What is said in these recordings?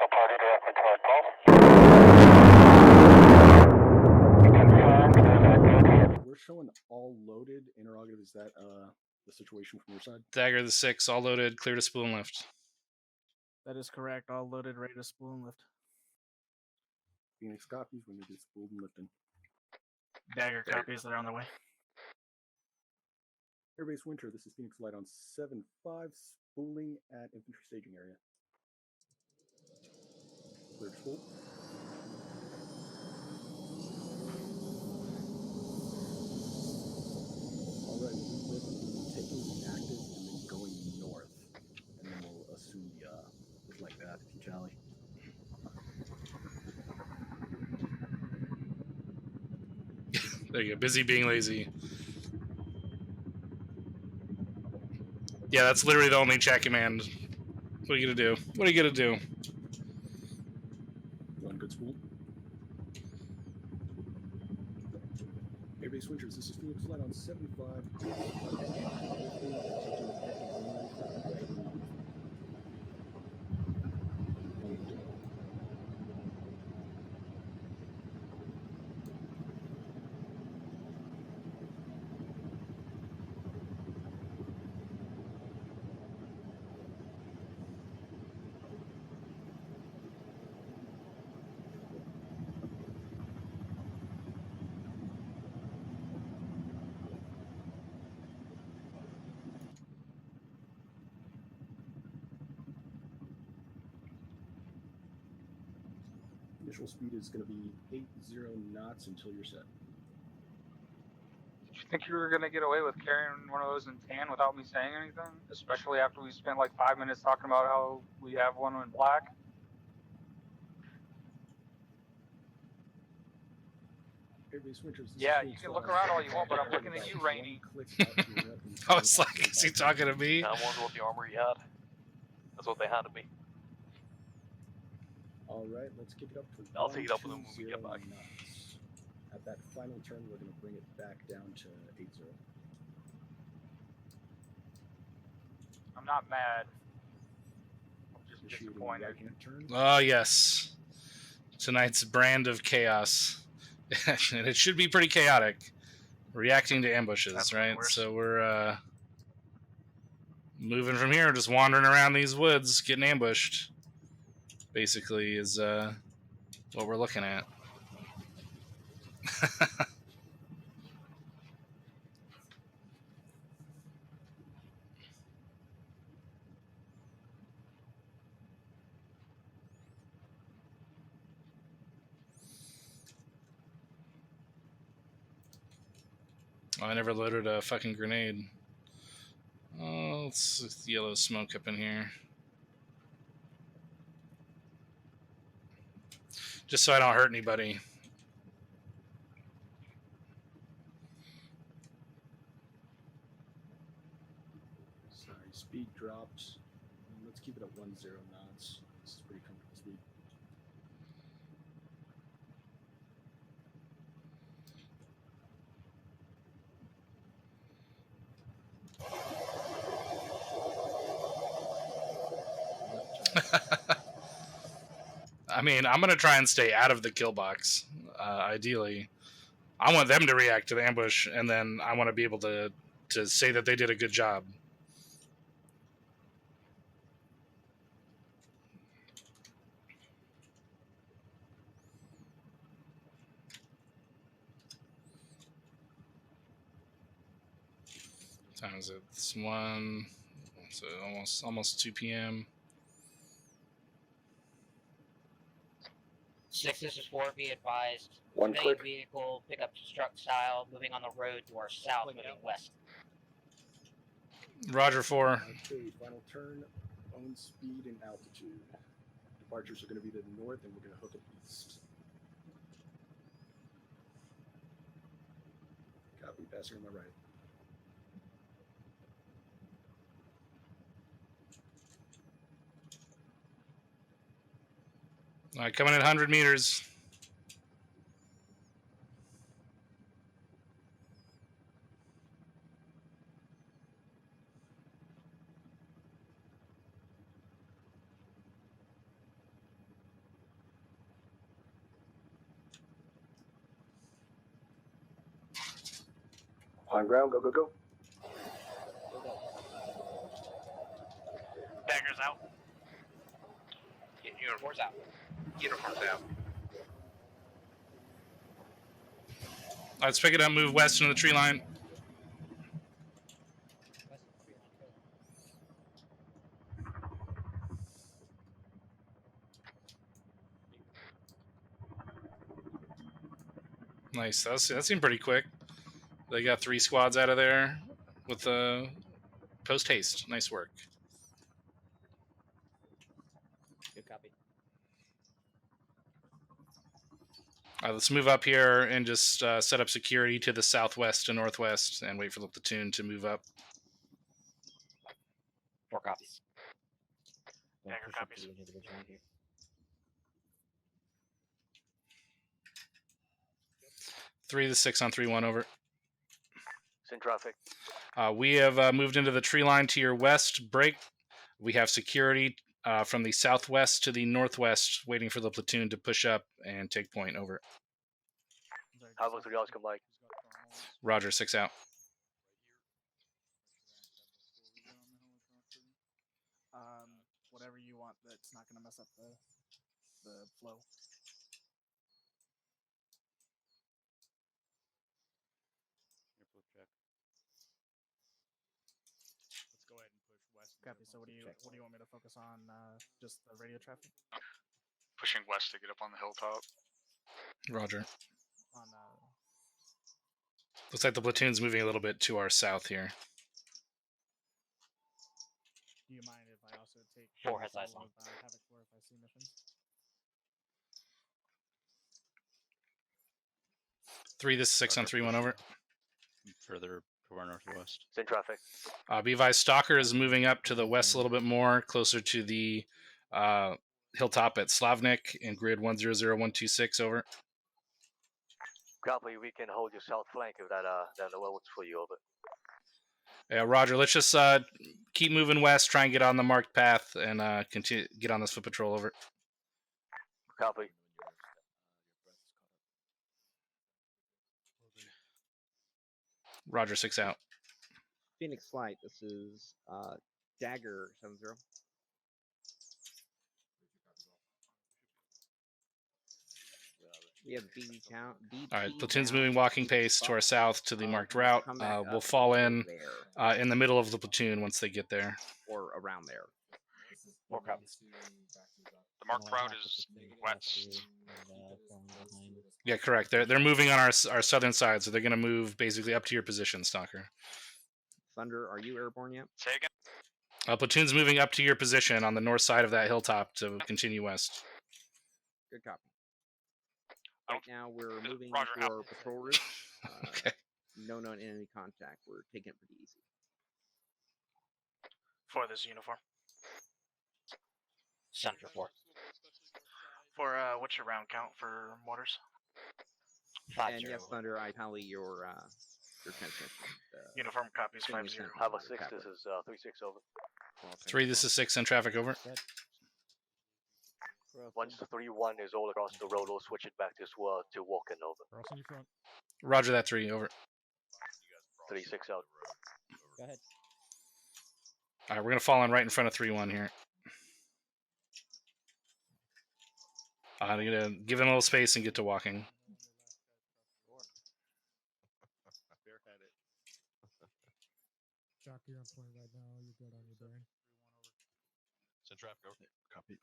hostile party directly to our call. We're showing all loaded. Interrogative, is that the situation from your side? Dagger the 6, all loaded, clear to spool and lift. That is correct. All loaded, ready to spool and lift. Phoenix copies when it is spooled and lifting. Dagger copies, they're on their way. Airbase Winter, this is Phoenix Light on 7-5, spooling at infantry staging area. Clear to spool. Alright, we'll be taking the active and then going north. And then we'll assume the flight path if you tally. There you go, busy being lazy. Yeah, that's literally the only chat command. What are you gonna do? What are you gonna do? One good spool. Airbase Winters, this is Phoenix Light on 7-5. Initial speed is going to be 80 knots until you're set. Did you think you were going to get away with carrying one of those in tan without me saying anything? Especially after we spent like 5 minutes talking about how we have one in black? Yeah, you can look around all you want, but I'm looking at you, Rainey. I was like, is he talking to me? I wonder what the armor you had. That's what they handed me. Alright, let's kick it up to I'll take it up with them when we get back. Knots. At that final turn, we're going to bring it back down to 80. I'm not mad. I'm just Initiating disappointed. right-hand turn. Oh, yes. Tonight's brand of chaos. And it should be pretty chaotic. Reacting to ambushes, That's right? worse. So we're moving from here, just wandering around these woods, getting ambushed. Basically, is what we're looking at. Oh, I never loaded a fucking grenade. Oh, it's yellow smoke up in here. Just so I don't hurt anybody. Sorry, speed dropped. Let's keep it at 10 knots. This is pretty comfortable speed. I mean, I'm going to try and stay out of the kill box, ideally. I want them to react to the ambush, and then I want to be able to say that they did a good job. What time is it? It's 1, so almost 2 p.m. 6, this is 4, be advised. One Civilian click. vehicle, pickup truck style, moving on the road to our south, moving west. Roger 4. Okay, final turn, own speed and altitude. Departures are going to be to the north, and we're going to hook it east. Copy, passing on my right. All right, coming at 100 meters. On ground, go, go, go. Daggers out. Uniforms out. Uniforms out. Let's pick it up, move west into the tree line. Nice. That seemed pretty quick. They got 3 squads out of there with the post haste. Nice work. Good copy. Let's move up here and just set up security to the southwest and northwest and wait for the platoon to move up. 4 copies. Dagger copies. 3 to 6 on 3-1 over. It's in traffic. We have moved into the tree line to your west. Break. We have security from the southwest to the northwest, waiting for the platoon to push up and take point. Over. Havoc 3 Oscar Mike. Roger. 6 out. Whatever you want that's not going to mess up the flow. Let's go ahead and push west. Copy. So what do you want me to focus on? Just the radio traffic? Pushing west to get up on the hilltop. Roger. On Looks like the platoon's moving a little bit to our south here. do you mind if I also take 4 has eyes on. Havoc 4 if I see missions? 3 to 6 on 3-1 over. Further to our northwest. It's in traffic. Be advised, Stalker is moving up to the west a little bit more, closer to the hilltop at Slavnik in grid 100126. Over. Copy, we can hold your south flank if that works for you. Over. Yeah, Roger. Let's just keep moving west, try and get on the marked path, and continue get on this foot patrol. Over. Copy. Roger. 6 out. Phoenix Flight, this is Dagger 70. We have B count. All right, platoon's moving walking pace to our south to the marked route. We'll fall in the middle of the platoon once they get there. Or around there. 4 copies. The marked route is west. Yeah, correct. They're moving on our southern side, so they're going to move basically up to your position, Stalker. Thunder, are you airborne yet? Say again? Platoon's moving up to your position on the north side of that hilltop to continue west. Good copy. Right now we're moving Roger, to our patrol route. Okay. No known enemy contact. We're taking it pretty easy. For this uniform. Center 4. For what's your round count for mortars? 5 And 0. yes, Thunder, I tally your transmission. Uniform copies 5 0. Havoc 6, this is 3-6 over. 3, this is 6 in traffic. Over. Once the 3-1 is all across the road, we'll switch it back to walking. Over. Roger that. 3. Over. 3-6 out. Go ahead. All right, we're going to fall in right in front of 3-1 here. I'm going to give them a little space and get to walking. Jock, you're on point right now. You're good on your bearing. Send traffic over. Copy.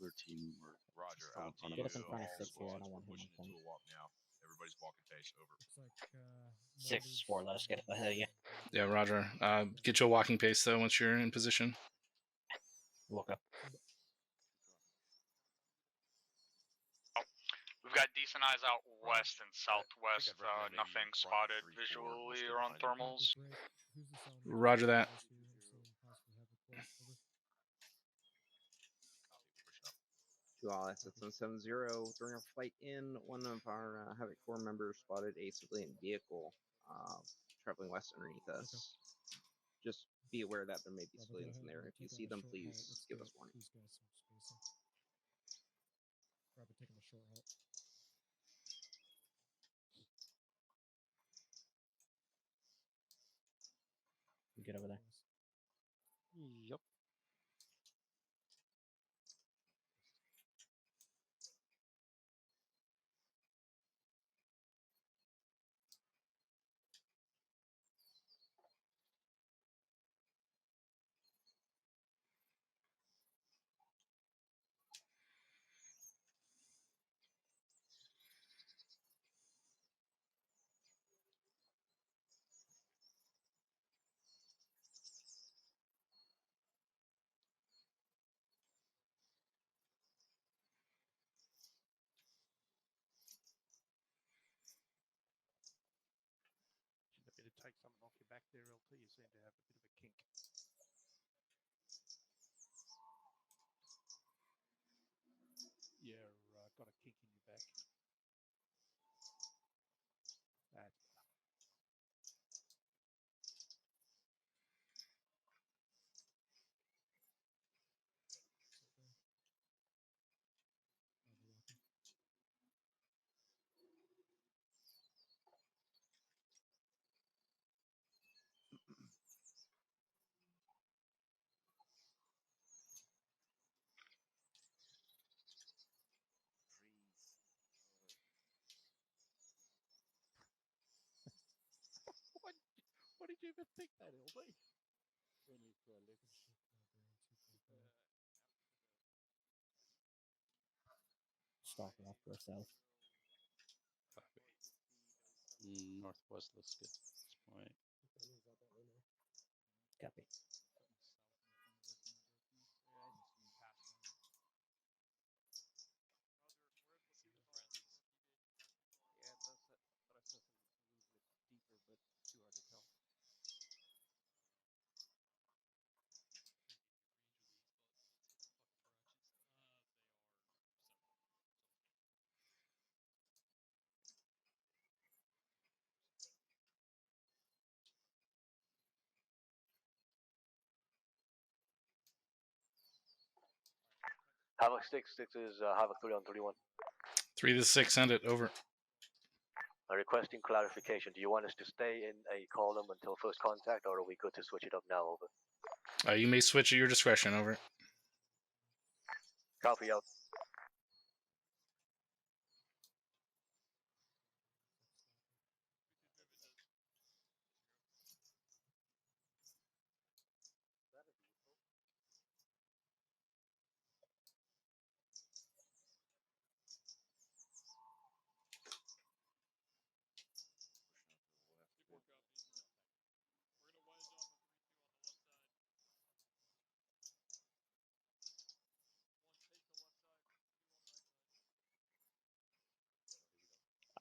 Other team or Roger. out Out Get us in front of 6 here. I don't want him in front. to a walk now. Everybody's walking pace. Over. Looks like 6 is 4. Let us get ahead of you. Yeah, Roger. Get you a walking pace, though, once you're in position. Look up. We've got decent eyes out west and southwest. Nothing spotted visually or on thermals. Roger that. To all SS170, during our flight in, one of our Havoc 4 members spotted a civilian vehicle traveling west underneath us. Just be aware that there may be civilians in there. If you see them, please give us warning. Probably taking a short halt. get over there. Yep. Take something off your back there, LT. You seem to have a bit of a kink. Yeah, got a kink in your back. That's What did you even think that, LD? Stalker off to our south. Northwest looks good at this point. Copy. Yeah, it does that, but I saw something a little bit deeper, but too hard to tell. Havoc 6, 6 is Havoc 3 on 31. 3 to 6, send it over. Requesting clarification. Do you want us to stay in a column until first contact, or are we good to switch it up now? Over. You may switch at your discretion. Over. Copy out.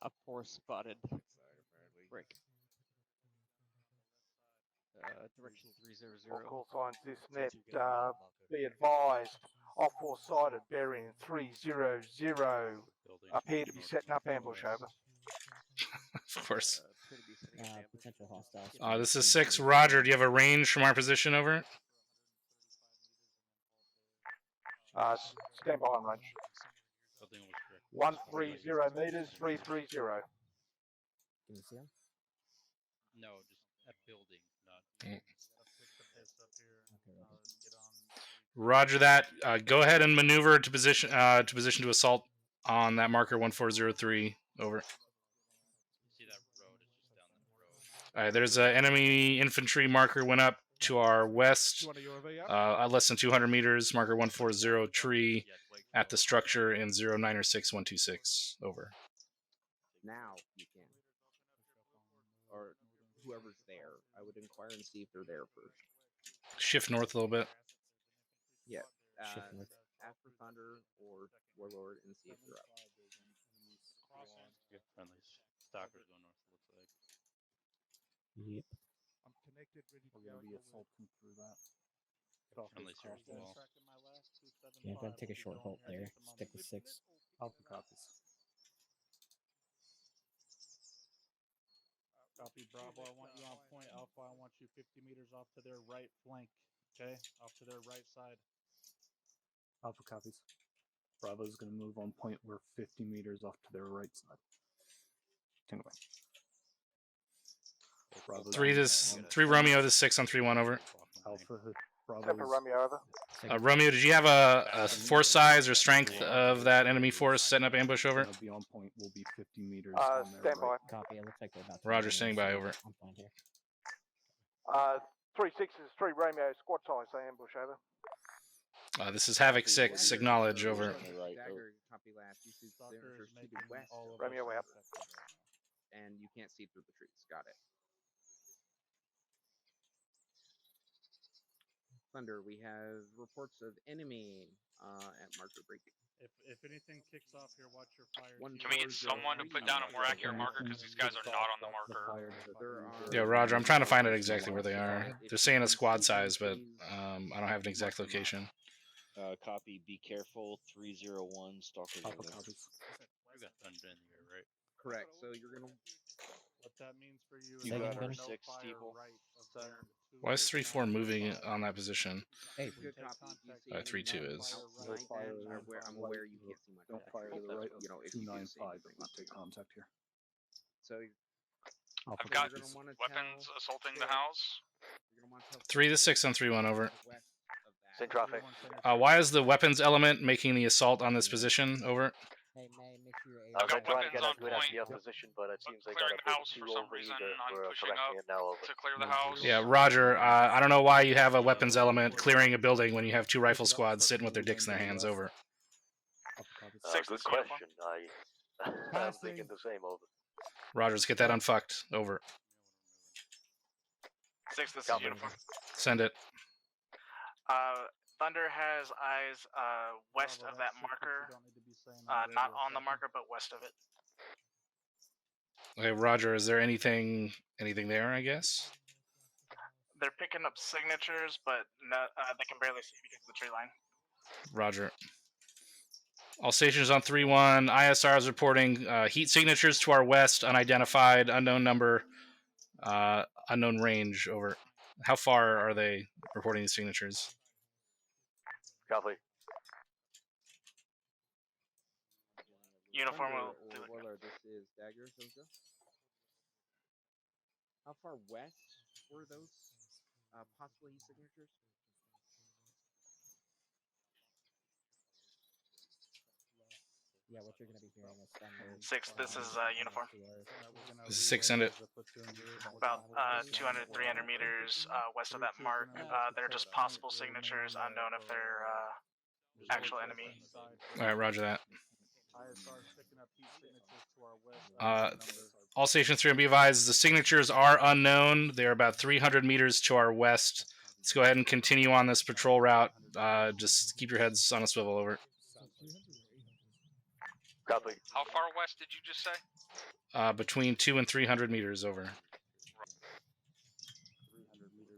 Up 4 spotted. Break. Direction 300. Call signs this net. Be advised. Off 4 sided bearing 300. Appear to be setting up ambush. Over. Of course. Potential hostiles. This is 6. Roger, do you have a range from our position? Over. Stand by on range. 130 meters. 330. Can you see him? No, just a building, not. Roger that. Go ahead and maneuver to position to assault on that marker 1403. Over. See that road? It's just down that road. All right, there's an enemy infantry marker went up to our west, at less than 200 meters. Marker 140 tree at the structure in 09 or 6126. Over. Now you can. Or whoever's there. I would inquire and see if they're there first. Shift north a little bit. Yeah. Shift north. After Thunder or Warlord and see if they're up. Good friendlies. Stalkers going north, looks like. Yep. I'm connected, ready to We're going to be assaulting through that. Friendlies here as well. Yeah, I'm gonna take a short halt there. Stick with 6. Alpha copies. Copy, Bravo. I want you on point. Alpha, I want you 50 meters off to their right flank. Okay? Off to their right side. Alpha copies. Bravo's going to move on point. We're 50 meters off to their right side. Tango. Bravo 3 Romeo to 6 on 3-1 over. Alpha Bravo. Temper Romeo over. Romeo, did you have a force size or strength of that enemy force setting up ambush over? Be on point. Will be 50 meters. On their Stand by. right. Copy. It looks like they're about to Roger, move in, standing by, so over. I'm fine here. 3 6s, 3 Romeo, squad size, they ambush over. This is Havoc 6, acknowledge, over. Dagger, copy last. You see signatures to the west. Romeo, way up. And you can't see through the trees. Got it. Thunder, we have reports of enemy at marker break. If anything kicks off here, watch your fire. Can we get someone to put down a more accurate marker because these guys are not on the marker? Yeah, Roger, I'm trying to find out exactly where they are. They're saying a squad size, but I don't have an exact location. Copy. Be careful. 301 stalkers. Alpha copies. We got thunder in here, right? Correct. So you're gonna. What that means for you You is got that our there's no 6 fire steeple. right of there. Why is 3-4 moving on that position? Hey, good copy. You see 3-2 any is. outside that? I'm aware you can't see much. Don't fire to the right. You know, if you do see 295 anything. does not take contact here. So Alpha I've got you're gonna wanna weapons tell- assaulting the house. you're gonna wanna tell 3 to 6 on 3-1 over. west of that. Send traffic. Why is the weapons element making the assault on this position? Over. Hey, May, make sure you're I've got been trying to weapons get a on good point. idea of position, but it seems they got Clearing a the bit house too for some over reason. eager I'm for pushing correcting up it now over. to clear the house. Yeah, Roger. I don't know why you have a weapons element clearing a building when you have 2 rifle squads sitting with their dicks in their hands. Over. Alpha copies. Good question. I'm thinking the same over. Roger, let's get that unfucked. Over. 6, this is Copy. uniform. Send it. Thunder has eyes west of that marker. Not on the marker, but west of it. Okay, Roger. Is there anything there? I guess. They're picking up signatures, but no, they can barely see because of the tree line. Roger. All stations on 3-1. ISR is reporting heat signatures to our west, unidentified, unknown number, unknown range. Over. How far are they reporting these signatures? Copy. Uniform Thunder will do or it. Warlord, this is Dagger, Sosa. How far west were those possible heat signatures? Yeah, what you're gonna be hearing is thunder. 6, this is uniform. This is 6, send it. About 200, 300 meters west of that mark. They're just possible signatures, unknown if they're actual enemy. All right, Roger that. ISR's picking up heat signatures to our west. All stations 3 and be advised, the signatures are unknown. They're about 300 meters to our west. Let's go ahead and continue on this patrol route. Just keep your heads on a swivel. Over. Copy. How far west did you just say? Between 200 and 300 meters. Over.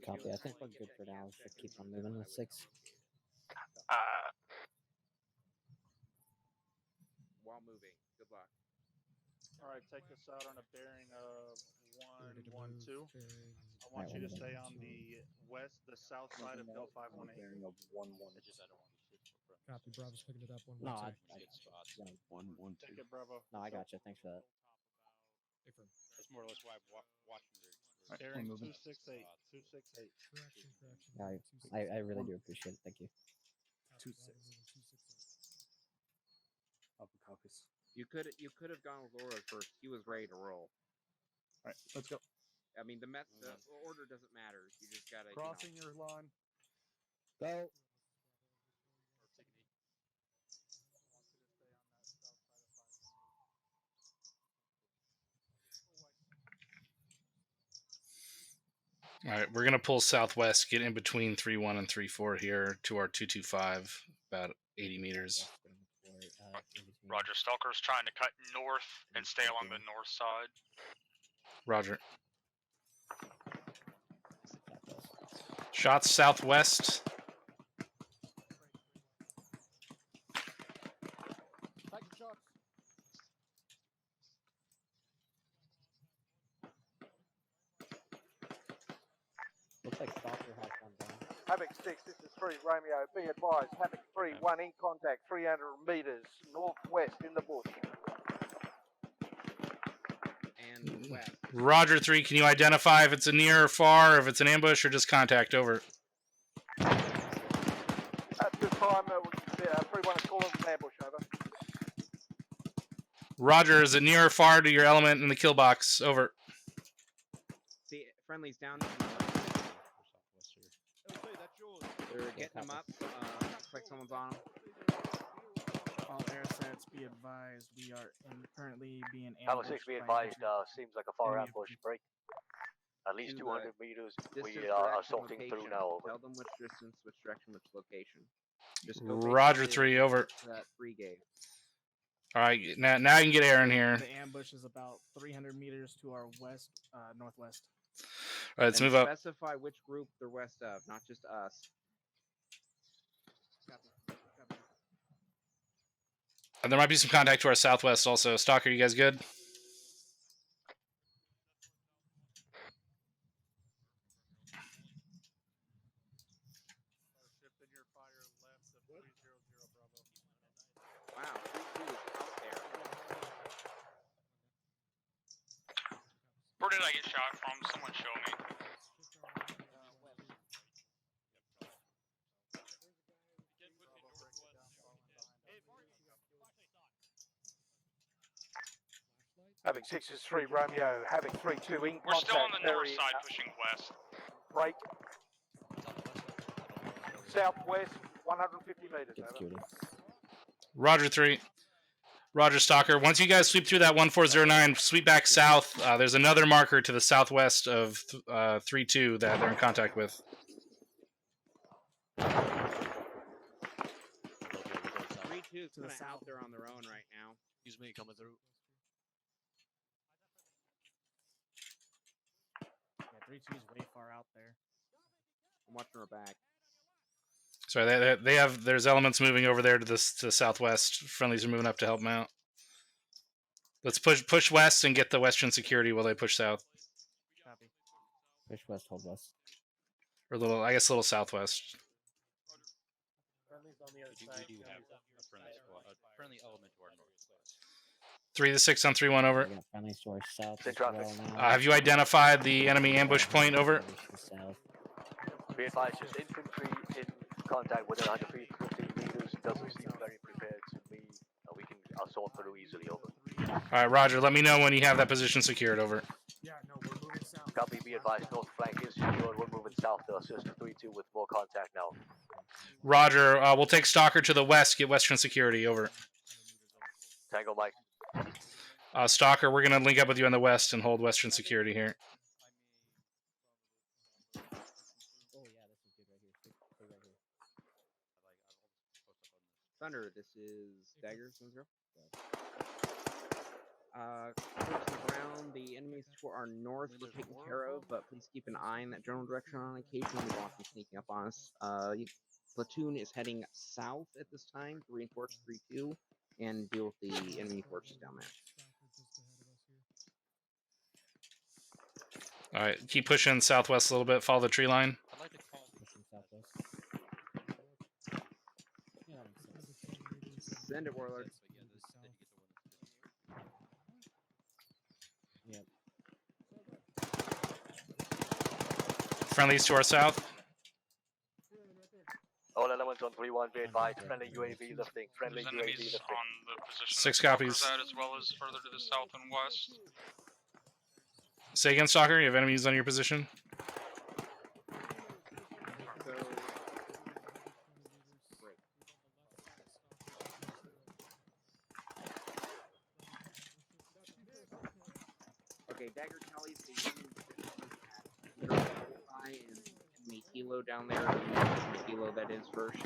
Copy. I think we're good for now. Should keep on moving with 6. While moving. Good luck. All right, take us out on a bearing of 112. I want you to stay on the south side of Hill 518. Bearing of 11. Copy. Bravo's picking it up. No, 112. 112. Take it, Bravo. no, I got you. Thanks for that. That's more or less why I'm watching Alright, Bearing we're moving. 268. 268. Correction, correction. Yeah, I really do appreciate it. Thank you. 2-6. Alpha copies. You could have gone with Laura first. He was ready to roll. All right, let's go. I mean, the order doesn't matter. You just gotta Crossing your line. Go. All right, we're gonna pull southwest, get in between 3-1 and 3-4 here to our 225, about 80 meters. Roger, Stalker's trying to cut north and stay along the north side. Roger. Shots southwest. Looks like Stalker has one down. Havoc 6, this is 3 Romeo. Be advised, Havoc 3, 1 in contact, 300 meters northwest in the bush. And west. Roger 3, can you identify if it's a near or far, if it's an ambush, or just contact? Over. At this time, 3-1 is calling an ambush, over. Roger, is it near or far to your element in the kill box? Over. See, friendly's down. They're getting them up. Looks like someone's on them. All air sets, be advised, we are currently being Havoc ambushed. 6, be by advised, seems like a far ambush break. At least 200 meters, we are assaulting through now, over. Tell them which distance, which direction, which location. Just go Roger 3, over. That 3 gauge. All right, now you can get Aaron here. The ambush is about 300 meters to our west, northwest. All right, let's move up. Specify which group they're west of, not just us. And there might be some contact to our southwest also. Stalker, you guys good? Wow, 3-2 is out there. Where did I get shot from? Someone show me. Havoc 6 is 3 Romeo, Havoc 3-2 in We're contact. still on the north side, pushing west. Break. Southwest, 150 meters, over. Roger 3. Roger Stalker. Once you guys sweep through that 1409, sweep back south. There's another marker to the southwest of 3-2 that they're in contact with. 3-2 to the south. They're on their own right now. Excuse me, coming through. Yeah, 3-2 is way far out there. I'm watching her back. Sorry, they have. There's elements moving over there to the southwest. Friendlies are moving up to help them out. Let's push west and get the western security while they push south. Copy. Push west, hold west. Or a little southwest. We do have a friendly squad, a friendly element to our northwest. 3-6 on 3-1 over. We got friendlies to our south. Send as well traffic. now. Have you identified the enemy ambush point? Over. South. Be advised, just infantry in contact within 150 meters. Doesn't seem very prepared to me. We can assault through easily, over. All right, Roger. Let me know when you have that position secured. Over. Yeah, no, we're moving south. Copy, be advised, north flank is secured. We're moving south to assist 3-2 with more contact now. Roger. We'll take Stalker to the west. Get western security. Over. Tango Mike. Stalker, we're going to link up with you on the west and hold western security here. Thunder, this is Dagger 7-0. Close to the ground, the enemies to our north were taken care of, but please keep an eye in that general direction. On occasion, we want them sneaking up on us. Platoon is heading south at this time to reinforce 3-2 and deal with the enemy forces down there. All right, keep pushing southwest a little bit. Follow the tree line. I'd like to call southwest. Send it, Warlord. Yep. Friendlies to our south. All elements on 3-1, be advised. Friendly UAV lifting. Friendly There's UAV enemies lifting. on the position 6 that copies. Stalker's at, as well as further to the south and west. Say again, Stalker. You have enemies on your position? Okay, Dagger tallies the enemy helo down there. The helo that is first.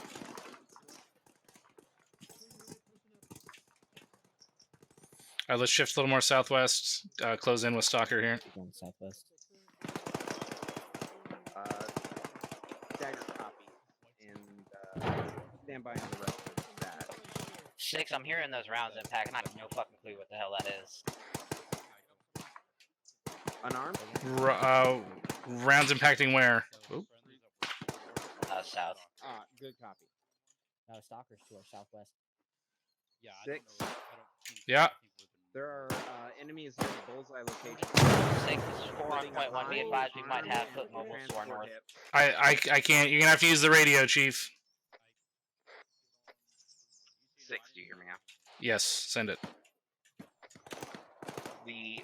All right, let's shift a little more southwest. Close in with Stalker here. Going southwest. Dagger copy. And stand by on the rest of that. 6, I'm hearing those rounds impact, and I have no fucking clue what the hell that is. Unarmed? Rounds impacting where? Oop. South. Good copy. Now Stalkers to our southwest. Yeah, 6. Yeah. There are enemies near the bullseye location. 6 is 4.1. Be advised, we might have foot mobiles to our north. I can't. You're gonna have to use the radio, Chief. 6, do you hear me now? Yes, send it.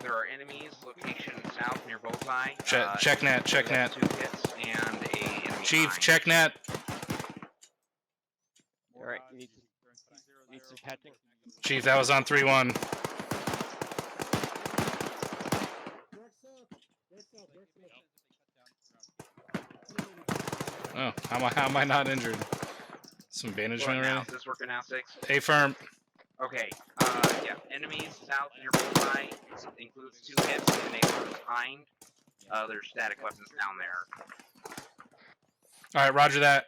There are enemies location south near bullseye. Check net. 2 hits and a enemy Chief, behind. check net. All right. Need some catching. Chief, that was on 3-1. Oh, how am I not injured? Some bandagement Now, already? is this working now, 6? Affirm. Okay, yeah, enemies south near bullseye includes 2 hits and a one behind. There's static weapons down there. Alright, roger that.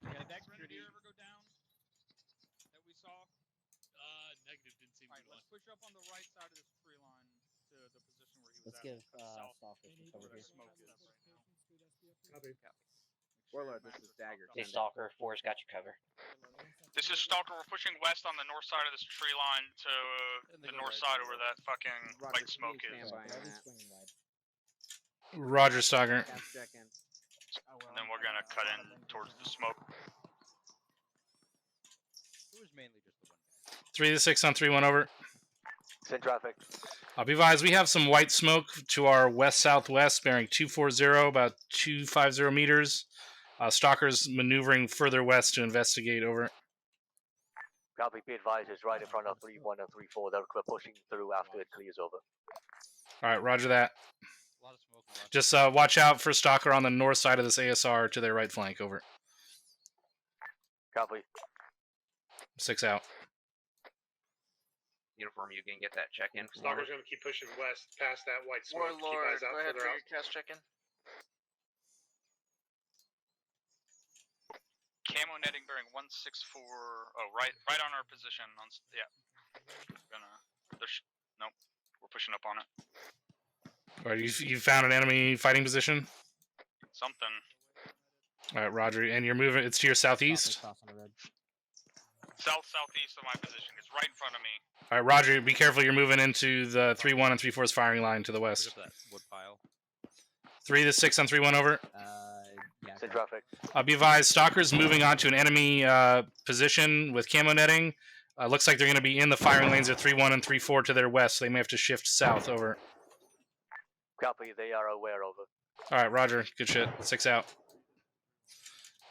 Did that grenadier ever go down? That we saw? Negative. Didn't seem to. Let's push up on the right side of this tree line to the position where he was Let's at. give south Stalker some cover where here. the smoke is right now. Copy. Warlord, this is Dagger. Hey, Stalker, 4's got your cover. This is Stalker. We're pushing west on the north side of this tree line to the north side where that fucking white smoke is. Roger, Stalker. And then we're gonna cut in towards the smoke. It was mainly just the one guy. 3 to 6 on 3-1 over. Send traffic. I'll be advised, we have some white smoke to our west-southwest, bearing 240, about 250 meters. Stalker's maneuvering further west to investigate, over. Copy, be advised, it's right in front of 3-1 and 3-4. They're pushing through after it clears over. Alright, roger that. A lot of smoke. Just watch out for Stalker on the north side of this ASR to their right flank, over. Copy. 6 out. Uniform, you can get that check in. Stalker's gonna keep pushing west past that white smoke. Warlord, keep eyes out go ahead further for out. your cast check-in. Camo netting bearing 164. Oh, right on our position. Yeah. Nope. We're pushing up on it. Alright, you found an enemy fighting position? Something. Alright, roger. And you're moving, it's to your southeast? Southeast of my position. It's right in front of me. Alright, roger, be careful, you're moving into the 3-1 and 3-4's firing line to the west. That wood pile. 3 to 6 on 3-1 over. Yeah. Send traffic. Be advised, Stalker's moving on to an enemy position with camo netting. Looks like they're going to be in the firing lanes of 3-1 and 3-4 to their west. So they may have to shift south, over. Copy, they are aware, over. Alright, roger, good shit. 6 out.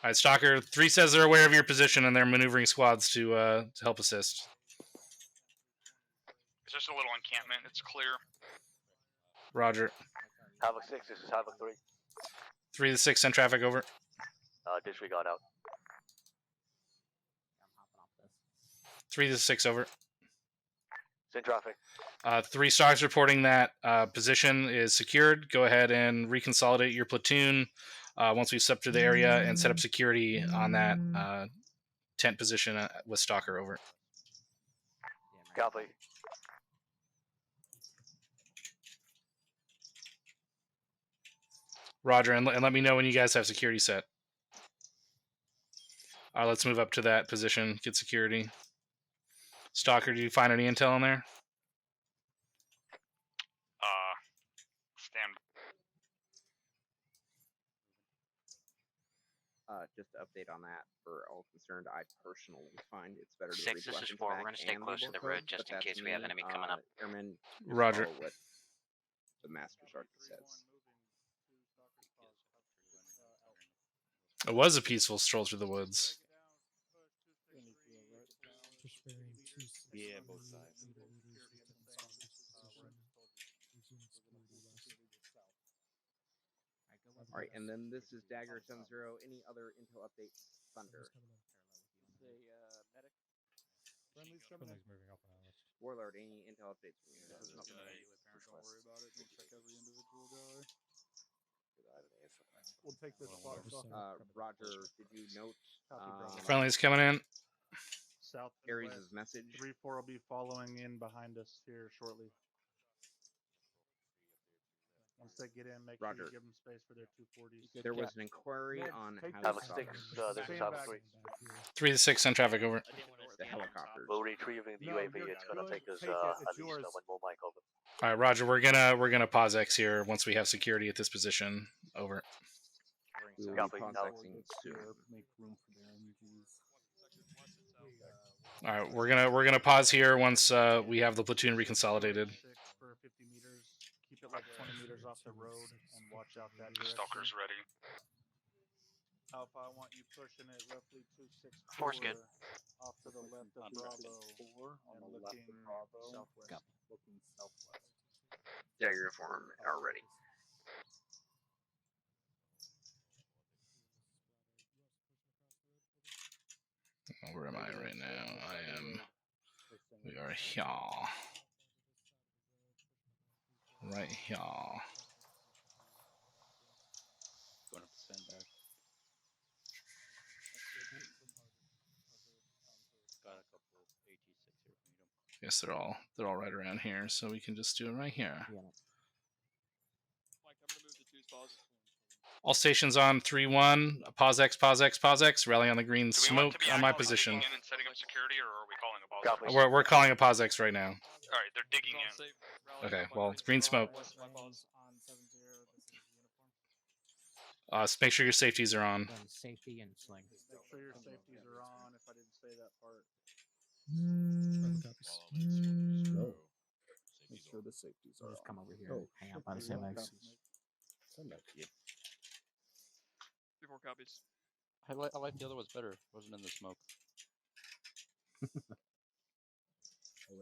Alright, Stalker, 3 says they're aware of your position and they're maneuvering squads to help assist. It's just a little encampment. It's clear. Roger. Havoc 6, this is Havoc 3. 3 to 6, send traffic, over. Disregard out. 3 to 6, over. Send traffic. 3 stocks reporting that position is secured. Go ahead and reconsolidate your platoon once we've stepped through the area and set up security on that tent position with Stalker, over. Copy. Roger, and let me know when you guys have security set. Let's move up to that position, get security. Stalker, do you find any intel in there? Stand. Just to update on that, for all concerned, I personally find it's better to 6, read this is weapons 4. We're back going to stay and close to label the road code, just but in case that's we have me. enemy coming up. Airmen, just Roger. follow what the Master Sergeant says. It was a peaceful stroll through the woods. Yeah, both sides. All right, and then this is Dagger 70. Any other intel updates? Thunder. Medic. Friendly's coming in. Moving up on our list. Warlord, any intel updates from you? Don't worry about it. Don't check every individual guy. We'll take this spot. Roger, did you note Friendly's coming in. South Aries' message? 3-4 will be following in behind us here shortly. Once they get in, make Roger. sure you give them space for their 240s. There was an inquiry on Havoc Havoc 6, this is Havoc 3. 3 to 6 on traffic over. the helicopters. We're retrieving the No, UAV. you're It's gonna good. take us Take it. at It's least yours. one more mic over. All right, Roger. We're gonna pause X here once we have security at this position. Over. We will Copy. be contacting soon. Make room for their energies. All right, we're gonna pause here once we have the platoon reconsolidated. 6 for 50 meters. Keep it like 20 meters off the road and watch out that direction. Stalker's ready. Alpha, I want you pushing it roughly 264. Force good. Off to the left of Bravo and looking southwest. Looking southwest. Yeah, uniform are ready. Where am I right now? We are here. Right here. Going up the sandbag. Got a couple AT6 here if you need them. Guess they're all right around here, so we can just do it right here. Yeah. Mike, I'm gonna move the two spots. All stations on 3-1. Pause X, pause X, pause X. Rally on the green Do we want smoke to be on my actively position. digging in and setting up security, or are we calling a pause? Copy. We're calling a pause X right now. All right, they're digging in. Okay, well, it's green smoke. On 70, this is uniform. Make sure your safeties are on. Then safety and sling. Make sure your safeties are on if I didn't say that part. No. Make sure the safeties are Just come over here Oh, and hang out by the sandbags. Send that to you. 3-4 copies. I like the other ones better. Wasn't in the smoke.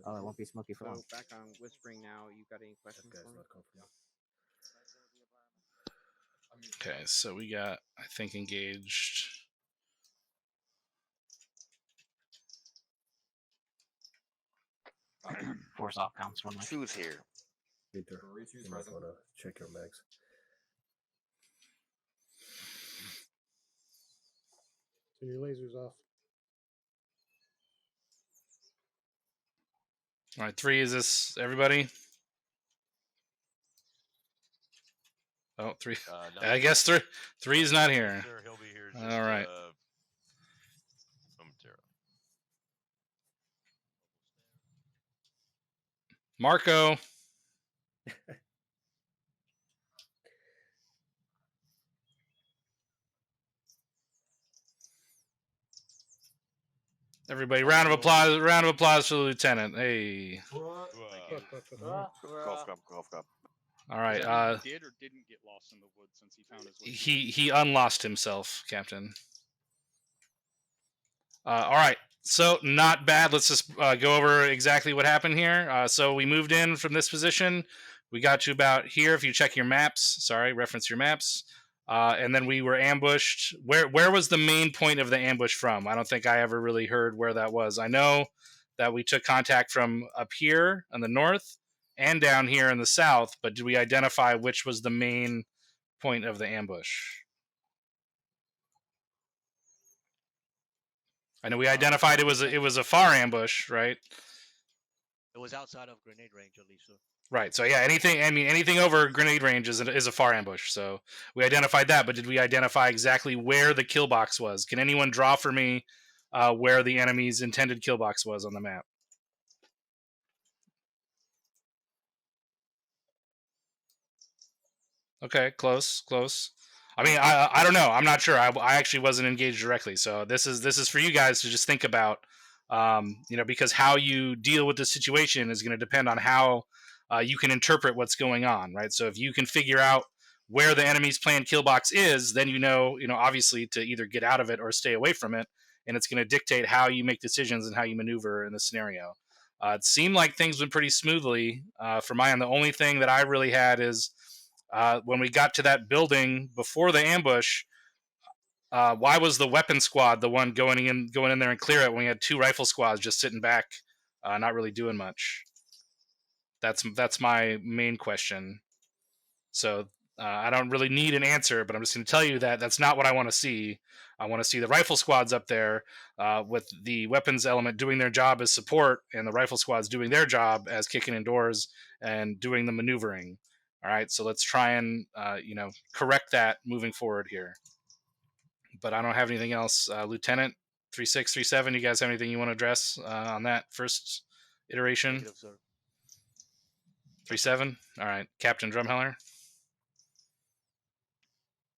Oh, it won't be smoky for long. So back on whispering now. You got any questions That guy's for me? not comfortable. Okay, so we got, I think, engaged. Force off counts one way. Who's here? Peter, you might want to check your mags. Turn your lasers off. All right, 3, is this everybody? Oh, 3. No. I guess 3 is not here. Sure, he'll be here. All right. Momentarily. Marco. Everybody, round of applause for the lieutenant. Hey. Cough. All right. Did or didn't get lost in the woods since he found his way. He unlost himself, Captain. All right. So not bad. Let's just go over exactly what happened here. So we moved in from this position. We got to about here. If you check your maps, reference your maps. And then we were ambushed. Where was the main point of the ambush from? I don't think I ever really heard where that was. I know that we took contact from up here in the north and down here in the south, but did we identify which was the main point of the ambush? I know we identified it was a far ambush, right? It was outside of grenade range, at least. So. Right. So yeah, anything over grenade range is a far ambush. So we identified that, but did we identify exactly where the kill box was? Can anyone draw for me where the enemy's intended kill box was on the map? Okay, close. I mean, I don't know. I'm not sure. I actually wasn't engaged directly. So this is for you guys to just think about, because how you deal with the situation is going to depend on how you can interpret what's going on, right? So if you can figure out where the enemy's planned kill box is, then obviously to either get out of it or stay away from it, and it's going to dictate how you make decisions and how you maneuver in the scenario. It seemed like things went pretty smoothly for my end. The only thing that I really had is when we got to that building before the ambush, why was the weapon squad the one going in there and clear it when we had 2 rifle squads just sitting back, not really doing much? That's my main question. So I don't really need an answer, but I'm just going to tell you that that's not what I want to see. I want to see the rifle squads up there with the weapons element doing their job as support, and the rifle squads doing their job as kicking in doors and doing the maneuvering. All right, so let's try and correct that moving forward here. But I don't have anything else. Lieutenant 3637, you guys have anything you want to address on that first iteration? Negative, sir. 37. All right, Captain Drumheller.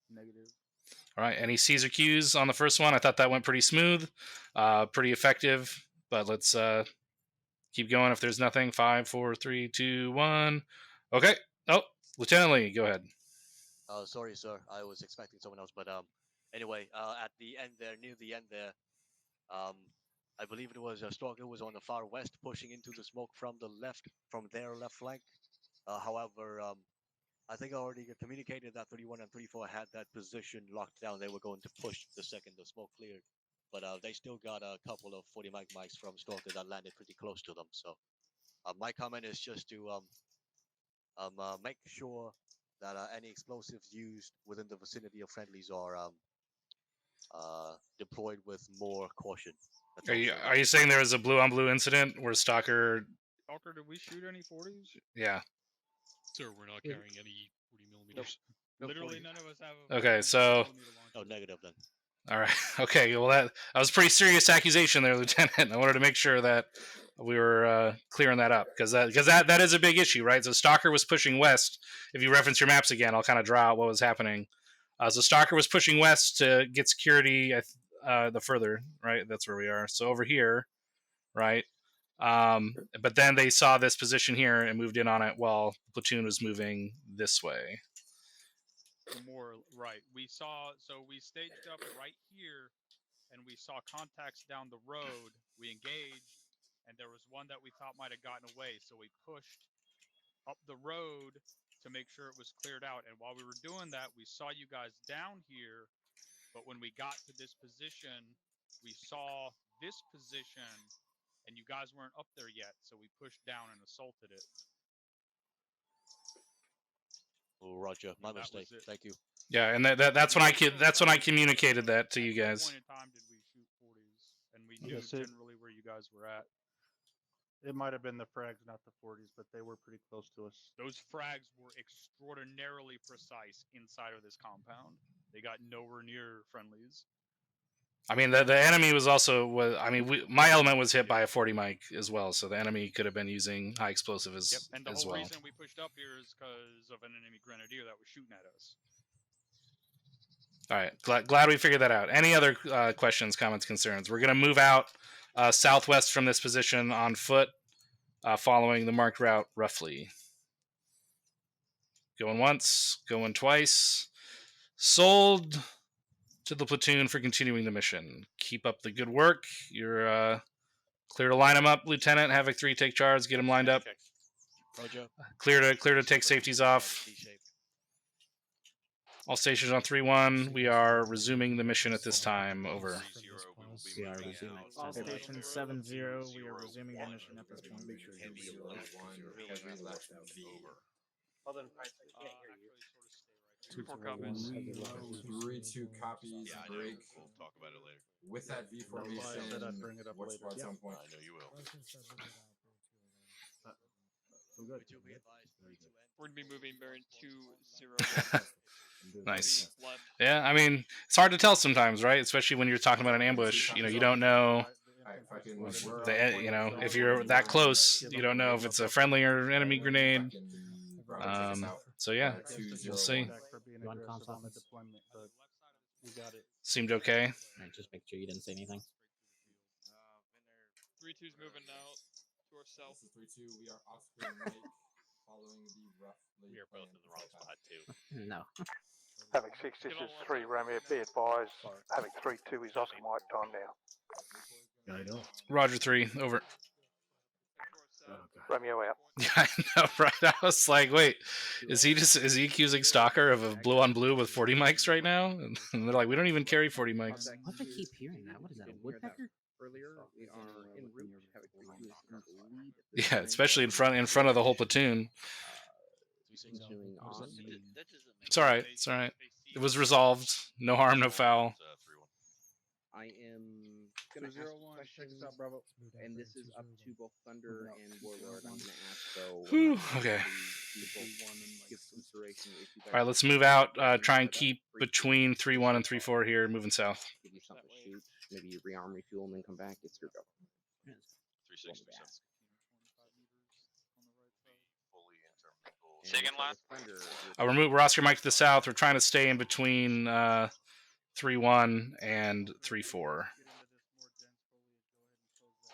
Negative. All right, any C's or Q's on the first one? I thought that went pretty smooth, pretty effective. But let's keep going if there's nothing. 5, 4, 3, 2, 1. Okay. Oh, Lieutenant Lee, go ahead. Sorry, sir. I was expecting someone else, but anyway, at the end there, near the end there, I believe it was Stalker was on the far west, pushing into the smoke from the left, from their left flank. However, I think I already communicated that 31 and 34 had that position locked down. They were going to push the second the smoke cleared, but they still got a couple of 40 mics from Stalker that landed pretty close to them. So my comment is just to make sure that any explosives used within the vicinity of friendlies are deployed with more caution. Are you saying there was a blue on blue incident where Stalker? Stalker, did we shoot any 40s? Yeah. Sir, we're not carrying any 40 millimeters. Literally, none of us have. Okay, so. Oh, negative then. All right. Okay. Well, that was a pretty serious accusation there, Lieutenant. I wanted to make sure that we were clearing that up because that is a big issue, right? So Stalker was pushing west. If you reference your maps again, I'll kind of draw out what was happening. So Stalker was pushing west to get security the further, right? That's where we are. So over here, right? But then they saw this position here and moved in on it while the platoon was moving this way. More right. We staged up right here, and we saw contacts down the road. We engaged, and there was one that we thought might have gotten away, so we pushed up the road to make sure it was cleared out. And while we were doing that, we saw you guys down here, but when we got to this position, we saw this position, and you guys weren't up there yet, so we pushed down and assaulted it. Oh, Roger, my mistake. Thank you. Yeah, and that's when I communicated that to you guys. At what point in time did we shoot 40s, and we knew generally where you guys were at. It might have been the frags, not the 40s, but they were pretty close to us. Those frags were extraordinarily precise inside of this compound. They got nowhere near friendlies. I mean, the enemy was also my element was hit by a 40 mic as well, so the enemy could have been using high explosive as well. And the whole reason we pushed up here is because of an enemy grenadier that was shooting at us. All right, glad we figured that out. Any other questions, comments, concerns? We're going to move out southwest from this position on foot, following the marked route roughly. Going once, going twice. Sold to the platoon for continuing the mission. Keep up the good work. You're clear to line them up, Lieutenant. Havoc 3, take charge. Get them lined up. Roger. Clear to take safeties off. All stations on 3-1. We are resuming the mission at this time. Over. We are resuming. All stations 7-0. We are resuming the mission at this point. Make sure heavy left, heavy left over. Well then, Two copies. 3-2 copies. Break. We'll talk about it later. With that V formation, I said I'd bring it up what later. spot some point? I know you will. We're gonna be moving Baron 2-0. Nice. Yeah, I mean, it's hard to tell sometimes, right? Especially when you're talking about an ambush. You don't know. If you're that close, you don't know if it's a friendly or enemy grenade. So yeah, we'll see. Seemed okay. Right, just make sure you didn't say anything. 3-2's moving now to our south. 3-2. We are off screen right, following the rough. We are both in the wrong spot too. No. Havoc 6, this is 3 Romeo. Be advised, Havoc 3-2 is Oscar Mike time now. I know. Roger 3, over. Romeo out. Yeah, I know, right? I was like, wait, is he accusing Stalker of a blue on blue with 40 mics right now? And they're like, we don't even carry 40 mics. What do I keep hearing that? What is that, a woodpecker? Earlier, we are en route. Havoc 3-2 is in the lead. Yeah, especially in front of the whole platoon. Continuing on. It's all right. It's all right. It was resolved. No harm, no foul. I am gonna ask 01, questions, check this out, Bravo. and this is up to both Thunder and Warlord. I'm gonna ask though. Whew, okay. Give consideration if you guys All right, let's want move out. to Try and set up keep free between 3-1 and 3-4 here, moving south. give you something to shoot. Maybe you rearm, refuel, and then come back. It's your go. 3-6. Second line. We're Oscar Mike to the south. We're trying to stay in between 3-1 and 3-4.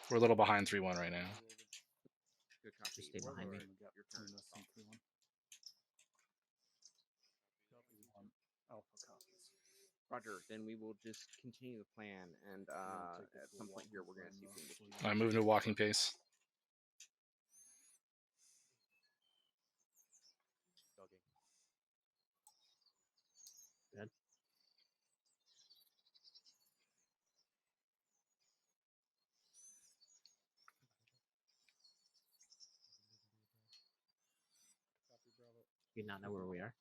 We're a little behind 3-1 right now. Good copy. Just stay behind me. Your turn. Roger. Then we will just continue the plan, and at some point here, we're gonna see if we can get. I'm moving to a walking pace. Good. You not know where we are?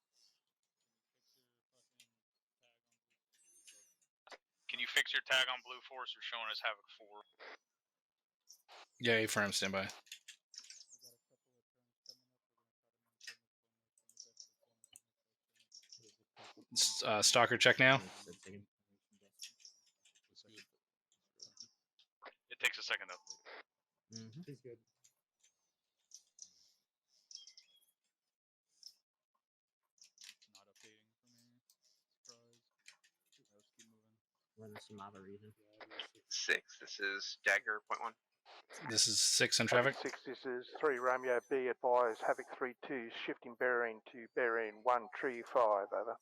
Can you fix your tag on Blue Force? You're showing us Havoc 4. Yeah, A-firm, standby. Stalker check now. It takes a second though. He's good. Not updating for me. Surprise. Let's keep moving. Run some other reason. 6. This is Dagger. Point 1. This is 6 on traffic. 6, this is 3 Romeo B, advise Havoc 3-2, shifting bearing to bearing 135, over.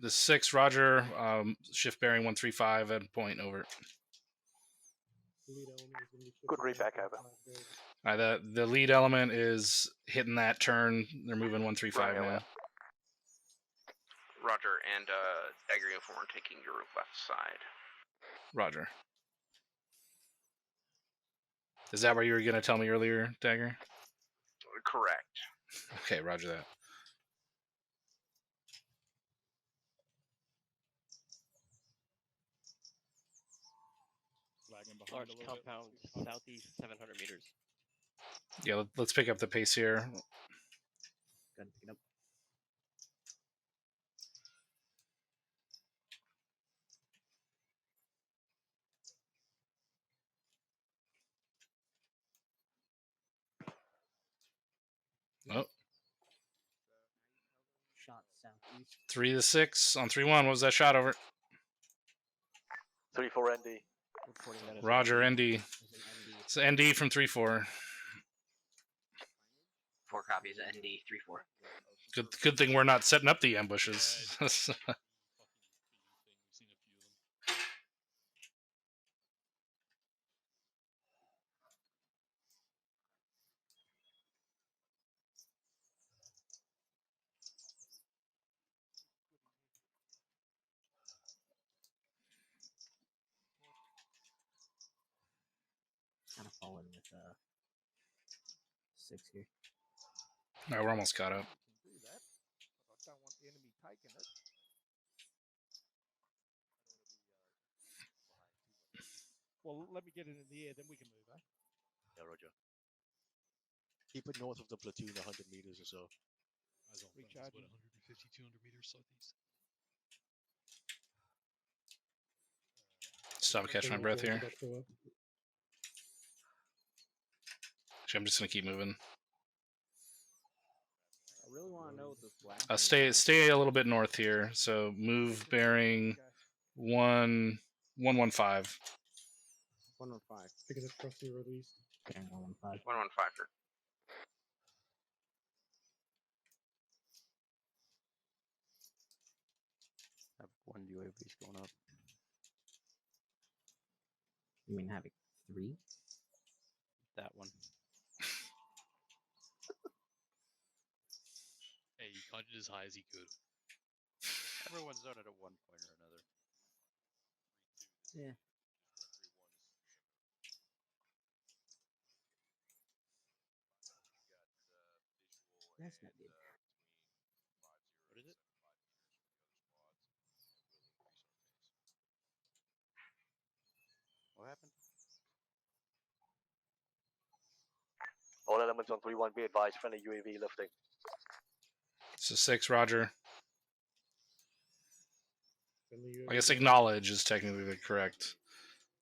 This is 6, Roger. Shift bearing 135 at point, over. Good readback, over. The lead element is hitting that turn. They're moving 135 now. Roger, and Dagger uniform are taking your left side. Roger. Is that what you were going to tell me earlier, Dagger? Correct. Okay, roger that. Large compound, southeast 700 meters. Yeah, let's pick up the pace here. Good, pick it up. Oh. Shot southeast. 3-6 on 3-1. What was that shot, over? 3-4 ND. Roger, ND. It's ND from 3-4. 4 copies, ND 3-4. Good thing we're not setting up the ambushes. Kind of falling with 6 here. No, we're almost caught up. I don't want the enemy taking it. Well, let me get it in the air, then we can move, eh? Yeah, roger. Keep it north of the platoon, 100 meters or so. Recharge. 150, 200 meters southeast. Stop, catch my breath here. Actually, I'm just gonna keep moving. I really want to know what this black. Stay a little bit north here. So move bearing 115. 115. Because it's across the road east. Bearing 115. 115, sir. Have 1 UAVs going up. You mean Havoc 3? That one. Hey, he caught it as high as he could. Everyone's done it at one point or another. Yeah. That's not good. What is it? elements on 3-1, be advised, friendly UAV lifting. So 6, Roger. I guess acknowledge is technically the correct.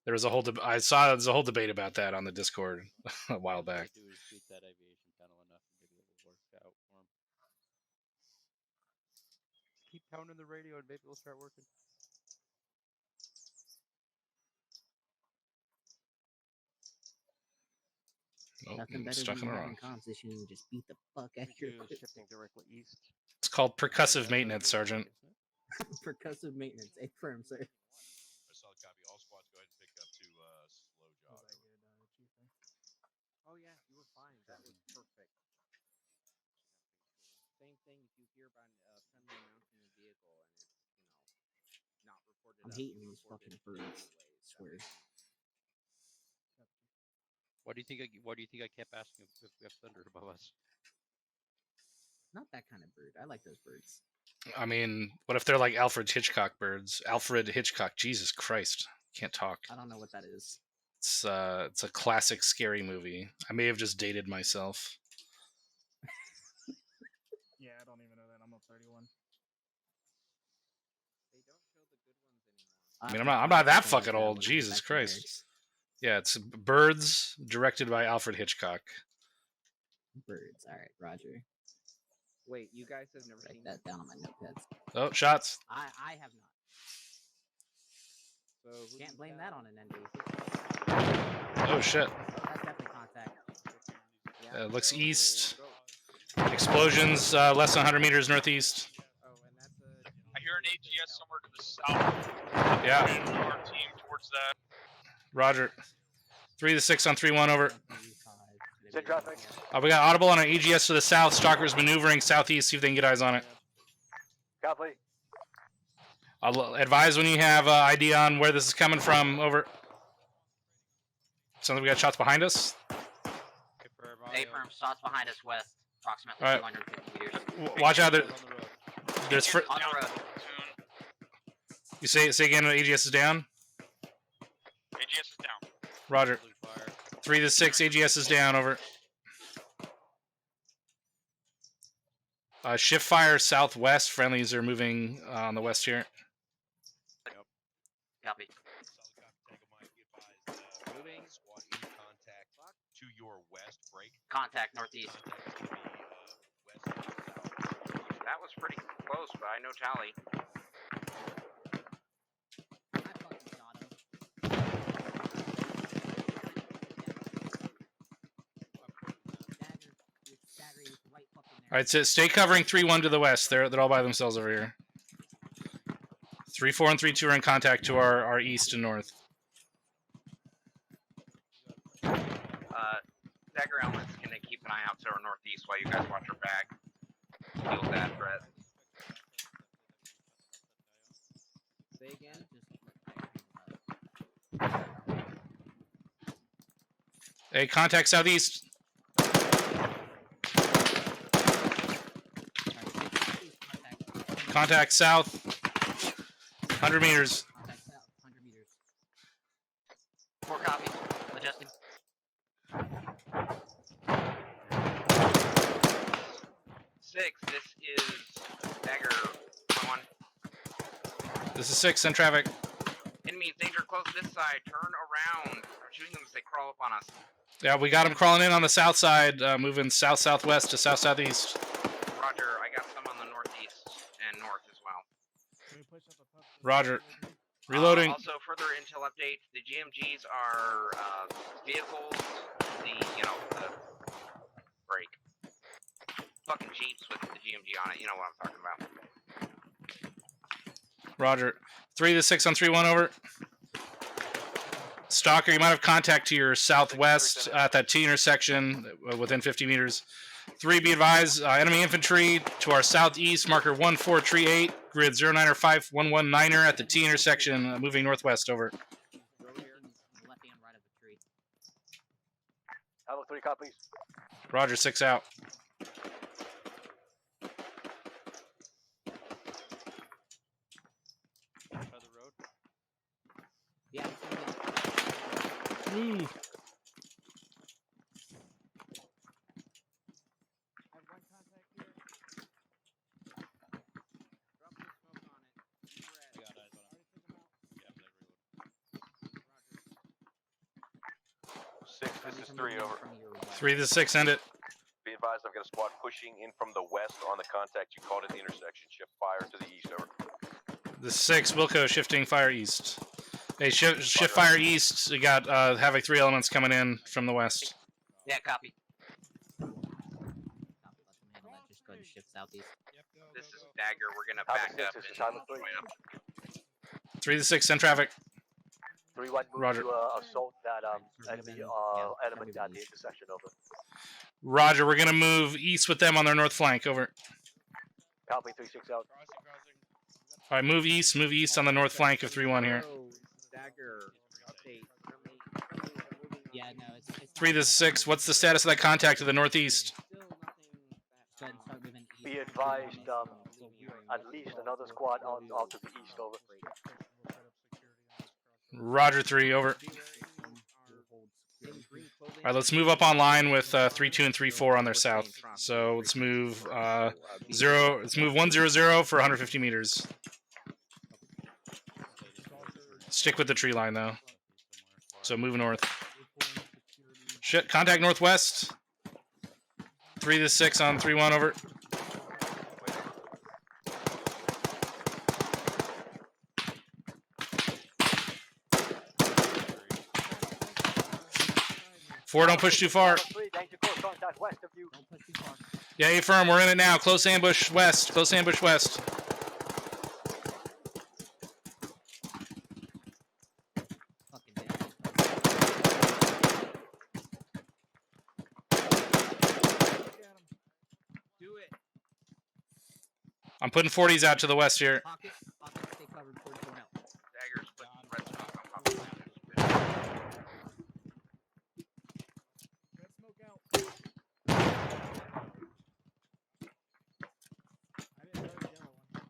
There was a whole I saw there's a whole debate about that on the Discord a while back. Do is beat that aviation panel enough and maybe it will work out for him. Keep pounding the radio and maybe it'll start working. Oh, Nothing better stuck than in a having rock. comms issue and just beat the fuck out of your equipment. Shifting directly east. It's called percussive maintenance, Sergeant. Percussive maintenance. A firm, sir. Solid copy. All squads go ahead and pick up to slow jog. Oh yeah, you were fine. That was perfect. Same thing if you hear about friendly mounting a vehicle and it's, not reported. I'm hating these fucking birds. I swear. Why do you think I kept asking if we have thunder above us? Not that kind of bird. I like those birds. I mean, what if they're like Alfred Hitchcock birds? Alfred Hitchcock. Jesus Christ, can't talk. I don't know what that is. It's a classic scary movie. I may have just dated myself. Yeah, I don't even know that. I'm a 31. They don't show the good ones anymore. I mean, I'm not that fucking old. Jesus Christ. Yeah, it's Birds, directed by Alfred Hitchcock. Birds. All right, Roger. Wait, you guys have never Write seen that down on my notepads. Oh, shots. I have not. So can't blame that on an ND. Oh shit. That's definitely contact. Yeah, looks east. Explosions less than 100 meters northeast. I hear an AGS somewhere to the south. Yeah. Our team towards that. Roger. 3 to 6 on 3-1 over. Sit traffic. We got audible on our AGS to the south. Stalkers maneuvering southeast. See if they can get eyes on it. Copy. I'll advise when you have idea on where this is coming from. Over. Sounds like we got shots behind us. A-firm, shots behind us west, approximately All right. 250 meters. Watch out. There's on the road. You say again when AGS is down? AGS is down. Roger. 3 to 6, AGS is down, over. Shift fire southwest. Friendlies are moving on the west here. Copy. Moving. Squad in contact to your west. Break. Contact northeast. That was pretty close, but I know tally. All right, so stay covering 3-1 to the west. They're all by themselves over here. 3-4 and 3-2 are in contact to our east and north. Dagger Element's gonna keep an eye out to our northeast while you guys watch your back. Deal with that threat. Say again. Hey, contact southeast. Contact south. 100 meters. 4 copies. Adjusting. Six, this is Dagger 1-1. This is 6 in traffic. Enemies, danger close this side. Turn around. I'm shooting them as they crawl up on us. Yeah, we got them crawling in on the south side, moving south-southwest to south-southeast. Roger, I got some on the northeast and north as well. Roger. Reloading. Also, further intel update, the GMGs are vehicles, the brake. Fucking Jeeps with the GMG on it, you know what I'm talking about. Roger. 3 to 6 on 3-1 over. Stalker, you might have contact to your southwest at that T intersection within 50 meters. 3, be advised, enemy infantry to our southeast, marker 1438, grid 0905-119er at the T intersection, moving northwest, over. Havoc 3 copies. Roger, 6 out. Yeah. is 3, over. 3 to 6, end it. Be advised, I've got a squad pushing in from the west on the contact you called at the intersection. Shift fire to the east, over. The 6, Wilco shifting fire east. Hey, shift fire east. We got Havoc 3 elements coming in from the west. Yeah, copy. Just go ahead and shift southeast. This is Dagger. We're gonna back up. This is Havoc 3. 3 to 6, send traffic. 3-1 move Roger. to assault that enemy element at the intersection, over. Roger, we're gonna move east with them on their north flank, over. Copy 3-6 out. All right, move east on the north flank of 3-1 here. Dagger. Update. 3 to 6, what's the status of that contact to the northeast? Be advised, at least another squad out to the east, over. Roger 3, over. All right, let's move up online with 3-2 and 3-4 on their south. So let's move 0. Let's move 1-0-0 for 150 meters. Stick with the tree line though. So move north. Shit, contact northwest. 3 to 6 on 3-1, over. Four, don't push too far. Yeah, affirm, we're in it now. Close ambush west. Close ambush west. I'm putting 40s out to the west here. Dagger's putting red smoke on top of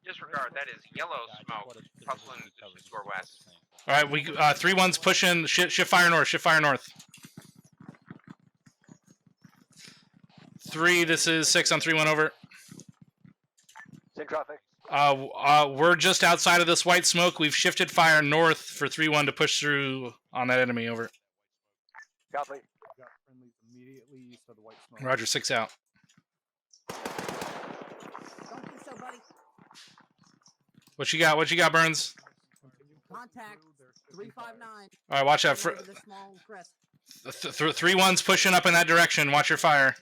Disregard, that is yellow smoke hustling to our west. All right, we 3-1's pushing. Shift fire north. Shift fire north. 3. This is 6 on 3-1, over. Send traffic. We're just outside of this white smoke. We've shifted fire north for 3-1 to push through on that enemy, over. Copy. Got friendlies immediately east of the white smoke. Roger, 6 out. Don't do so, buddy. What you got? What you got, Burns? Contact 359. All right, watch out. 3-1's pushing up in that direction. Watch your fire.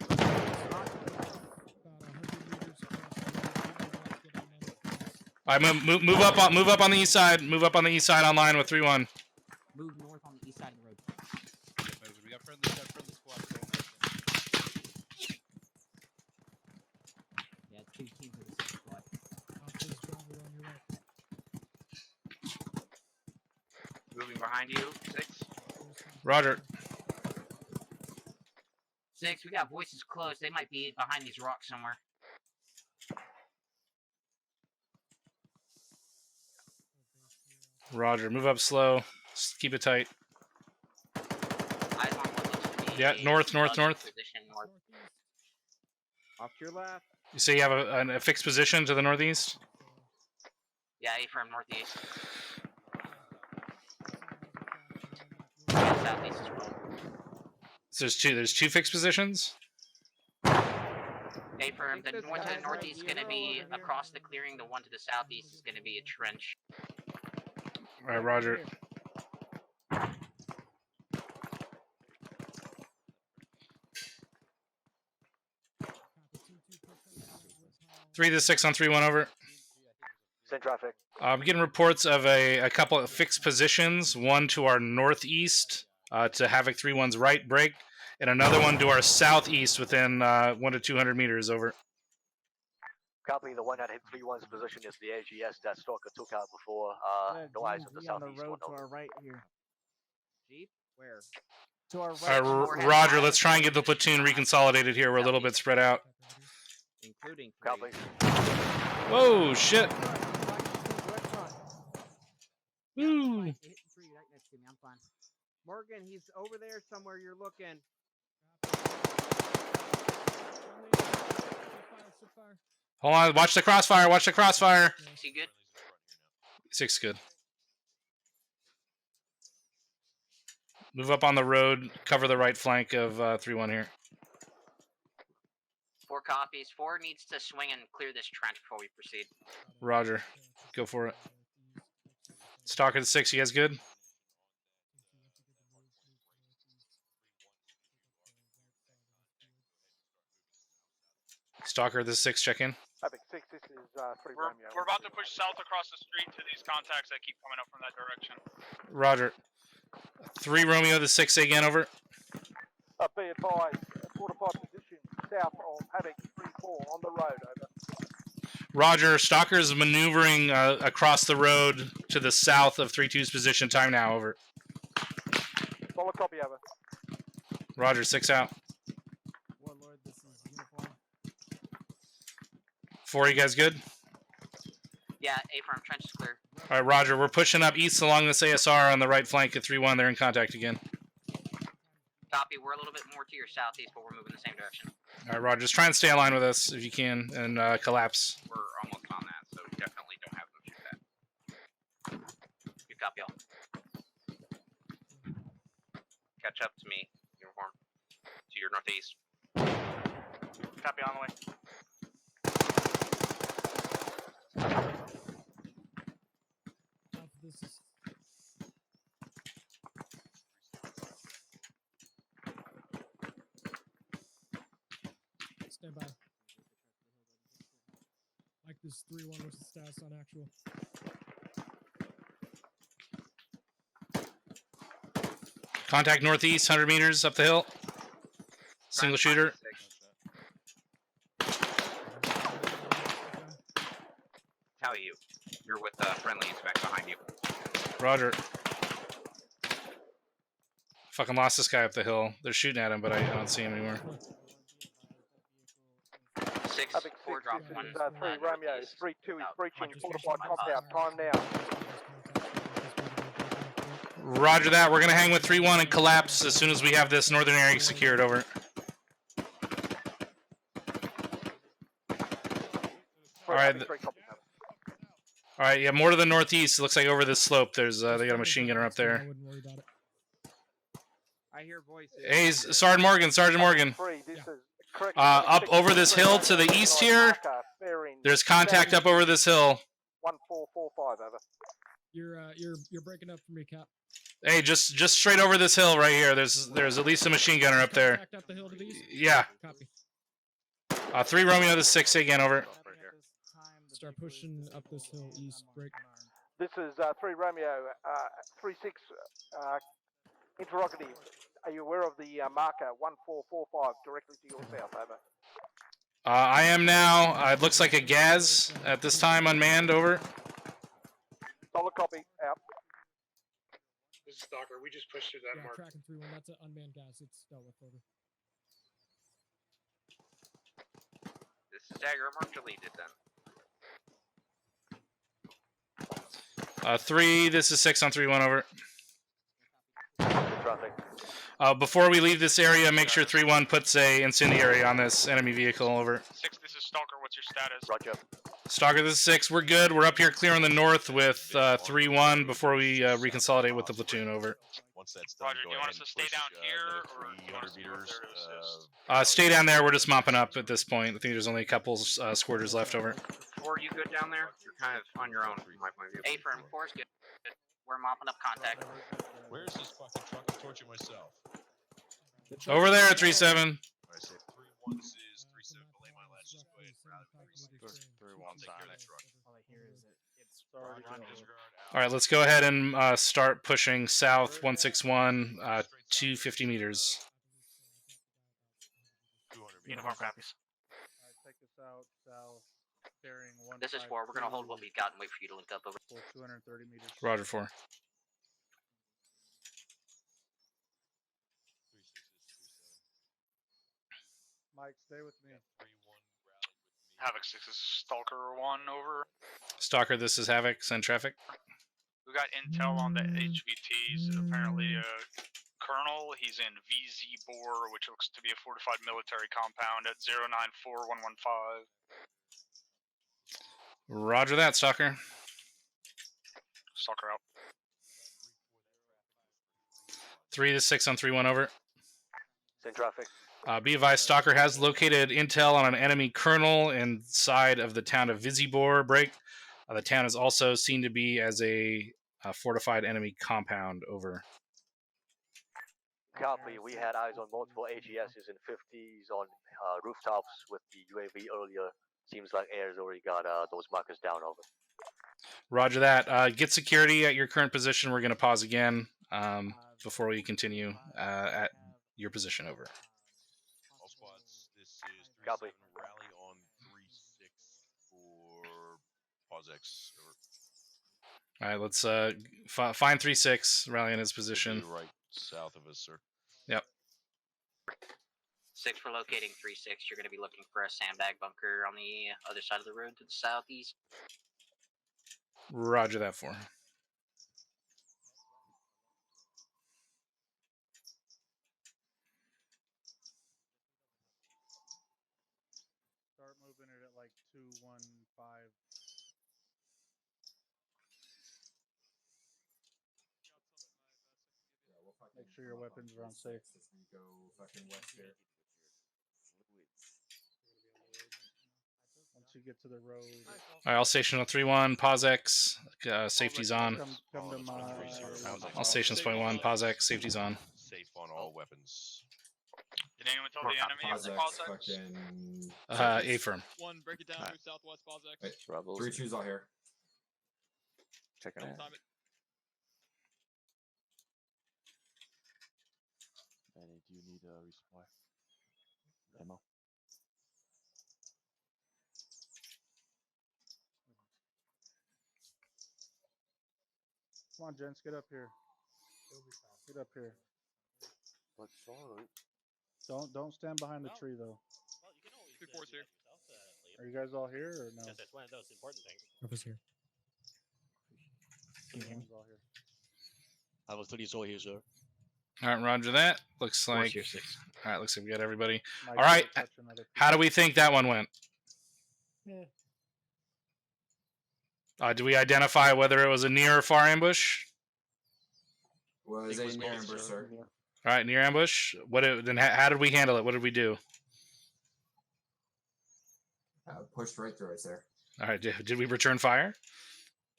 All right, move up on the east side. Move up on the east side online with 3-1. Move north on the east side of the road. We got friendly squad. Yeah, 2 teams of the same squad. Moving behind you, 6. Roger. 6, we got voices close. They might be behind these rocks somewhere. Roger, move up slow. Just keep it tight. Eyes on what looks to be Yeah, north. position north. Off to your left. You say you have a fixed position to the northeast? Yeah, affirm northeast. Yeah, southeast as well. So there's two fixed positions? Affirm, the one to the northeast is going to be across the clearing. The one to the southeast is going to be a trench. All right, Roger. Three to 6 on 3-1, over. Send traffic. I'm getting reports of a couple of fixed positions. One to our northeast, to Havoc 3-1's right break, and another one to our southeast within 1 to 200 meters, over. Copy. The one that hit 3-1's position is the AGS that Stalker took out before. No eyes on the southeast road one. to our right here. Jeep? Where? To our right. Roger, let's try and get the platoon reconsolidated here. We're a little bit spread out. Including Copy. Whoa, shit. Woo. Right next to me. I'm fine. Morgan, he's over there somewhere. You're looking. Hold on, watch the crossfire, watch the crossfire. Is he good? 6 good. Move up on the road. Cover the right flank of 3-1 here. 4 copies. 4 needs to swing and clear this trench before we proceed. Roger. Go for it. Stalker the 6, you guys good? Stalker the 6, check in. Havoc 6, this is 3 Romeo. We're about to push south across the street to these contacts that keep coming up from that direction. Roger. 3 Romeo the 6 again, over. Be advised, fortified position south of Havoc 3-4 on the road, over. Roger. Stalker's maneuvering across the road to the south of 3-2's position. Time now, over. Solid copy, over. Roger. 6 out. Warlord, this is uniform. 4, you guys good? Yeah, A-firm trench is clear. All right, Roger. We're pushing up east along this ASR on the right flank at 3-1. They're in contact again. Copy. We're a little bit more to your southeast, but we're moving the same direction. All right, Roger. Just try and stay aligned with us if you can and collapse. We're almost on that, so definitely don't have them shoot that. Good copy, all. Catch up to me, uniform. To your northeast. Copy on the way. This is stand by. Like this 3-1 versus status on actual. Contact northeast, 100 meters up the hill. Single shooter. How are you? You're with friendlies back behind you. Roger. Fucking lost this guy up the hill. They're shooting at him, but I don't see him anymore. 6, 4 drop 1. 3 Romeo, 3-2 is breaching fortified compound. Time now. Roger that. We're going to hang with 3-1 and collapse as soon as we have this northern area secured, over. All right. All right, yeah, more to the northeast. It looks like over this slope, there's they got a machine gunner up there. I wouldn't worry about it. I hear voices. Hey, Sergeant Morgan. Up over this hill to the east here. There's contact up over this hill. 1445, over. You're breaking up for me, Cap. Hey, just straight over this hill right here. There's at least a machine gunner up there. Up the hill to the east? Yeah. Copy. 3 Romeo the 6 again, over. Start pushing up this hill east. Break. This is 3 Romeo, 3-6, interrogative. Are you aware of the marker 1445 directly to your south, over? I am now. It looks like a Gaz at this time, unmanned, over. Solid copy, out. This is Stalker. We just pushed through that mark. Tracking 3-1. That's an unmanned gas. It's dealt with, over. This is Dagger. Mark deleted then. 3, this is 6 on 3-1, over. Before we leave this area, make sure 3-1 puts a incendiary on this enemy vehicle, over. 6, this is Stalker. What's your status? Roger. Stalker, this is 6. We're good. We're up here clear on the north with 3-1 before we reconsolidate with the platoon, over. Once that's done, Roger, do you want us to stay down here, or do you want us to move there to assist? Stay down there. We're just mopping up at this point. I think there's only a couple squirters left, over. 4, you good down there? You're kind of on your own from my point of view. A-firm, 4 is good. We're mopping up contact. Where's this fucking truck? I'm torching myself. Over there at 3-7. Alright, so 3-1, this is 3-7, belay my last. Just go ahead and route 3-1 Sonic. All I hear is it's All right, let's go ahead and start pushing south 161, 250 meters. Uniform copies. Take us out south, carrying 1. This is 4. We're going to hold what we've got and wait for you to link up, over. 230 meters. Roger, 4. Mike, stay with me. Havoc 6 is Stalker 1, over. Stalker, this is Havoc. Send traffic. We got intel on the HVTs. Apparently, Colonel, he's in VZ Bore, which looks to be a fortified military compound at 094115. Roger that, Stalker. Stalker out. 3 to 6 on 3-1 over. Send traffic. Be advised, Stalker has located intel on an enemy colonel inside of the town of Vizibor break. The town is also seen to be as a fortified enemy compound. Over. Copy. We had eyes on multiple AGSs and 50s on rooftops with the UAV earlier. Seems like air's already got those markers down. Over. Roger that. Get security at your current position. We're going to pause again before we continue at your position. Over. All squads, this is 3-7 Copy. rally on 3-6 for pause X. Over. All right, let's find 3-6, rally in his position. Right south of us, sir. Yep. 6 for locating 3-6. You're going to be looking for a sandbag bunker on the other side of the road to the southeast. Roger that 4. Start moving it at like 215. Make sure your weapons are on safe. As we go fucking west here. Once you get to the road. All right, all station on 3-1, pause X, safety's on. Come to my... All stations 0.1, pause X, safety's on. Safe on all weapons. Did anyone tell the enemy of the pause X? A-firm. 1, break it down to southwest pause X. Wait, 3-2's all here. Checking it. Time it. Benny, do you need a resupply? Ammo? Come on, gents, get up here. Get up here. What's alright? Don't stand behind the tree though. 3-4's here. Are you guys all here or no? That's one of those important things. Purpose here. Everyone's all here. I have a 30 all here, sir. All right, roger that. Looks like... Here, 6. All right, looks like we got everybody. Mike, All right, touch another how do we think that one went? Yeah. Do we identify whether it was a near or far ambush? Was a near ambush, sir. All right, near ambush. Then how did we handle it? What did we do? Pushed right through it, sir. All right, did we return fire?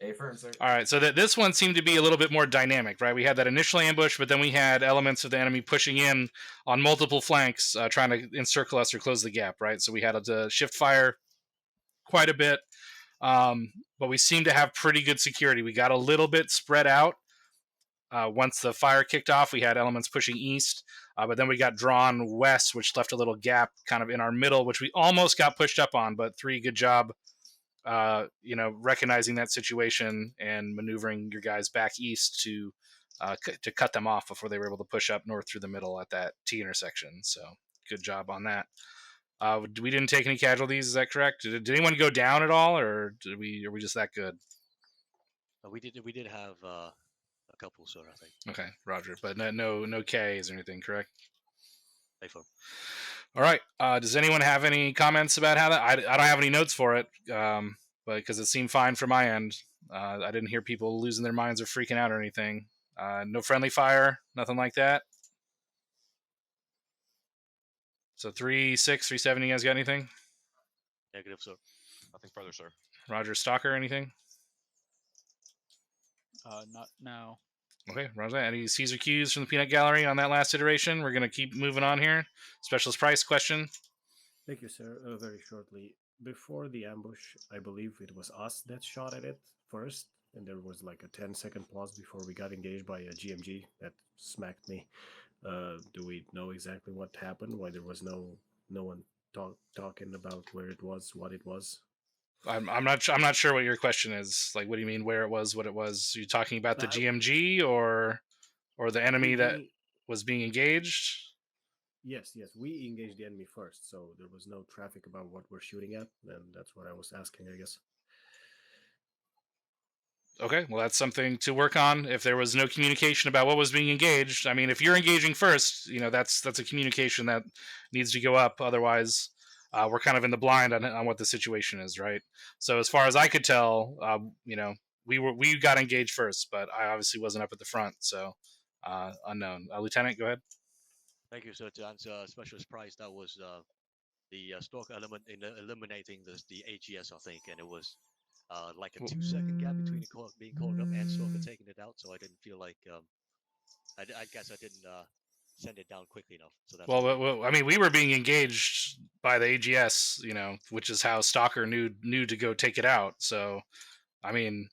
A-firm, sir. All right, so this one seemed to be a little bit more dynamic, right? We had that initial ambush, but then we had elements of the enemy pushing in on multiple flanks, trying to encircle us or close the gap, right? So we had to shift fire quite a bit, but we seemed to have pretty good security. We got a little bit spread out. Once the fire kicked off, we had elements pushing east, but then we got drawn west, which left a little gap kind of in our middle, which we almost got pushed up on, but 3, good job. Recognizing that situation and maneuvering your guys back east to cut them off before they were able to push up north through the middle at that T intersection. So good job on that. We didn't take any casualties. Is that correct? Did anyone go down at all, or are we just that good? We did have a couple, sir, I think. Okay, Roger. But no Ks or anything, correct? A-firm. All right. Does anyone have any comments about how that? I don't have any notes for it, but because it seemed fine from my end. I didn't hear people losing their minds or freaking out or anything. No friendly fire, nothing like that. So 3-6, 3-7. You guys got anything? Negative, sir. Nothing further, sir. Roger, Stalker, anything? Not now. Okay, Roger. Any C's or Q's from the peanut gallery on that last iteration? We're going to keep moving on here. Specialist Price, question? Thank you, sir. Very shortly. Before the ambush, I believe it was us that shot at it first, and there was like a 10-second pause before we got engaged by a GMG that smacked me. Do we know exactly what happened? Why there was no one talking about where it was, what it was? I'm not sure what your question is. Like, what do you mean where it was, what it was? Are you talking about the GMG or the enemy that was being engaged? Yes. We engaged the enemy first, so there was no traffic about what we're shooting at, and that's what I was asking, I guess. Okay, well, that's something to work on. If there was no communication about what was being engaged, I mean, if you're engaging first, that's a communication that needs to go up. Otherwise, we're kind of in the blind on what the situation is, right? So as far as I could tell, we got engaged first, but I obviously wasn't up at the front, so unknown. Lieutenant, go ahead. Thank you, sir. To answer Specialist Price, that was the stalker element in eliminating the AGS, I think, and it was like a 2-second gap between being called up and stalker taking it out. So I didn't feel like I guess I didn't send it down quickly enough. So that's Well, I mean, we were being engaged by the AGS, which is how Stalker knew to go take it out. So, I mean,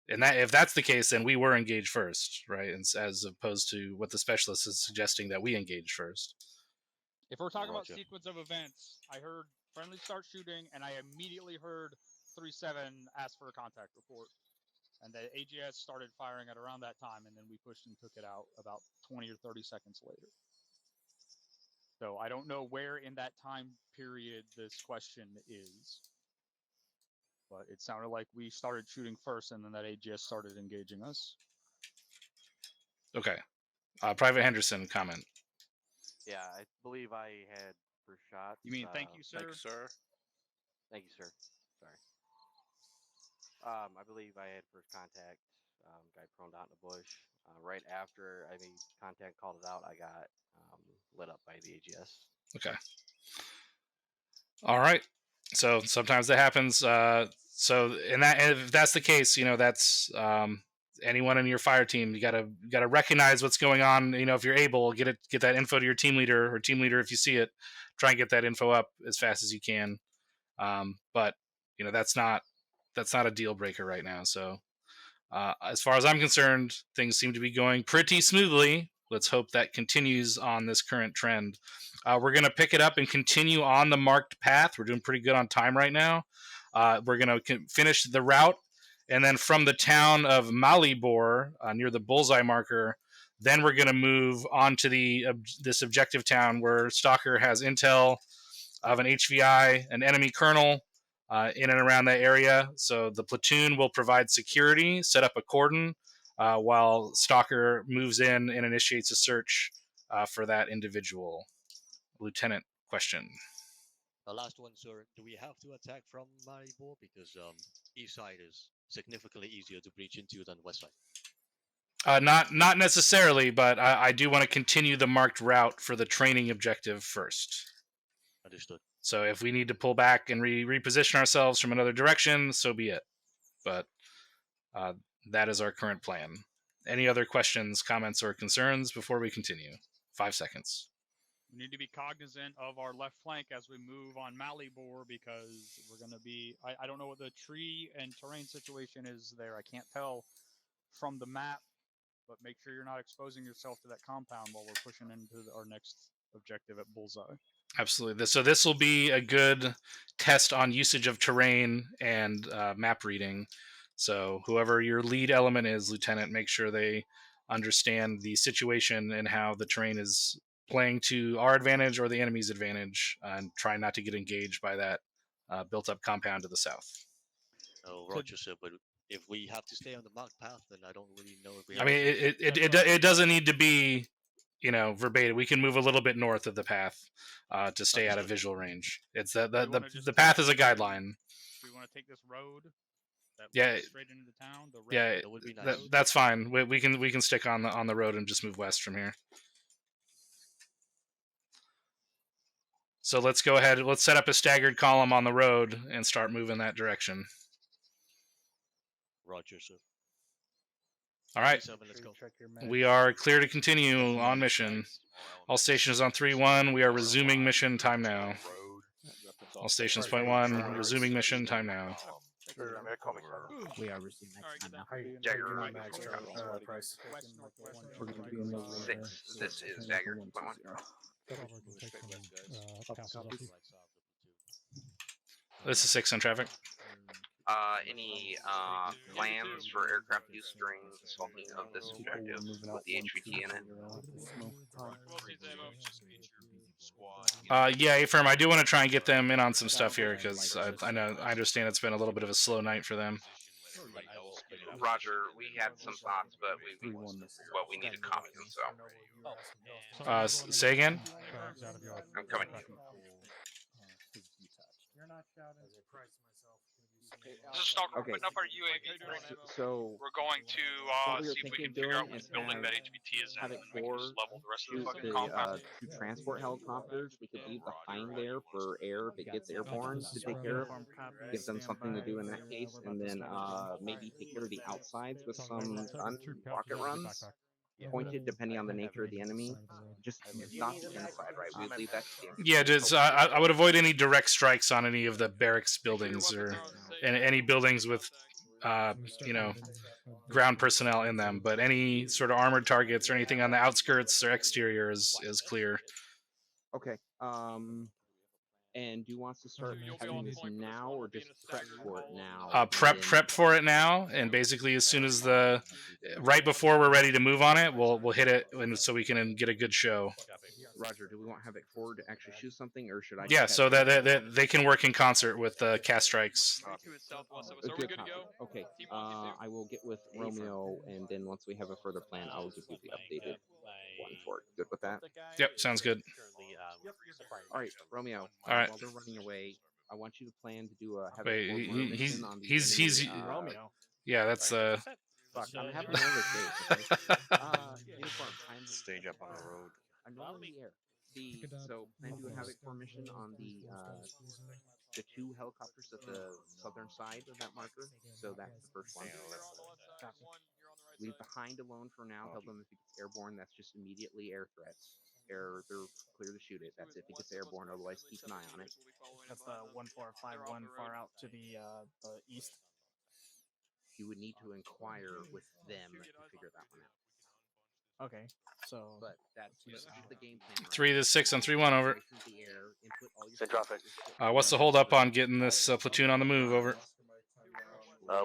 and that if that's the case, then we were engaged first, right? And as opposed to what the specialist is suggesting that we engage first. If we're talking about sequence of events, I heard friendly start shooting, and I immediately heard 3-7 ask for a contact report. And the AGS started firing at around that time, and then we pushed and took it out about 20 or 30 seconds later. So I don't know where in that time period this question is. But it sounded like we started shooting first, and then that AGS started engaging us. Okay. Private Henderson, comment. Yeah, I believe I had first shot. You mean thank you, sir? Thank you, sir. Thank you, sir. Sorry. I believe I had first contact. Guy prone out in the bush. Right after I made contact, called it out, I got lit up by the AGS. Okay. All right. So sometimes that happens. So if that's the case, that's anyone in your fire team. You gotta recognize what's going on. If you're able, get that info to your team leader if you see it. Try and get that info up as fast as you can. But that's not a deal breaker right now. So as far as I'm concerned, things seem to be going pretty smoothly. Let's hope that continues on this current trend. We're going to pick it up and continue on the marked path. We're doing pretty good on time right now. We're going to finish the route. And then from the town of Malibor, near the bullseye marker, then we're going to move on to this objective town where Stalker has intel of an HVI, an enemy colonel, in and around that area. So the platoon will provide security, set up a cordon, while Stalker moves in and initiates a search for that individual. Lieutenant, question. The last one, sir. Do we have to attack from Maribor? Because east side is significantly easier to breach into than west side. Not necessarily, but I do want to continue the marked route for the training objective first. Understood. So if we need to pull back and reposition ourselves from another direction, so be it. But that is our current plan. Any other questions, comments, or concerns before we continue? 5 seconds. We need to be cognizant of our left flank as we move on Malibor because we're going to be... I don't know what the tree and terrain situation is there. I can't tell from the map, but make sure you're not exposing yourself to that compound while we're pushing into our next objective at Bullseye. Absolutely. So this will be a good test on usage of terrain and map reading. So whoever your lead element is, Lieutenant, make sure they understand the situation and how the terrain is playing to our advantage or the enemy's advantage, and try not to get engaged by that built-up compound to the south. Oh, Roger, sir. But if we have to stay on the marked path, then I don't really know if we. I mean, it doesn't need to be, verbatim. We can move a little bit north of the path to stay out of visual range. It's the path is a guideline. Do we want to take this road? Yeah, straight into the town. That would be nice. That's fine. We can stick on the road and just move west from here. So let's go ahead. Let's set up a staggered column on the road and start moving that direction. Roger, sir. All right. Let's go. We are clear to continue on mission. All stations on 3-1. We are resuming mission. Time now. All stations point 1. Resuming mission. Time now. We are resuming next time now. Jagger, Price. We're going to be in the 6. This is Jagger. This is 6 on traffic. Any plans for aircraft use during the assaulting of this objective with the HVT in it? Yeah, A-Firm, I do want to try and get them in on some stuff here because I understand it's been a little bit of a slow night for them. Roger, we had some thoughts, but we need to comment, so. Say again? I'm coming. This is Stalker. Okay. We're putting up our UAV. So We're going to what we were see if we thinking can of figure out doing which is building have that HVT is in, Havoc and we can 4 just level the rest of the shoot fucking the compound. 2 transport helicopters. We could leave the Hind there for air if it gets airborne to take care of. Give them something to do in that case, and then maybe take care of the outsides with some rocket runs. Pointed depending on the nature of the enemy. Just not the inside, right? We would leave that to the infantry. Yeah, just I would avoid any direct strikes on any of the barracks buildings or any buildings with you know, ground personnel in them. But any sort of armored targets or anything on the outskirts or exterior is clear. Okay. And do you want us to start having this now, or just prep for it now? Prep for it now, and basically as soon as right before we're ready to move on it, we'll hit it, and so we can get a good show. Roger, do we want Havoc 4 to actually shoot something, or should I? Yeah, so that they can work in concert with cast strikes. Good copy. Okay. I will get with Romeo, and then once we have a further plan, I will give you the updated one for it. Good with that? Yep, sounds good. All right, Romeo. All right. While they're running away, I want you to plan to do a Havoc Wait, 4 mission on the he's enemy, Romeo. Yeah, that's Fuck, I'm having one of those days. Okay? Uniform. Stage up on the road. I'm not in the air. So plan to do a Havoc 4 mission on the 2 helicopters at the southern side of that marker. So that's the first one. Leave the Hind alone for now. Tell them if it gets airborne, that's just immediately air threats. They're clear to shoot it. That's if it gets airborne. Otherwise, keep an eye on it. That's the 1451 far out to the east. You would need to inquire with them to figure that one out. Okay, so but that's just the game plan. 3 to 6 on 3-1 over. In traffic. What's the hold up on getting this platoon on the move? Over.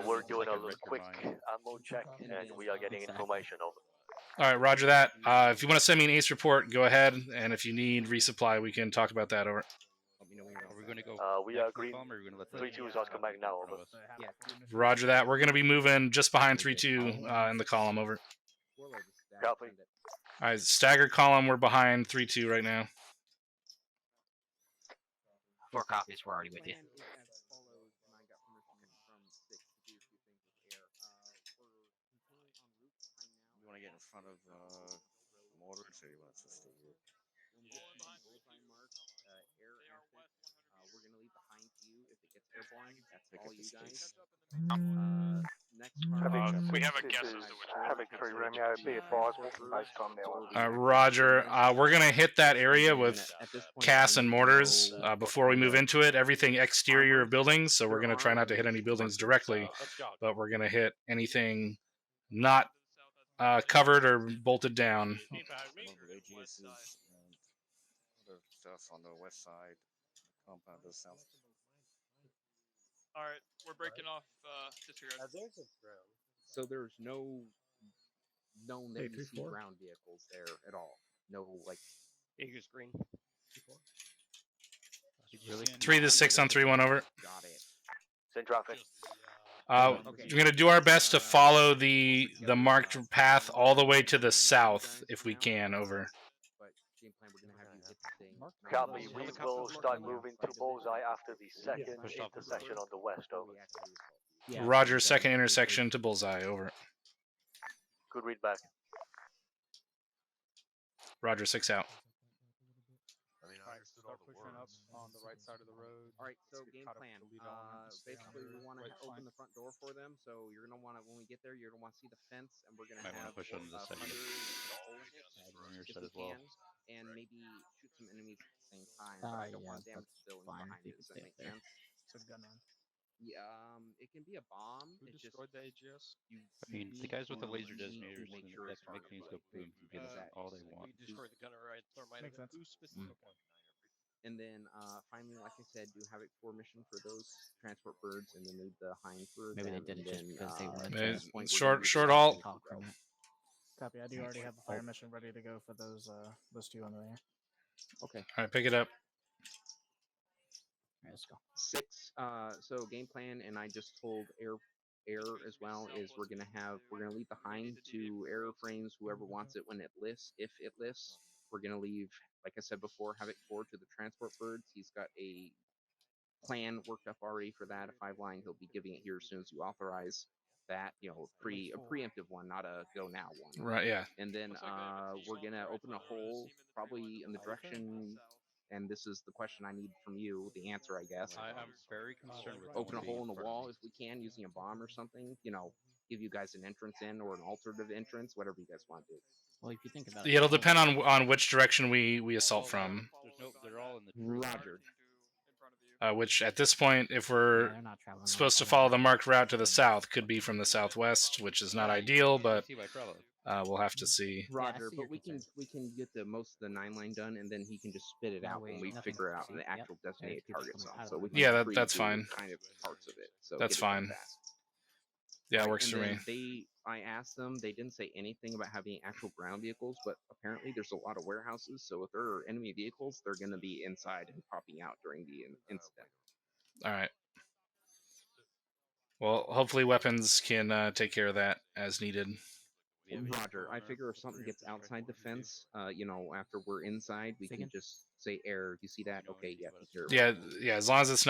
We're doing a quick ammo check, and we are getting information over. All right, roger that. If you want to send me an ace report, go ahead. And if you need resupply, we can talk about that. Over. Are we going to go? We are green. 3-2 is us come back now. Over. Roger that. We're going to be moving just behind 3-2 in the column. Over. Copy. All right, staggered column. We're behind 3-2 right now. 4 copies. We're already with you. You want to get in front of mortars, or you want us to stay here? We're gonna leave the Hind to you if it gets airborne. That's all you guys. We have a guess as to which Havoc 3 Romeo, be advised, walking based on now. Roger. We're going to hit that area with casts and mortars before we move into it. Everything exterior of buildings, so we're going to try not to hit any buildings directly, but we're going to hit anything not covered or bolted down. AGS's and other stuff on the west side, compound to the south. All right, we're breaking off. Disregard. So there's no known that you see ground vehicles there at all. No, like Aegis green. 3 to 6 on 3-1 over. Got it. Send traffic. We're going to do our best to follow the marked path all the way to the south if we can. Over. But game plan, we're gonna have you hit the thing. Copy. We will start moving to bullseye after the second intersection on the west. Over. Roger. Second intersection to bullseye. Over. Good read back. Roger. 6 out. Start pushing up on the right side of the road. All right, so game plan. Basically, we want to open the front door for them. So you're gonna want to, when we get there, you're gonna want to see the fence, and we're gonna have push on the side. As well. And maybe shoot some enemies at the same time. But I don't want damage building behind it. Does that make sense? Good gun on. Yeah, it can be a bomb. Who It destroyed the AGS? I mean, the guys with the laser detonators make and sure that it's make things go boom can get us all they want. We destroyed the gunner, right? Makes sense. Who specifically? And then finally, like I said, do Havoc 4 mission for those transport birds, and then leave the Hind for Maybe them, they did it and just because they wanted to at this point, we're short gonna short do halt. talk from it. Copy. I do already have the fire mission ready to go for those 2 on the way. Okay. All right, pick it up. All right, let's go. 6. So game plan, and I just told air as well, is we're gonna leave the Hind to airframes, whoever wants it when it lifts, if it lifts. We're gonna leave, like I said before, Havoc 4 to the transport birds. He's got a plan worked up already for that. A 5-line, he'll be giving it here as soon as you authorize that. You know, a preemptive one, not a go now one. Right, yeah. And then we're gonna open a hole probably in the direction. And this is the question I need from you, the answer, I guess. I'm very concerned with Open a being hole in the front of wall me. if we can, using a bomb or something. You know, give you guys an entrance in or an alternative entrance, whatever you guys want to do. Well, if you think about Yeah, it'll depend on which direction we assault from. They're all in the tree. Roger. Which at this point, if we're they're not traveling supposed to follow the marked route to the south, could be from the southwest, which is not ideal, but we'll have to see. Roger, but we can get the most of the 9-line done, and then he can just spit it out when we figure out the actual designated targets on. So we can that's fine. kind of parts of it. So That's get it done fine. fast. Yeah, Right, it works and for then me. I asked them, they didn't say anything about having actual ground vehicles, but apparently there's a lot of warehouses, so if there are enemy vehicles, they're going to be inside and popping out during the incident. All right. Well, hopefully weapons can take care of that as needed. Roger. I figure if something gets outside the fence, you know, after we're inside, we can just say air. You see that? Okay, yeah, take care of it. Yeah. As long as it's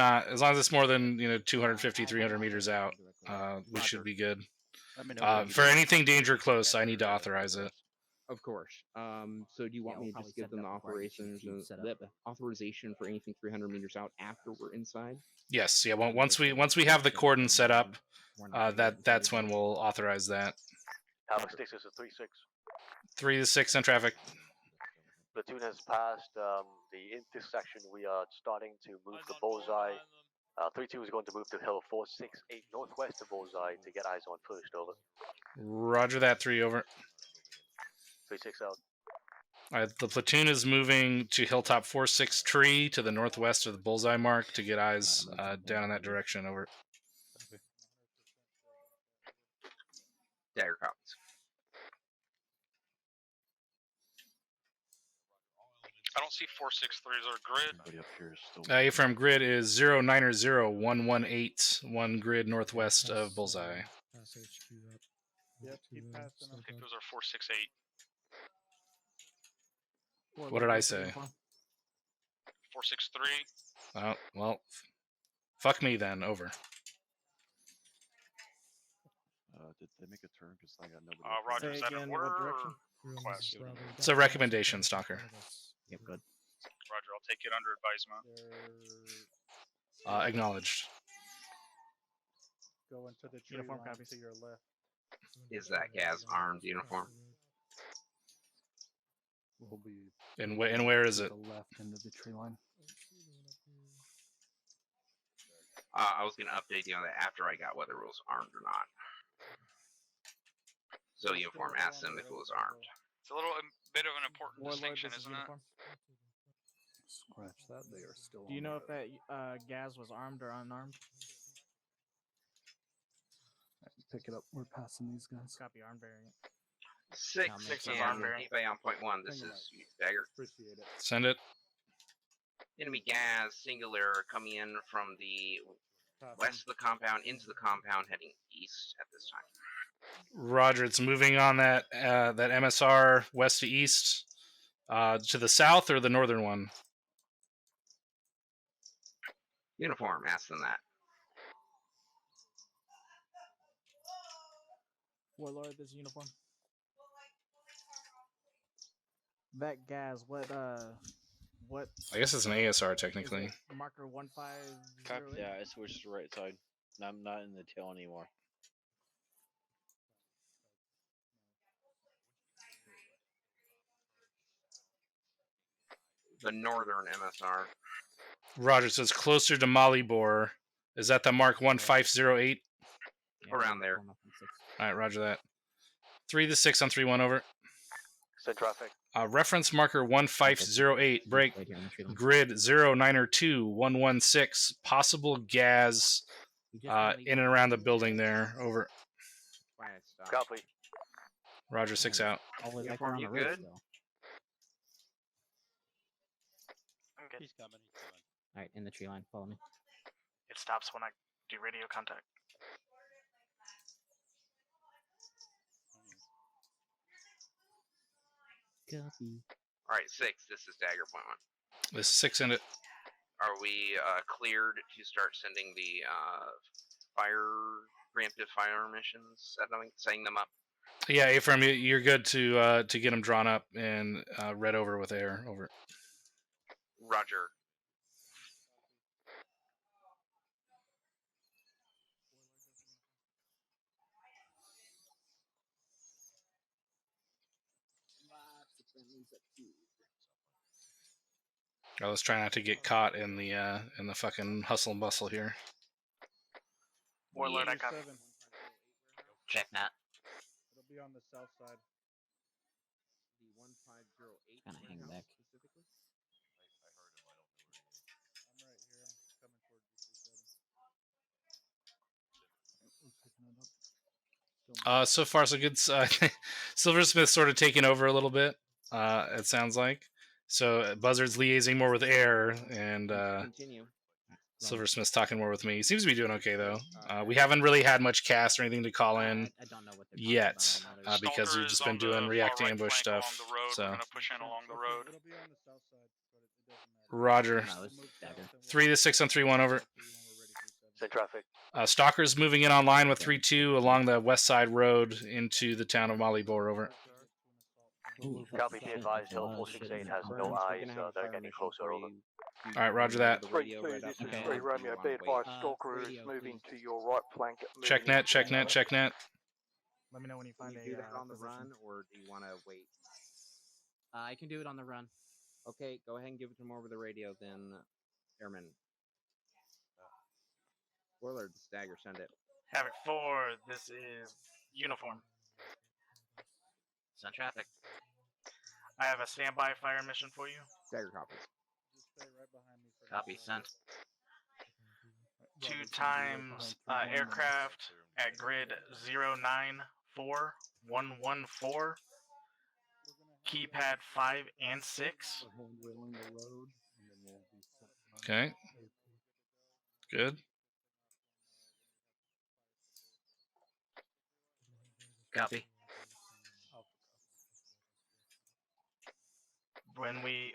more than 250, 300 meters out, we should be good. For anything danger close, I need to authorize it. Of course. So do you want me to just give them the authorization for anything 300 meters out after we're inside? Yes. Yeah. Once we have the cordon set up, that's when we'll authorize that. Havoc sticks is a 3-6. 3 to 6 on traffic. Platoon has passed the intersection. We are starting to move the bullseye. 3-2 is going to move to hill 468 northwest of bullseye to get eyes on first. Over. Roger that. 3 over. 3-6 out. All right, the platoon is moving to hilltop 46 tree to the northwest of the bullseye mark to get eyes down in that direction. Over. Dagger copies. I don't see 463s or grid. From grid is 090118, one grid northwest of bullseye. Yep, keep passing them. I think those are 468. What did I say? 463. Oh, well, fuck me then. Over. Did they make a turn? Because I got nobody. Roger, is that an order or request? It's a recommendation, Stalker. Yep, good. Roger, I'll take it under advisement. Acknowledged. Go into the tree Uniform line copies. to your left. Is that Gaz armed uniform? Will be. And where is it? The left end of the tree line. I was going to update you on that after I got whether it was armed or not. So uniform asked them if it was armed. It's a bit of an important distinction, isn't it? Scratch that. They are still. Do you know if that Gaz was armed or unarmed? Pick it up. We're passing these guys. Copy armed variant. 6 is armed. Anybody on point 1? This is Dagger. Appreciate it. Send it. Enemy Gaz singular coming in from the west of the compound into the compound, heading east at this time. Roger, it's moving on that MSR west to east, to the south or the northern one. Uniform, ask them that. Warlord, this uniform. That Gaz, what? I guess it's an ASR technically. Marker 1508. Yeah, I switched to the right side. I'm not in the tail anymore. The northern MSR. Roger, so it's closer to Malibor. Is that the mark 1508? Around there. All right, roger that. 3 to 6 on 3-1 over. Send traffic. Reference marker 1508. Break. Grid 0902-116. Possible Gaz in and around the building there. Over. Copy. Roger, 6 out. Uniform, you good? I'm good. He's coming. Alright, in the tree line. Follow me. It stops when I do radio contact. Copy. Alright, 6. This is Dagger point 1. This is 6 in it. Are we cleared to start sending the preemptive fire missions? Setting them up. Yeah, Ephraim, you're good to get them drawn up and read over with air. Over. Roger. Oh, let's try not to get caught in the fucking hustle and bustle here. Warlord, I got. Check that. It'll be on the south side. The 1508. Kind of hang back. Specifically. I'm right here. I'm coming towards you. So far so good. Silversmith's sort of taking over a little bit. It sounds like. So Buzzard's liaising more with air, and continue. Silversmith's talking more with me. He seems to be doing okay though. We haven't really had much cast or anything to call in I don't know what yet because we've just been doing react to ambush stuff. So. We're gonna push in along the road. It'll be on the south side, but it doesn't matter. Roger. No, it's dagger. 3 to 6 on 3-1 over. Send traffic. Stalker's moving in online with 3-2 along the west side road into the town of Malibor. Over. Ooh, copy, be advised, Hill 468 has no eyes, they're getting closer, over. Alright, roger that. 3-2, this is 3 Romeo, be advised, Stalker is moving to your right flank. Check net, check net, check net. Let me know when you find Can a you do that on the position. run, or do you want to wait? I can do it on the run. Okay, go ahead and give it to him over the radio, then, Airman. Warlord, stagger, send it. Havoc 4, this is uniform. Send traffic. I have a standby fire mission for you. Stagger copies. Just stay right behind me. Copy, sent. 2 times aircraft at grid 094114. Keypad 5 and 6. Okay. Good. Copy. When we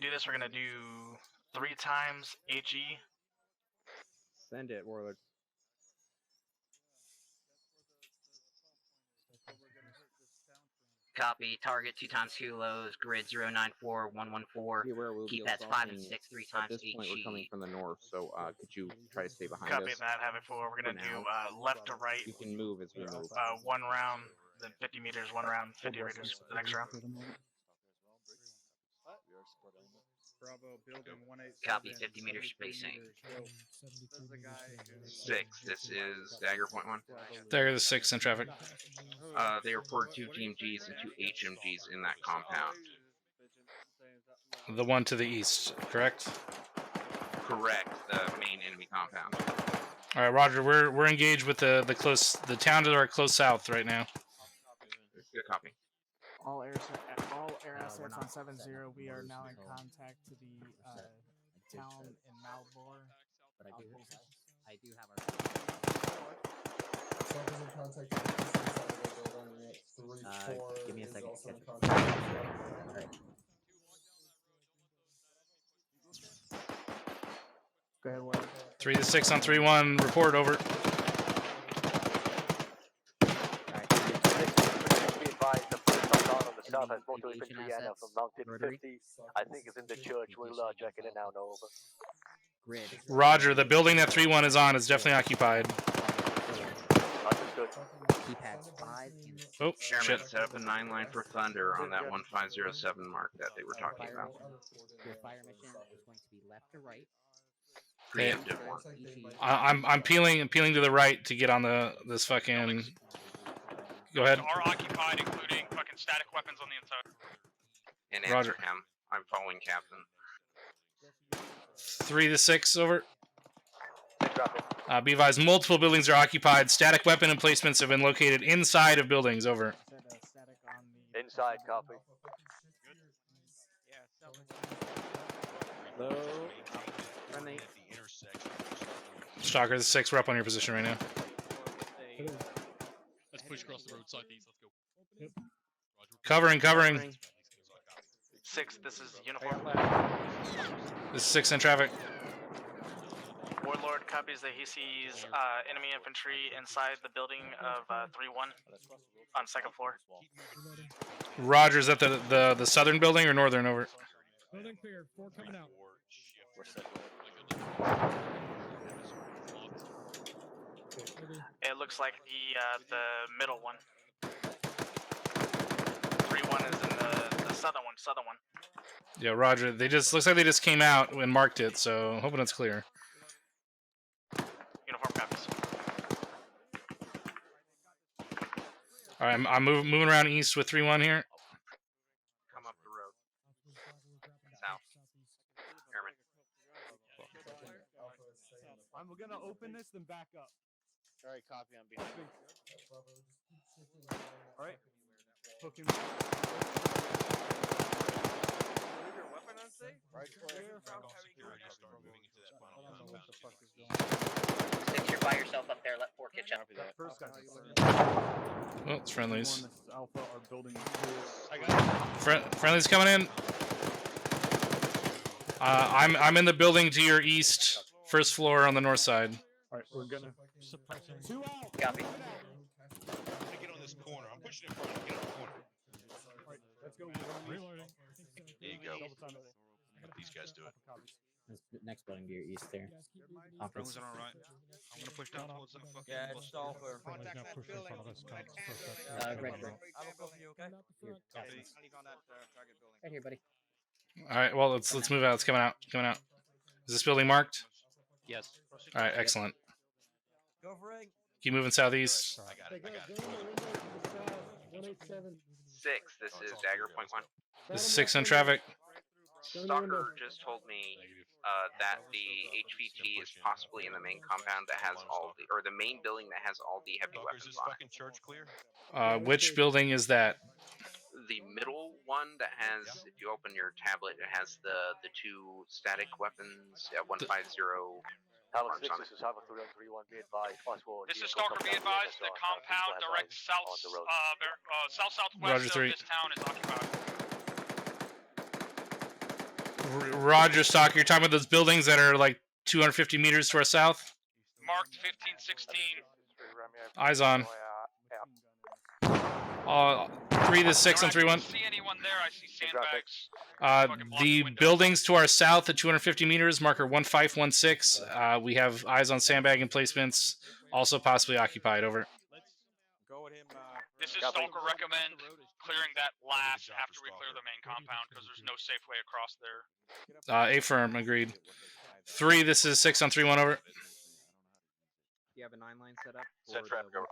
do this, we're gonna do 3 times HE. Send it, Warlord. Copy. Target 2 times kilos. Grid 094114. Keypads 5 and 6. 3 times At this point, we're coming HE. from the north, so could you try to stay behind Copy us? that. Havoc 4. We're gonna do left to right. You can move as we move. 1 round, then 50 meters. 1 round, 50 meters. The next round. Bravo, building 187. Copy. 50 meter spacing. 6. This is Dagger point 1. Dagger the 6 in traffic. They report 2 GMGs and 2 HMGs in that compound. The one to the east, correct? Correct. The main enemy compound. All right, Roger. We're engaged with the town to our close south right now. Good copy. All air assets on 7-0. We are now in contact to the town in Malbor. But I do have our. Give me a second to catch up. All right. Go ahead, Warren. 3 to 6 on 3-1. Report over. Be advised, the first on the south has motor infantry and from mounted 50. I think it's in the church. We'll check it in now. No, over. Roger. The building that 3-1 is on is definitely occupied. Understood. Keypads 5 and 6. Oh, Chairman, shit. set up a 9-line for Thunder on that 1507 mark that they were talking about. Your fire mission is going to be left to right. Preemptive one. I'm peeling to the right to get on this fucking. Go ahead. Are occupied, including fucking static weapons on the inside. And answer Roger. him. I'm following Captain. 3 to 6 over. Be advised, multiple buildings are occupied. Static weapon emplacements have been located inside of buildings. Over. Inside, copy. Hello. Friendly. Stalker the 6. We're up on your position right now. Let's push across the road southeast. Let's go. Covering. 6. This is uniform. This is 6 in traffic. Warlord copies that he sees enemy infantry inside the building of 3-1 on 2nd floor. Roger, is that the southern building or northern over? Building clear. 4 coming out. It looks like the middle one. 3-1 is in the southern one. Southern one. Yeah, Roger. They just looks like they just came out and marked it, so hoping it's clear. Uniform copies. All right, I'm moving around east with 3-1 here. Come up the road. South. Airman. I'm gonna open this, then back up. Alright, copy, I'm behind. Alright. Hooking. Since you're by yourself up there, let 4 catch up. Oh, it's friendlies. Alpha are building. Friendlies coming in. I'm in the building to your east, 1st floor on the north side. Alright, we're gonna suppress him. 2 out. Copy. Get on this corner. I'm pushing in front. Get on the corner. Alright, let's go. Reloading. There you go. Let these guys do it. This next building to your east there. Office. Frozen, all right. I'm gonna push down towards the fucking. Yeah, it's Stalker. Friendly's now pushing in front of us. Red brick. I'm above you, okay? Your captains. Right here, buddy. All right, well let's move out. It's coming out. Coming out. Is this building marked? Yes. All right, excellent. Go for it. Keep moving southeast. I got it. I got it. 6. This is Dagger point 1. This is 6 in traffic. Stalker just told me that the HVT is possibly in the main compound that has all the, or the main building that has all the heavy Stalker, is weapons this on fucking church clear? Which building is that? The middle one that has, if you open your tablet, it has the 2 static weapons. 150. Havoc 6, this is Havoc 3-1-3-1, be advised, possible. This is Stalker, be advised, the compound direct south-southwest Roger, of 3. this town is occupied. Roger, Stalker. You're talking about those buildings that are like 250 meters to our south? Marked 1516. Eyes on. 3 to 6 and 3-1. I don't see anyone there. I see sandbags. The buildings to our south at 250 meters, marker 1516. We have eyes on sandbag emplacements, also possibly occupied. Over. This is Stalker. Recommend clearing that last after we clear the main compound because there's no safe way across there. A-firm, agreed. 3, this is 6 on 3-1, over. You have a 9-line set up? Set traffic over.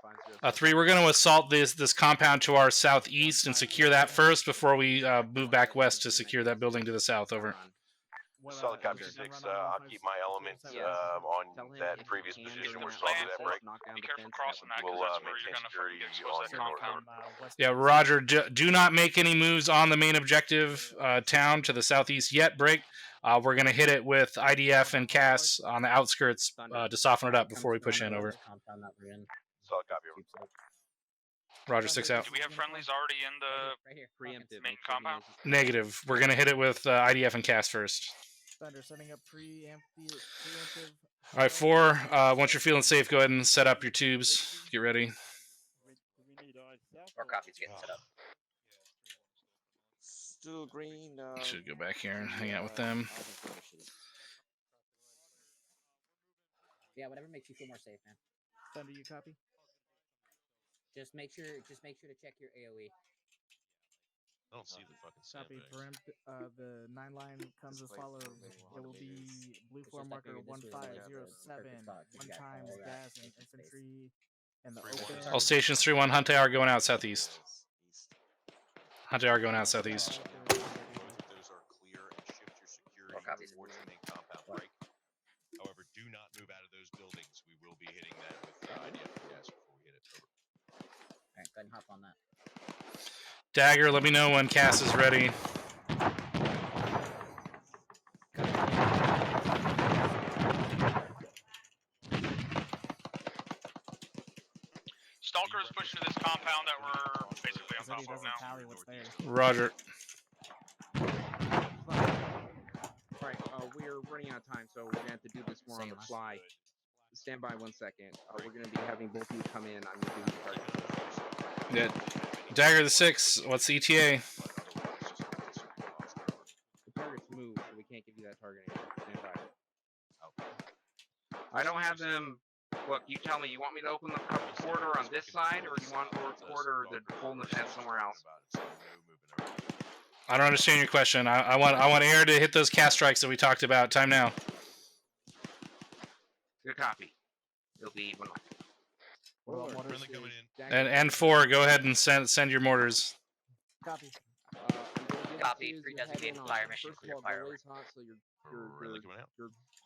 3, we're going to assault this compound to our southeast and secure that first before we move back west to secure that building to the south, over. Solid copy 6. I'll keep my elements on that previous position where I'll do that break. Be careful crossing that We'll because that's where you're maintain going to security fucking expose that on compound. Yeah, Roger, do not make any moves on the main objective town to the southeast yet, break. We're going to hit it with IDF and CAS on the outskirts to soften it up before we push in, over. Solid copy over. Roger, 6 out. Do we have friendlies already in the main compound? Negative. We're going to hit it with IDF and CAS first. Thunder setting up preemptive. All right, 4. Once you're feeling safe, go ahead and set up your tubes. Get ready. Or copies getting set up. Still green. Should go back here and hang out with them. Yeah, whatever makes you feel more safe, man. Thunder, you copy? Just make sure to check your AOE. I don't see the fucking Copy. sandbags. The 9-line comes as follows. It will be blue floor marker 1507. 1 times gas and infantry and the open. All stations 3-1, Hunt AR going out southeast. Hunt AR going out southeast. Those are clear and shift your security towards the main compound break. However, do not move out of those buildings. We will be hitting that with IDF gas before we hit it. Over. Alright, go ahead and hop on that. Dagger, let me know when CAS is ready. Stalker is pushing to this compound that we're basically on top of now. Roger. Right, we we're running out of time, so we're gonna have to do this more on the fly. Stand by 1 second. We're gonna be having both of you come in. I'm gonna do the target. Yeah. Dagger the 6. What's the ETA? The target's moved, so we can't give you that target anymore. Stand by. I don't have them. Look, you tell me. You want me to open the corridor on this side, or you want the corridor to hole in the fence somewhere else? I don't understand your question. I want air to hit those cast strikes that we talked about. Time now. Good copy. It'll be 1 Friendly coming in. And 4, go ahead and send your mortars. Copy. Copy. Pre-designated fire mission. First of Clear all, fire. the way's hot, so your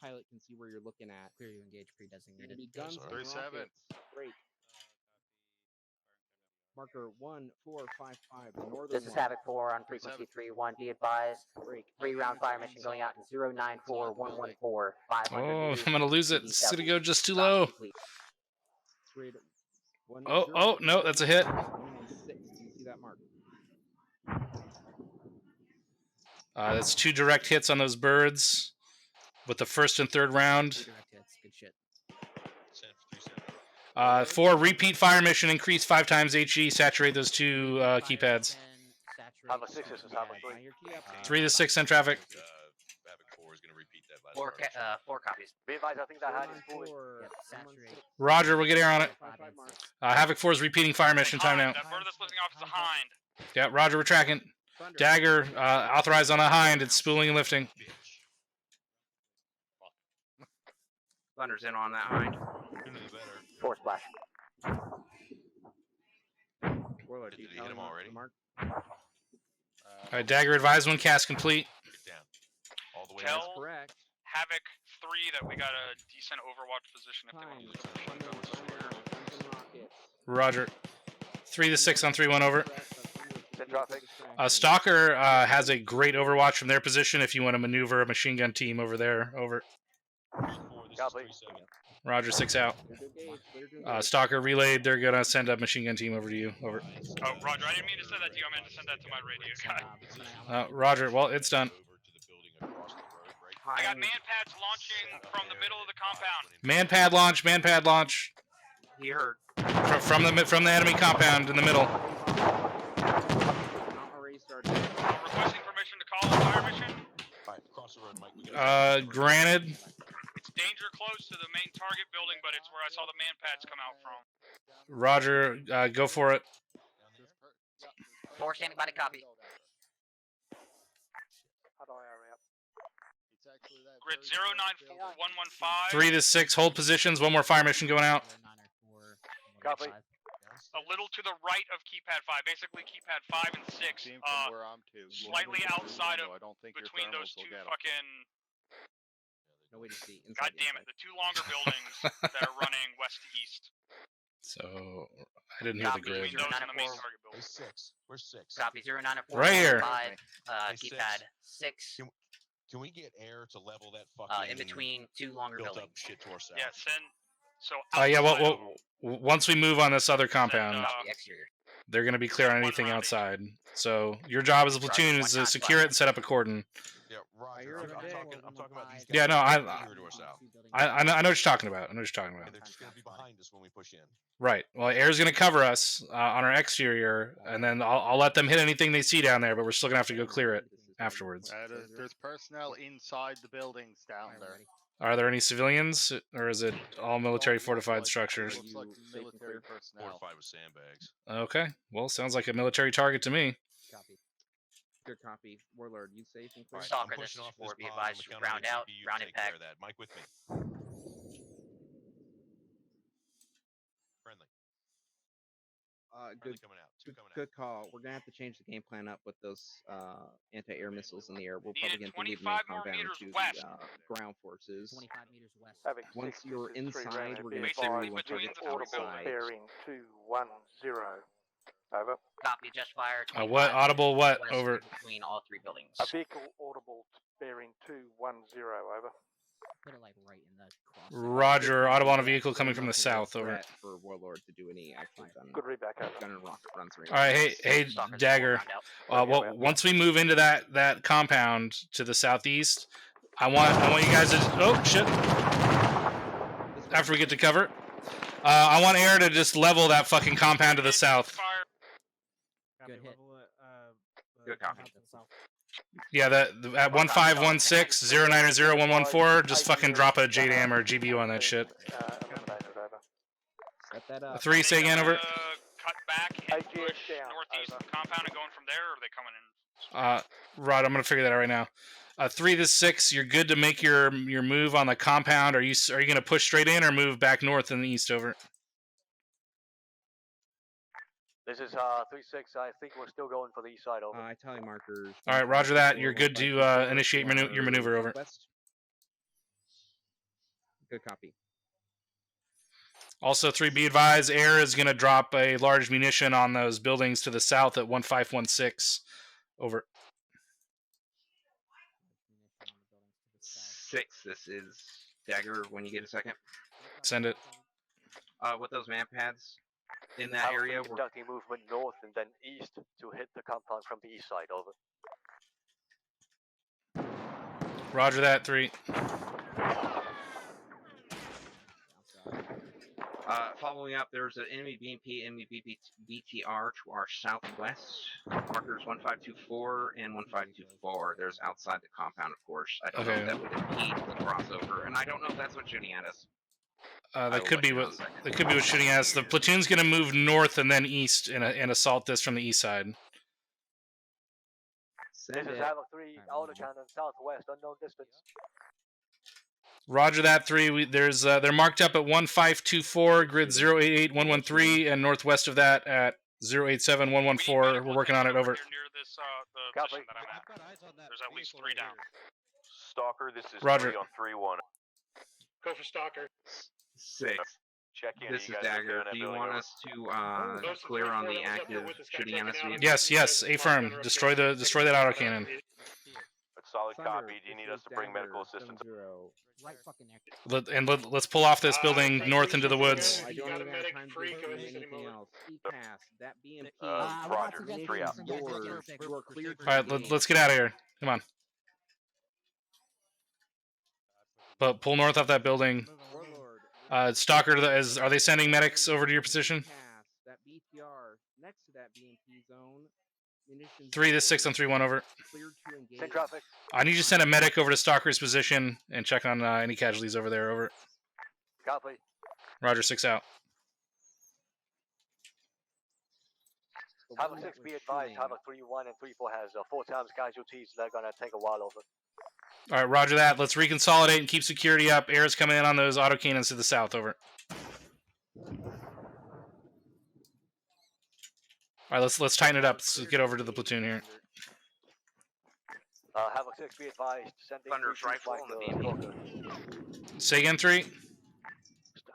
pilot can see where you're looking at. Clear you engage pre-designated. Be guns and 37. rockets. Break. Marker 1455. The northern This is one. Havoc 4 on frequency 3-1. Be advised. 3-round fire mission going out in 094114. 500 Oh, meters. I'm gonna lose it. It's gonna go just too low. Oh, no, that's a hit. 116. Do you see that mark? That's 2 direct hits on those birds with the first and third round. 2 direct hits. Good shit. 4 repeat fire mission, increase 5 times HE, saturate those 2 keypads. Havoc 6, this is Havoc 3. 3 to 6 send traffic. Havoc 4 is going to repeat that last 4 copies. Be advised, I think that hide is fully. Yep, saturate. Roger, we'll get air on it. Havoc 4 is repeating fire mission, time now. That bird that's lifting off is a hind. Yeah, Roger, we're tracking. Dagger, authorized on a hind, it's spooling and lifting. Thunder's in on that hind. Force splash. Warlord, Did he hit him already? Alright, Dagger advised when cast complete. All the way Tell down. Correct. Havoc 3 that we got a decent overwatch position if they want to use it. Roger. 3 to 6 on 3-1 over. Send traffic. Stalker has a great overwatch from their position if you want to maneuver a machine gun team over there. Over. Copy. Roger, 6 out. Stalker relayed. They're going to send a machine gun team over to you. Over. Oh, Roger, I didn't mean to send that to you. I meant to send that to my radio guy. Roger, well, it's done. I got man pads launching from the middle of the compound. Man-pad launch, man-pad launch. He heard. From the enemy compound in the middle. Requesting permission to call a fire mission. Alright, cross the road, Mike. Granted. It's danger close to the main target building, but it's where I saw the man pads come out from. Roger, go for it. 4 standing by to copy. How do I arm out? Grid 094115. 3 to 6, hold positions. One more fire mission going out. Copy. A little to the right of keypad 5, basically keypad 5 and 6. Where I'm to. Slightly outside of I don't think between those 2 fucking. No way to see. God damn it! The 2 longer buildings that are running west to east. So I didn't hear the grid. Between those and the main target building. Where's 6? Copy 0904. Right here. 5, Hey, keypad 6. Can we get air to level that fucking In between 2 longer built buildings. up shit to our south? Yeah, send. So. Yeah, outside well, of- once we move on this other compound, The exterior. they're going to be clear on anything outside. So your job as a platoon is to secure it and set up a cordon. Yeah, Roger. I'm talking about these guys. Yeah, no, I here to our south. I know what you're talking about. I know what you're talking about. They're just going to be behind us when we push in. Right. Well, air's going to cover us on our exterior, and then I'll let them hit anything they see down there, but we're still going to have to go clear it afterwards. There's personnel inside the buildings down there. Are there any civilians, or is it all military fortified structures? Looks like military personnel. Fortified with sandbags. Okay. Well, sounds like a military target to me. Copy. Good copy. Warlord, you safe and clear? Stalker, this is 4. Be advised, round out, round impact. Mike with me. Friendly. Good. Coming out. Good call. We're gonna have to change the game plan up with those anti-air missiles in the air. We're probably gonna have to leave the main compound to the ground forces. 25 meters west. Once you're inside, we're gonna Basically do between the audible buildings. Bearing 210. Over. Copy, just fire. What? Audible what? West Over. Between all 3 buildings. A vehicle audible bearing 210. Over. Put it like right in the cross. Roger. Audible on a vehicle coming from the south. Over. threat for Warlord to do any actual Good readback. gun and rocket runs. All right. Hey, Dagger. Well, once we move into that compound to the southeast, I want you guys to. Oh shit! After we get to cover, I want air to just level that fucking compound to the south. Good hit. Good copy. Yeah, that at 1516 090 114. Just fucking drop a JDAM or GBU on that shit. Set that up. 3, say again, over. Cut back and push northeast of the compound and going from there, or are they coming in? Rod, I'm gonna figure that out right now. 3 to 6, you're good to make your move on the compound. Are you gonna push straight in or move back north and east, over? This is 3-6. I think we're still going for the east side, over. I tally markers. All right, roger that. You're good to initiate your maneuver, over. West. Good copy. Also, 3, be advised, air is going to drop a large munition on those buildings to the south at 1516. Over. 6, this is Dagger when you get a second. Send it. With those man pads in that area. Conducting movement north and then east to hit the compound from the east side, over. Roger that, 3. Following up, there's an enemy BMP, enemy BTR to our southwest. Markers 1524 and 1524. There's outside the compound, of course. I don't know if that would impede the crossover, and I don't know if that's what's shooting at us. That could be what's shooting at us. The platoon's going to move north and then east and assault this from the east side. This is Havoc 3, outer cannon, southwest, unknown distance. Roger that, 3. They're marked up at 1524, grid 088113, and northwest of that at 087114. We're working on it, over. Near this, the position that I'm at. There's at least 3 down. Stalker, this is Roger. 3 on 3-1. Go for Stalker. 6. Check in. This is Dagger. Do you want us to clear on the active shooting at us? Yes, affirm. Destroy that autocannon. Solid copy. Do you need us to bring medical assistance? Right fucking there. Let's pull off this building north into the woods. I don't even have time to do anything else. E-pass, that BMP. Roger. 3 out. You are cleared. All right, let's get out of here. Come on. But pull north off that building. Stalker, are they sending medics over to your position? That BTR next to that BMP zone. 3 to 6 on 3-1, over. Send traffic. I need you to send a medic over to Stalker's position and check on any casualties over there, over. Copy. Roger, 6 out. Havoc 6, be advised, Havoc 3-1 and 3-4 has 4 times casualties. They're going to take a while, over. All right, roger that. Let's reconsolidate and keep security up. Air is coming in on those autocannons to the south, over. All right, let's tighten it up. Let's get over to the platoon here. Havoc 6, be advised. Thunder's rifle on the BMP. Say again, 3.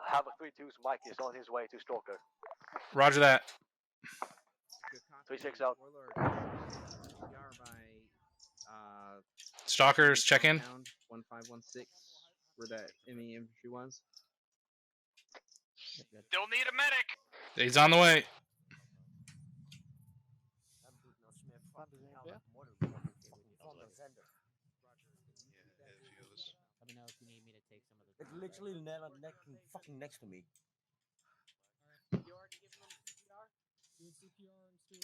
Havoc 3-2's Mike is on his way to Stalker. Roger that. 3-6 out. Stalkers, check in. 1516, where that enemy infantry was. Still need a medic. He's on the way. It's literally fucking next to me.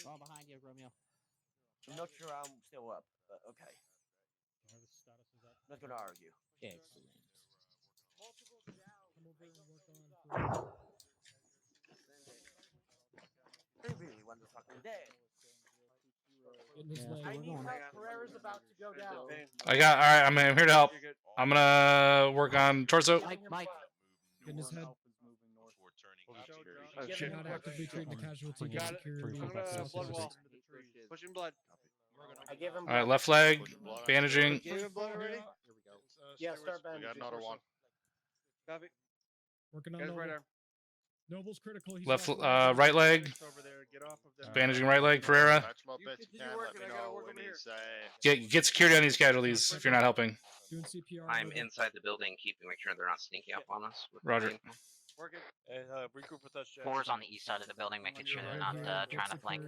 All behind you, Romeo. I'm not sure I'm still up, but okay. Not gonna argue. Excellent. They really want to fucking dead. I need help. Pereira's about to go down. All right, I'm here to help. I'm gonna work on torso. Mike. In his head. Oh, shit. Not actively treating the casualty. We got it. Security. Blood wall. Pushing blood. I gave him All right, left leg, bandaging. Gave him blood already? Yeah, start bandaging. We got another one. Copy. Working on Guys, Noble. right arm. Noble's critical. He's Left, off. right leg. Over there. Get off of them. Bandaging right leg, Pereira. Touch him up best you can. Let me know when he's Get security on these casualties if you're not helping. Doing CPR. I'm inside the building, make sure they're not sneaking up on us. Roger. Working. Regroup with us, Jack. 4's on the east side of the building, making sure they're not trying to flank.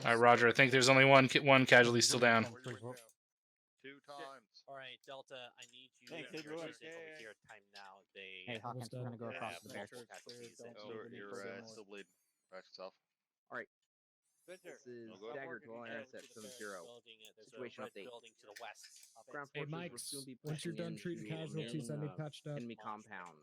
All right, Roger. I think there's only one casualty still down. 2 times. All right, Delta, I need you Thank to you, represent over here time now. They Hey, Hawkins, we're gonna go across have the bear. multiple casualties. And still bleeding. Patch yourself. All right. This is Dagger 12 intercept 70. Situation update. Building to the west. Ground Hey, forces will Mike, soon be once you're pushing done treating into casualties, I enemy, need patched up. enemy compound.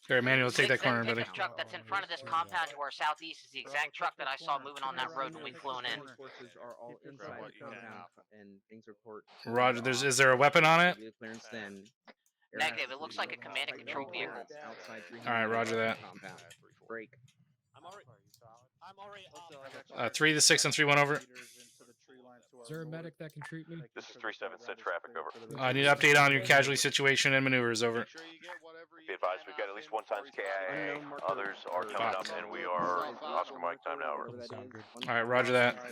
Here, Emmanuel, take that Six, corner, buddy. pickup truck that's in front of this compound to our southeast is the exact truck that I saw moving on that road when we flown in. Forces are all inside the compound, and things report. Roger. Is there a weapon on it? Clearance then. Negative. It looks like a command and control vehicle. Outside All right, roger that. Compound. Break. I'm already 3 to 6 and 3-1 over. Is there a medic that can treat me? This is 3-7, send traffic over. I need an update on your casualty situation and maneuvers over. Be advised, we've got at least 1 times KIA. Others are coming up, and we are Oscar Mike time now. Over. All right, roger that.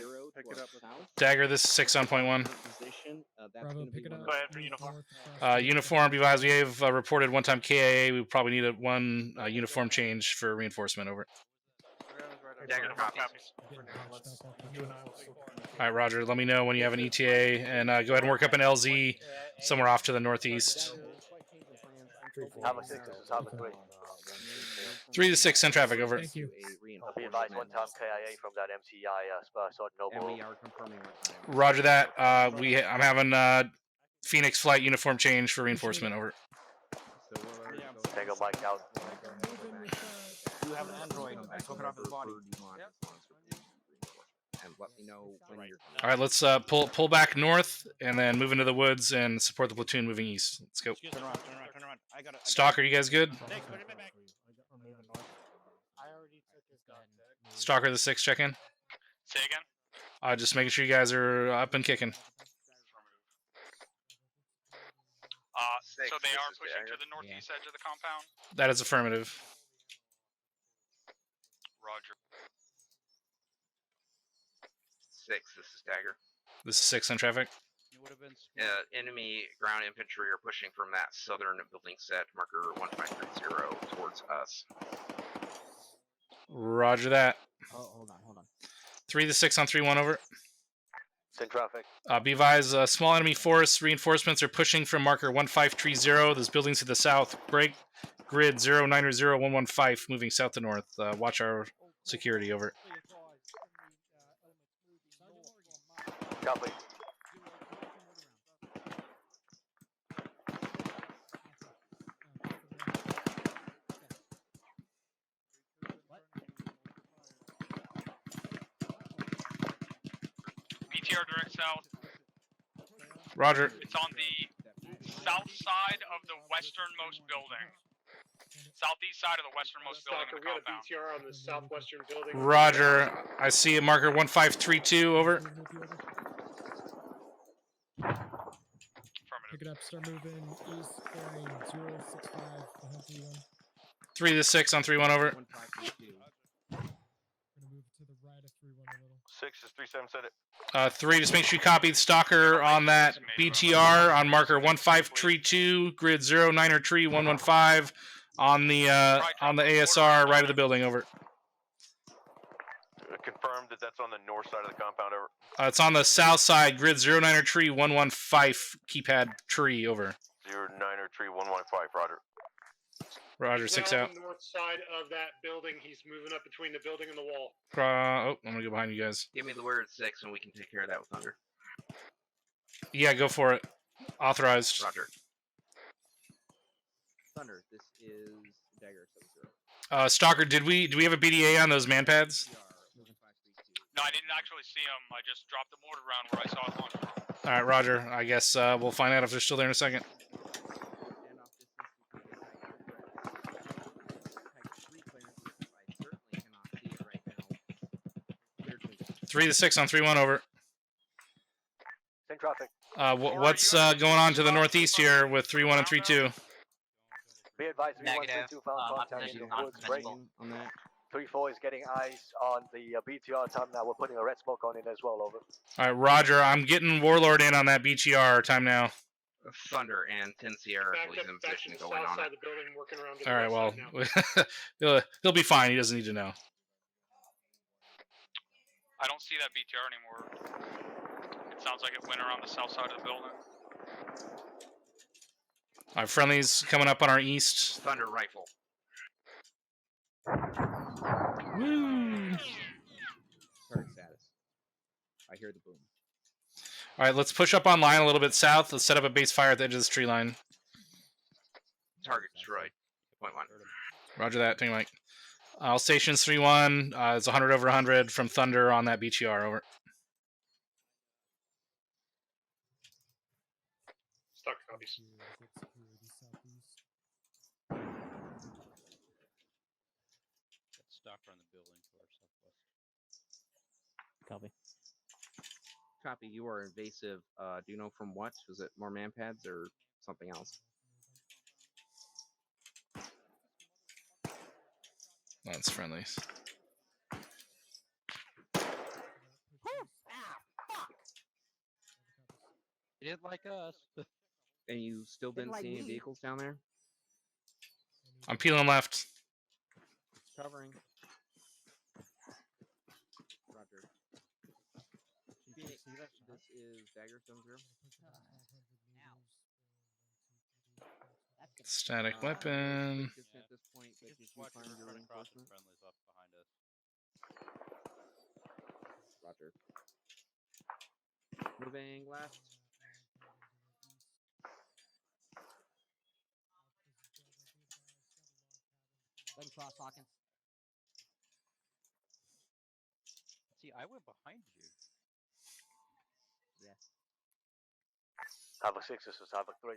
Dagger, this is 6 on point 1. Bravo, pick it up. Go ahead for uniform. Uniform, be advised, we have reported 1 time KIA. We probably need one uniform change for reinforcement over. Dagger copies. All right, roger. Let me know when you have an ETA, and go ahead and work up an LZ somewhere off to the northeast. Havoc 6, this is Havoc 3. 3 to 6, send traffic over. Thank you. Be advised, 1 time KIA from that MCI Sergeant Noble. And we are confirming. Roger that. I'm having Phoenix flight uniform change for reinforcement over. Tango Mike out. You have an android. I took it off his body. And let me know when you're. All right, let's pull back north and then move into the woods and support the platoon moving east. Let's go. Turn around. I got it. Stalker, you guys good? Stalker the 6, check in. Say again? Just making sure you guys are up and kicking. So they are pushing to the northeast edge of the compound? That is affirmative. Roger. 6, this is Dagger. This is 6 on traffic. Enemy ground infantry are pushing from that southern building set, marker 1530, towards us. Roger that. Oh, hold on. 3 to 6 on 3-1 over. Send traffic. Be advised, small enemy force reinforcements are pushing from marker 1530. Those buildings to the south. Break. Grid 090115 moving south to north. Watch our security over. Copy. BTR direct south. Roger. It's on the south side of the westernmost building. Southeast side of the westernmost building of the compound. BTR on the southwestern building. Roger. I see a marker 1532 over. Pick it up, start moving east, bearing 065, 3 to 6 on 3-1 over. We're gonna move to the right of 3-1 a little. 6 is 3-7, send it. 3, just make sure you copy the Stalker on that BTR on marker 1532, grid 093115 on the ASR right of the building, over. Confirmed that that's on the north side of the compound, over. It's on the south side, grid 093115 keypad tree, over. 093115, roger. Roger, 6 out. On the north side of that building, he's moving up between the building and the wall. I'm gonna go behind you guys. Give me the word 6 and we can take care of that with Thunder. Yeah, go for it. Authorized. Roger. Thunder, this is Dagger 70. Stalker, do we have a BDA on those man pads? No, I didn't actually see them. I just dropped the mortar round where I saw it launch. All right, Roger. I guess we'll find out if they're still there in a second. 3 to 6 on 3-1 over. Send traffic. What's going on to the northeast here with 3-1 and 3-2? Be advised, 3-1-3-2 found contact in the woods. Break. 3-4 is getting eyes on the BTR time now. We're putting a red smoke on it as well, over. All right, Roger. I'm getting Warlord in on that BTR time now. Thunder and 10 Sierra, please, in position to go in on it. All right, well, he'll be fine. He doesn't need to know. I don't see that BTR anymore. It sounds like it went around the south side of the building. Our friendlies coming up on our east. Thunder rifle. Woo! Target status. I hear the boom. All right, let's push up on line a little bit south. Let's set up a base fire at the edge of this tree line. Target destroyed. Point 1. Roger that. Thank you, Mike. All stations 3-1. It's 100 over 100 from Thunder on that BTR. Over. Stock copies. Stalker on the building to our southwest. Copy. Copy. You are invasive. Do you know from what? Was it more man pads or something else? That's friendlies. He didn't like us. And you still didn't like see any me. vehicles down there? I'm peeling left. Covering. Roger. Phoenix, this is Dagger 70. Static weapon. At this point, that gives you Watch find your run across the reinforcement. friendlies up behind us. Roger. Moving left. Go and cross Hawkins. See, I went behind you. Yeah. Havoc 6, this is Havoc 3.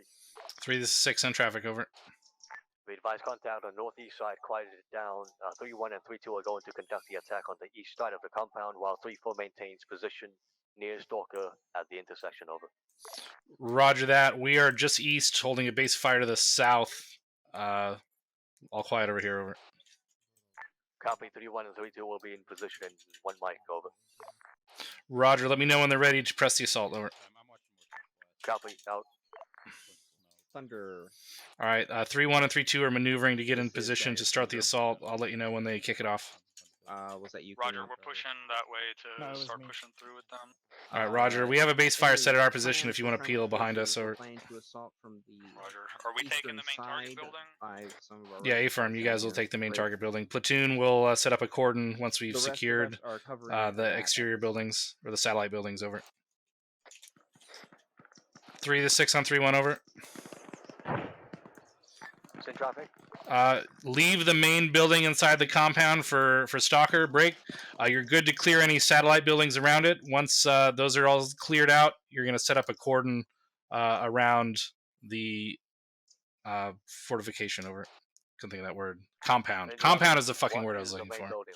3, this is 6 on traffic. Over. We advise contact on the northeast side, quieted it down. 3-1 and 3-2 are going to conduct the attack on the east side of the compound, while 3-4 maintains position near Stalker at the intersection. Over. Roger that. We are just east, holding a base fire to the south. All quiet over here. Over. Copy. 3-1 and 3-2 will be in position in 1 mic. Over. Roger. Let me know when they're ready to press the assault. Over. Copy. Out. Thunder. All right. 3-1 and 3-2 are maneuvering to get in This is position Dagger to start the 70. assault. I'll let you know when they kick it off. Was that you? Roger, Connor? we're pushing that way No, it to was start me. pushing through with them. All right, Roger. We have a base fire set at our position if you want to peel behind us. We're Over. planning to assault from the Roger. Are we taking the main target side building? by some of our Yeah, regular A-firm. troops You down guys will here. take the main Great. target building. Platoon will set up a cordon once we've The rest of us secured are covering the that exterior at this buildings or the satellite buildings. Over. 3 to 6 on 3-1. Over. Send traffic. Leave the main building inside the compound for Stalker. Break. You're good to clear any satellite buildings around it. Once those are all cleared out, you're going to set up a cordon around the fortification. Over. Couldn't think of that word. Compound. Send Compound traffic. is the fucking What word I was is the looking main for. building?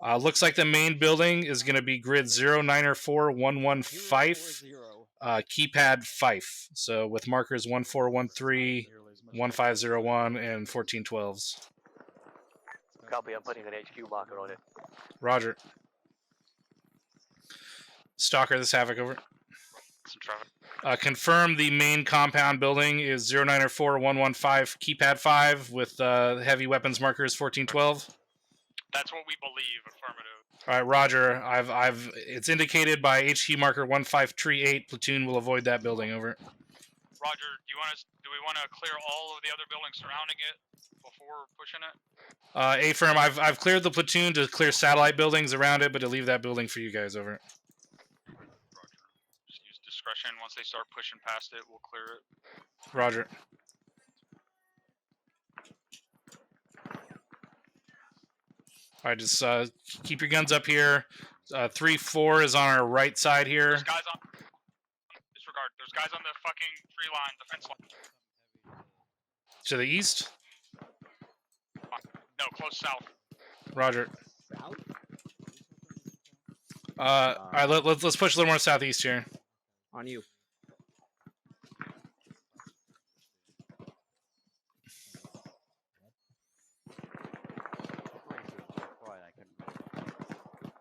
Over. Looks like the main building is going to be grid 094115. Keypad Fife. So with markers 1413, 1501, and 1412s. Copy. I'm putting an HQ marker on it. Roger. Stalker, this Havoc. Over. Some traffic. Confirm the main compound building is 094115 Keypad 5 with heavy weapons markers 1412. That's what we believe. Affirmative. All right, Roger. It's indicated by HQ marker 1538. Platoon will avoid that building. Over. Roger. Do we want to clear all of the other buildings surrounding it before pushing it? A-firm, I've cleared the platoon to clear satellite buildings around it, but to leave that building for you guys. Over. Roger. Just use discretion. Once they start pushing past it, we'll clear it. Roger. All right, just keep your guns up here. 3-4 is on our right side here. There's guys on. Disregard. There's guys on the fucking tree line, defense line. To the east? No, close south. Roger. South? All right, let's push a little more southeast here. On you.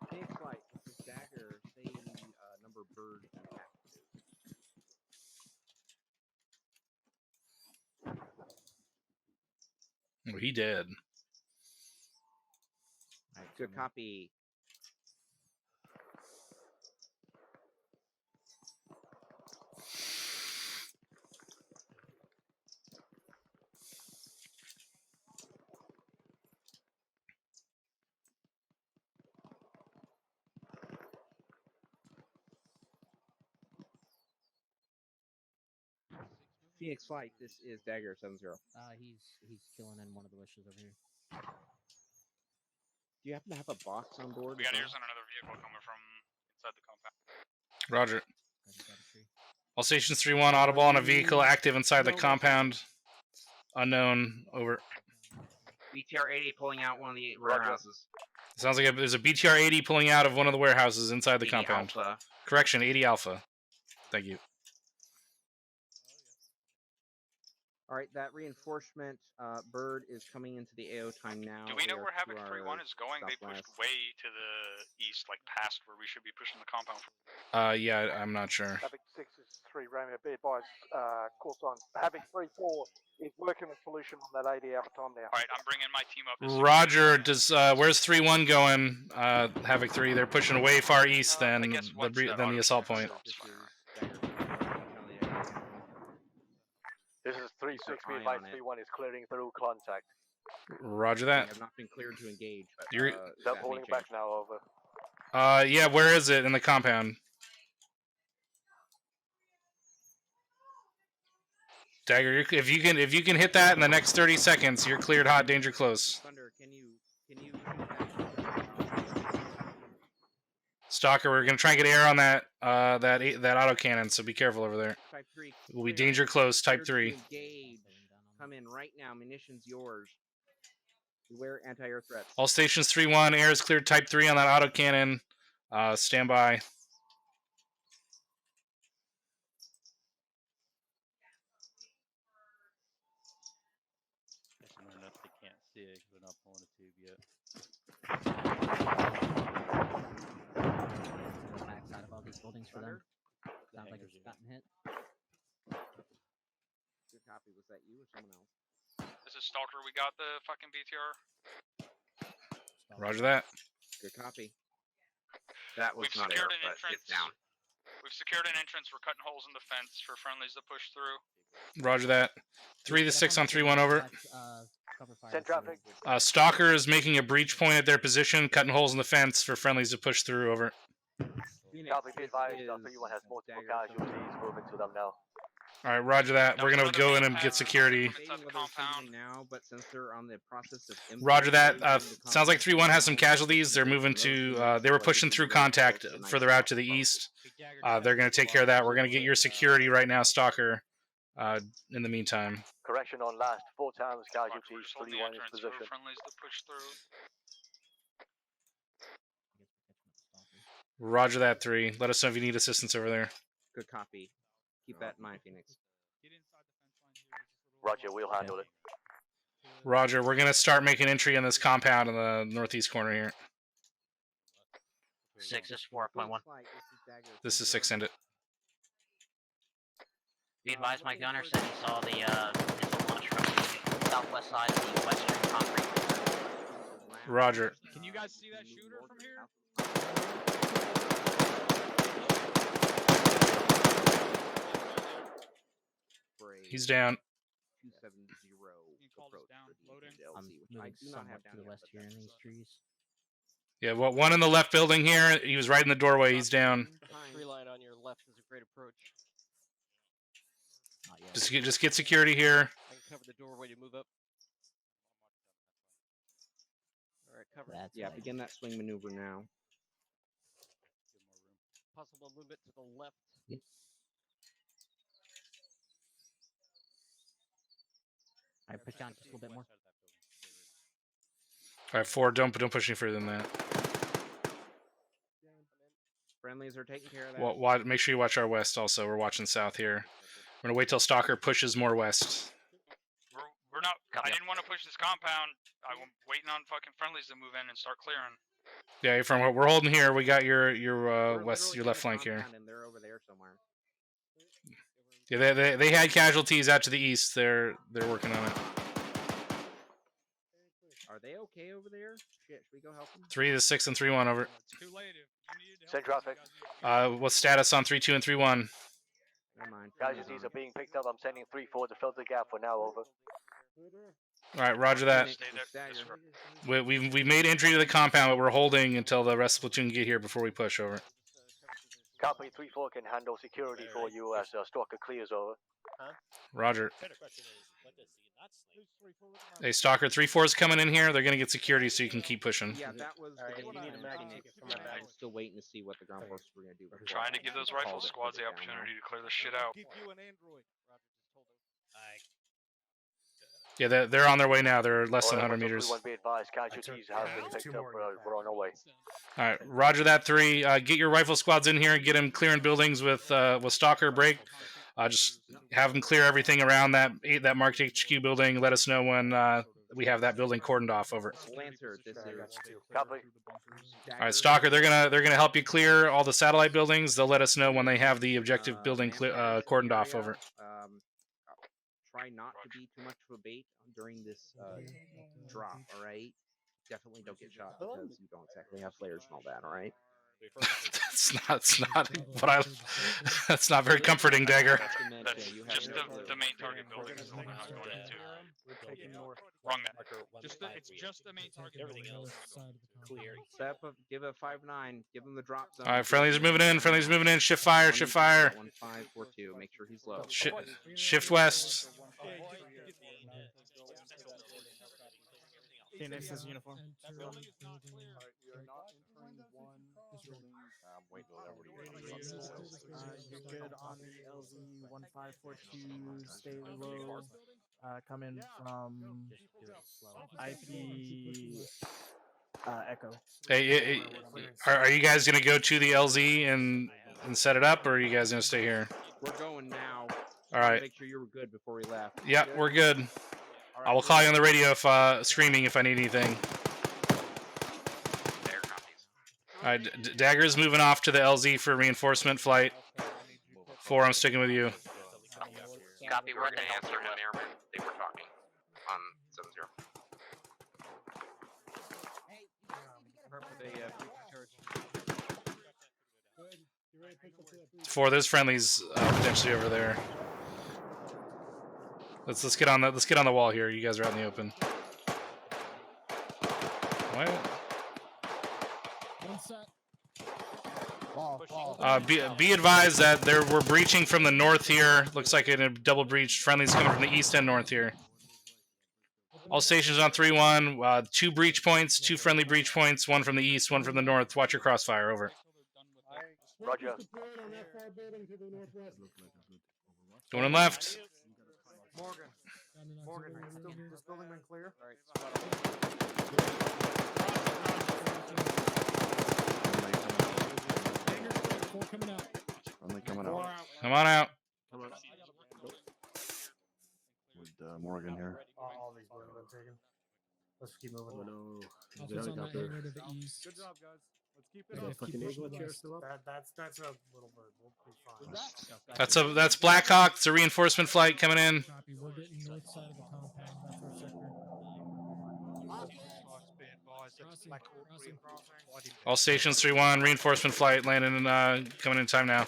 Phoenix Flight, this is Dagger. Say number bird and Oh, he did. Good copy. Phoenix Flight, this is Dagger 70. He's killing in one of the bushes over here. Do you happen to have a box on board? We got ears on another vehicle coming from inside the compound. Roger. All stations 3-1, audible on a vehicle active inside the compound. Unknown, over. BTR 80 pulling out one of the warehouses. Sounds like there's a BTR 80 pulling out of one of the warehouses inside the compound. Alpha. Correction, 80 Alpha. Thank you. All right, that reinforcement bird is coming into the AO time now. Do we know where Havoc 3-1 is going? They pushed way to the east, like past where we should be pushing the compound. Yeah, I'm not sure. Havoc 6 is 3 Romeo, be advised, course on. Havoc 3-4 is working a solution on that 80 Alpha time now. Alright, I'm bringing my team up. Roger, where's 3-1 going? Havoc 3, they're pushing way far east than the assault point. This is 3-6, be advised 3-1 is clearing through contact. Roger They that. have not been cleared to engage. But, You're... They're pulling back now, over. Yeah, where is it in the compound? Dagger, if you can hit that in the next 30 seconds, you're cleared hot, danger close. Thunder, can you Stalker, we're gonna try and get air on that autocannon, so be careful over there. Type 3. We'll be danger close, type 3. Engage. Come in right now. Munitions yours. Beware anti-air threats. All stations 3-1, air is cleared, type 3 on that autocannon. Stand by. Enough they can't see it because we're not pulling a tube yet. Backside of all these buildings for them. Sounds like it's gotten hit. Good copy. Was that you or someone else? This is Stalker, we got the fucking BTR. Roger that. Good copy. That was not air, but it's down. We've secured an entrance. We're cutting holes in the fence for friendlies to push through. Roger that. 3-6 on 3-1, over. Send traffic. Stalker is making a breach point at their position, cutting holes in the fence for friendlies to push through, over. Copy, be advised, 3-1 has multiple casualties, moving to them now. Alright, roger that. We're gonna go in and get security. Now, but since they're on the process of Roger that. Sounds like 3-1 has some casualties. They're moving to, they were pushing through contact further out to the east. They're gonna take care of that. We're gonna get your security right now, Stalker, in the meantime. Correction on last, 4 times casualties, 3-1 is position. Friendlies to push through. Roger that, 3. Let us know if you need assistance over there. Good copy. Keep that in mind, Phoenix. Roger, we'll handle it. Roger, we're gonna start making entry in this compound in the northeast corner here. 6 is 4.1. This is 6, end it. Be advised, my gunner said he saw the missile launch from the southwest side of the western concrete. Roger. Can you guys see that shooter from here? He's down. 270 approach for the DLC, which I Moving do not somewhat have to down the yet, west but here in that's these trees. Yeah, well, one in the left building here. He was right in the doorway. He's down. Tree line on your left is a great approach. Just get security here. I can cover the doorway to move up. All right, cover. Yeah, begin that swing maneuver now. Possible movement to the left. I push down just a little bit more. All right, 4. Don't push any further than that. Friendlies are taking care of that. Well, make sure you watch our west. Also, we're watching south here. We're gonna wait till Stalker pushes more west. We're not. I didn't want to push this compound. I'm waiting on fucking friendlies to move in and start clearing. Yeah, from what we're holding here, we got your west, your left flank here. And they're over there somewhere. Yeah, they had casualties out to the east. They're working on it. Are they okay over there? Shit, should we go help them? 3-6 and 3-1, over. It's too late. If you needed Send traffic. What's status on 3-2 and 3-1? Never mind. Casualties are being picked up. I'm sending 3-4 to fill the gap for now, over. All right, roger that. We made entry to the compound, but we're holding until the rest of the platoon get here before we push, over. Copy, 3-4 can handle security for you as Stalker clears over. Roger. Better question is, what does he not sleep? Hey, Stalker, 3-4's coming in here. They're gonna get security, so you can keep pushing. Yeah, that was the game you need a plan. mag ticket for my bag. I'm still waiting to see what the ground forces were going to do. I'm trying to give those rifle squads the opportunity to clear the shit out. Yeah, they're on their way now. They're less than 100 meters. Be advised, casualties have been picked up. We're on our way. All right, Roger that, 3. Get your rifle squads in here and get them clearing buildings with Stalker break. Just have them clear everything around that marked HQ building. Let us know when we have that building cordoned off. Over. Lancer, this is copy. All right, Stalker, they're gonna help you clear all the satellite buildings. They'll let us know when they have the objective building cordoned off. Over. Try not to be too much of a bait during this drop. All right. Definitely don't get shot because you don't exactly have flares and all that. All right. That's not what I. That's not very comforting, Dagger. That's just the main target building is the one I'm going into. Wrong map. It's just the main target. Everything else clear. Step up. Give a 5-9. Give him the drop zone. All right, friendlies are moving in. Friendlies moving in. Shift fire. Shift fire. 1542. Make sure he's low. Shift west. Phoenix is uniform. I'm waiting on everybody. You're good on the LZ 1542. Stay low. Coming from IP Echo. Hey, are you guys gonna go to the LZ and set it up, or are you guys gonna stay here? We're going now. All right. Make sure you were good before we left. Yeah, we're good. I will call you on the radio if screaming if I need anything. All right, Dagger's moving off to the LZ for reinforcement flight. 4, I'm sticking with you. Copy. We're gonna answer him, airman. They were talking on 7-0. 4, there's friendlies potentially over there. Let's get on the wall here. You guys are out in the open. Be advised that we're breaching from the north here. Looks like a double breach. Friendlies coming from the east and north here. All stations on 3-1. 2 breach points, 2 friendly breach points. 1 from the east, 1 from the north. Watch your crossfire. Over. Roger. Going in left. Morgan, this building been clear? Come on out. With Morgan here. All these buildings been taken. Let's keep moving. Oh no. Officers on that hangar to the east. Good job, guys. Let's keep it up. Fucking eagle chair still up. That's a little bird. We'll be fine. That's Blackhawk. It's a reinforcement flight coming in. Copy. We're getting north side of the compound. That's our sector. Crossing. All stations 3-1. Reinforcement flight landing and coming in time now.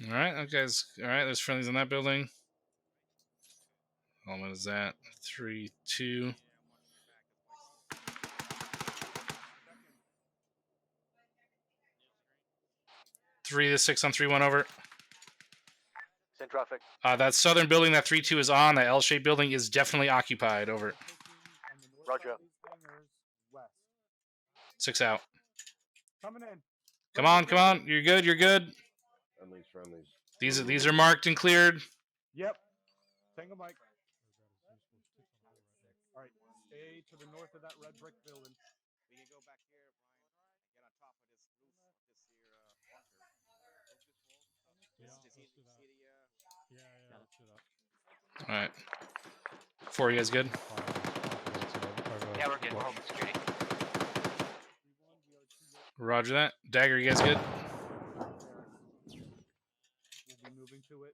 All right, okay, guys. All right, there's friendlies in that building. What is that? 3-2. Three to 6 on 3-1 over. Send traffic. That southern building that 3-2 is on, that L-shaped building, is definitely occupied. Over. Roger. 6 out. Coming in. Come on. You're good. Friendlies. These are marked and cleared. Yep. Tango Mike. All right. Stay to the north of that red brick building. We can go back here, Brian. Get on top of this roof of this here bunker. All right. 4, you guys good? Yeah, we're good. We're holding security. Roger that. Dagger, you guys good? moving to it.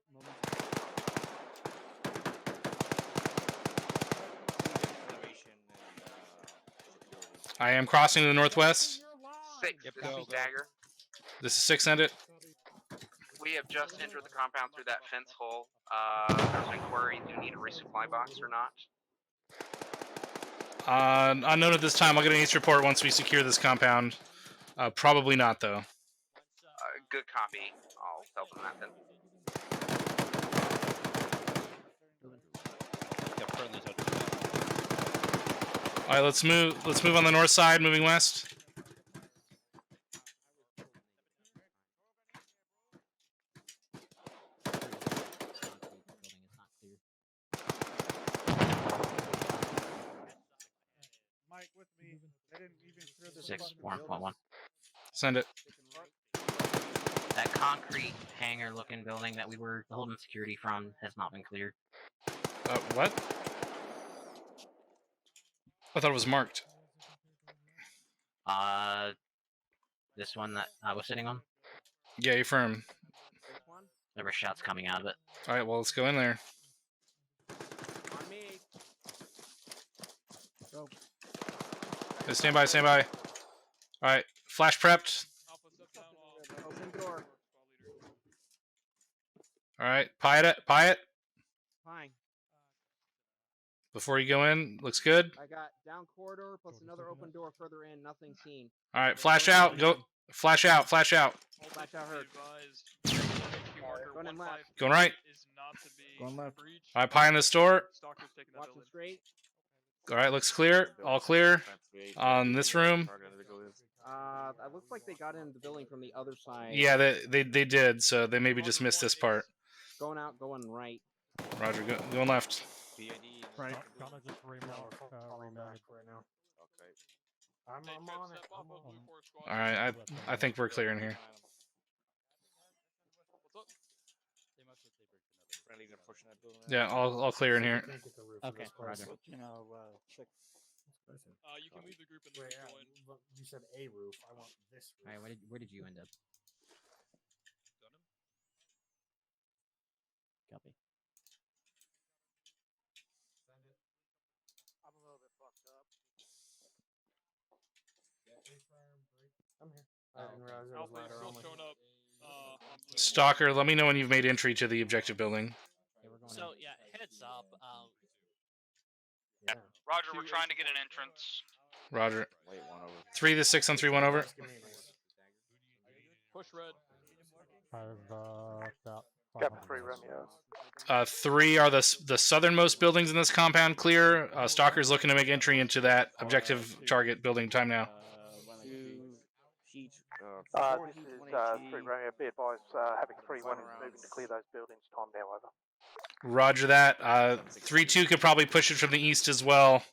I am crossing to the northwest. 6, this is Dagger. This is 6, send it. We have just entered the compound through that fence hole. There's an inquiry, do you need a resupply box or not? Unknown at this time. I'll get an east report once we secure this compound. Probably not, though. Good copy. I'll tell them that then. All right, let's move. Let's move on the north side, moving west. Mike with me. They didn't even clear the 6, 1.1. Send it. That concrete hangar-looking building that we were holding security from has not been cleared. What? I thought it was marked. This one that I was sitting on. Yeah, you're firm. There were shots coming out of it. All right, well, let's go in there. On me. Go. Okay, stand by, stand by. All right, flash prepped. Open door. All right, pie it. Fine. Before you go in, looks good. I got down corridor plus another open door further in. Nothing seen. All right, flash out. Go. Flash out. Flash out. Flash out. Heard. Going in left. Going right. Going left. All right, pie in this door. Watching straight. All right, looks clear. All clear. On this room. It looks like they got into the building from the other side. Yeah, they did. So they maybe just missed this part. Going out, going right. Roger, going left. Right. Gonna just remount right now. Okay. I'm on it. All right, I think we're clear in here. Yeah, all clear in here. Okay, Roger. You can leave the group and then join. You said a roof. I want this roof. All right, where did you end up? Copy. I'm a little bit fucked up. I'm here. I didn't realize it was Alpha ladder still only. showing up. Stalker, let me know when you've made entry to the objective building. So yeah, heads up. Yeah. Roger, we're trying to get an entrance. Roger. 3 to 6 on 3-1 over. Push red. Captain 3 Romeo. 3 are the southernmost buildings in this compound clear. Stalker's looking to make entry into that objective target building. Time now. This is 3 Romeo. Be advised, having 3-1 is moving to clear those buildings. Time now, over. Roger that. 3-2 could probably push it from the east as well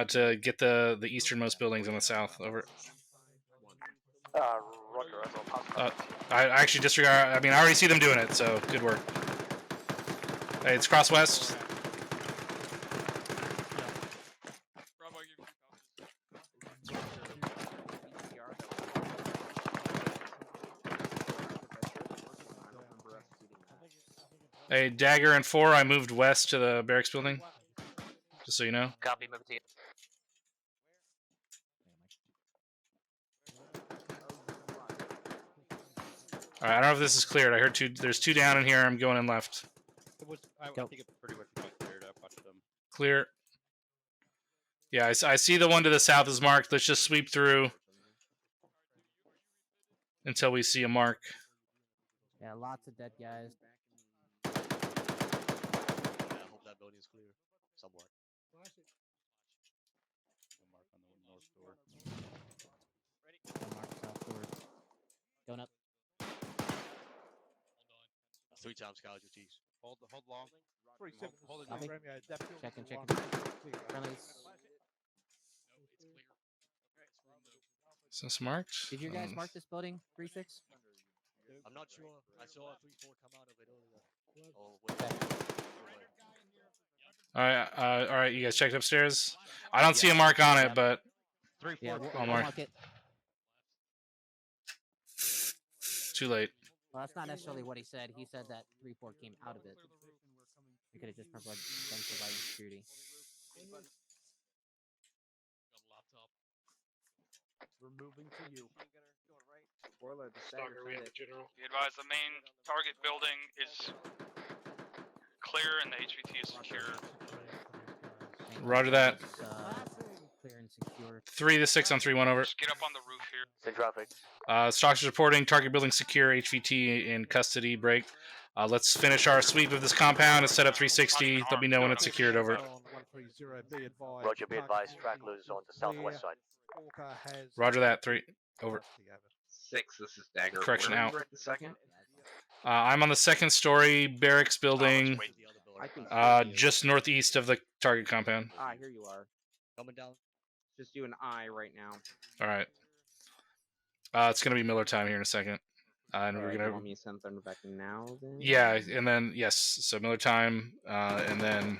to get the easternmost buildings in the south. Over. Roger, over. I actually disregard. I mean, I already see them doing it, so good work. Hey, it's cross west. Hey, Dagger and 4, I moved west to the barracks building. Just so you know. Copy, move to you. Alright, I don't know if this is cleared. I heard there's 2 down in here. I'm going in left. I think it pretty much got cleared. I watched them. Clear. Yeah, I see the one to the south is marked. Let's just sweep through until we see a mark. Yeah, lots of dead guys. I hope that building is clear somewhat. Mark on the north door. Mark south door. Going up. 3 times casualties. Hold long. Hold it. Checking. Friendlies. Is this marked? Did you guys mark this building? 3-6? I'm not sure. I saw a 3-4 come out of it earlier. All right. You guys checked upstairs. I don't see a mark on it, but 3-4. I'll mark it. Too late. Well, that's not necessarily what he said. He said that 3-4 came out of it. We could have just provided security. We're moving to you. Stalker, we have the general. Be advised, the main target building is clear and the HVT is secure. Roger that. Clear and secure. 3 to 6 on 3-1 over. Just get up on the roof here. Send traffic. Stalkers reporting target building secure. HVT in custody. Break. Let's finish our sweep of this compound and set up 360. Let me know when it's secured. Over. Roger, be advised, tracklers on the southwest side. Roger that. 3 over. 6. This is Dagger. Correction Where out. were you at the second? I'm on the second story barracks building, just northeast of the target compound. Here you are. Coming down. Just do an eye right now. All right. It's gonna be Miller time here in a second, and we're gonna. Want me to send Thunder back now? Then? Yeah, and then yes, so Miller time, and then.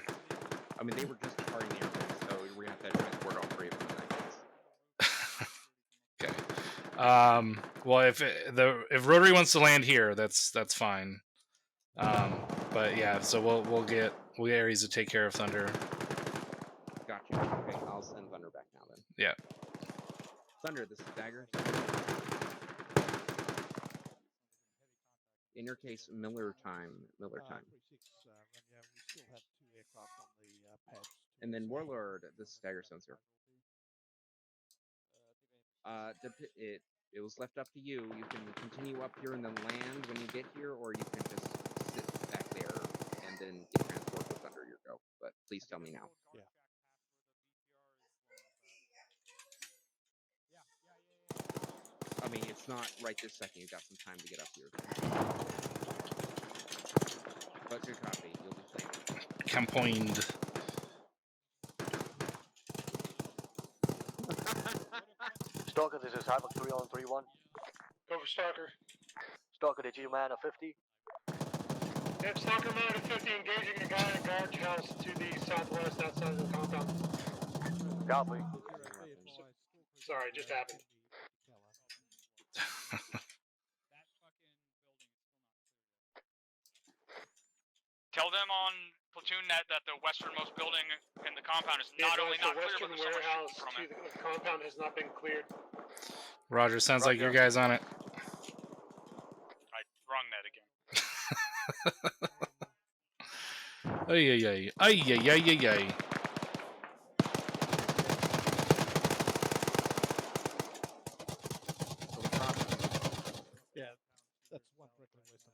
I mean, they were just departing the airport, so we're gonna have to transport all 3 of them in that case. Okay. Well, if Rotary wants to land here, that's fine. But yeah, so we'll get Ares to take care of Thunder. Gotcha. Okay, I'll send Thunder back now then. Yeah. Thunder, this is Dagger. In your case, Miller time. Miller time. And then Warlord, this is Dagger Sensor. It was left up to you. You can continue up here and then land when you get here, or you can just sit back there and then get transported with Thunder your go. But please tell me now. Yeah. I mean, it's not right this second. You've got some time to get up here. But good copy. You'll be playing. Campoined. Stalker, this is Havoc 3 on 3-1. Go for Stalker. Stalker, did you man a 50? Yep, Stalker man a 50, engaging a guy in a guard house to the southwest outside of the compound. Copy. Sorry, it just happened. Tell them on Platoon net that the westernmost building in the compound is not only not clear, but there's so much warehouse shooting from it. to the compound has not been cleared. Roger, sounds like your guy's on it. I wrong net again. Ay ay ay ay ay ay ay ay. Yeah, that's one freaking waste of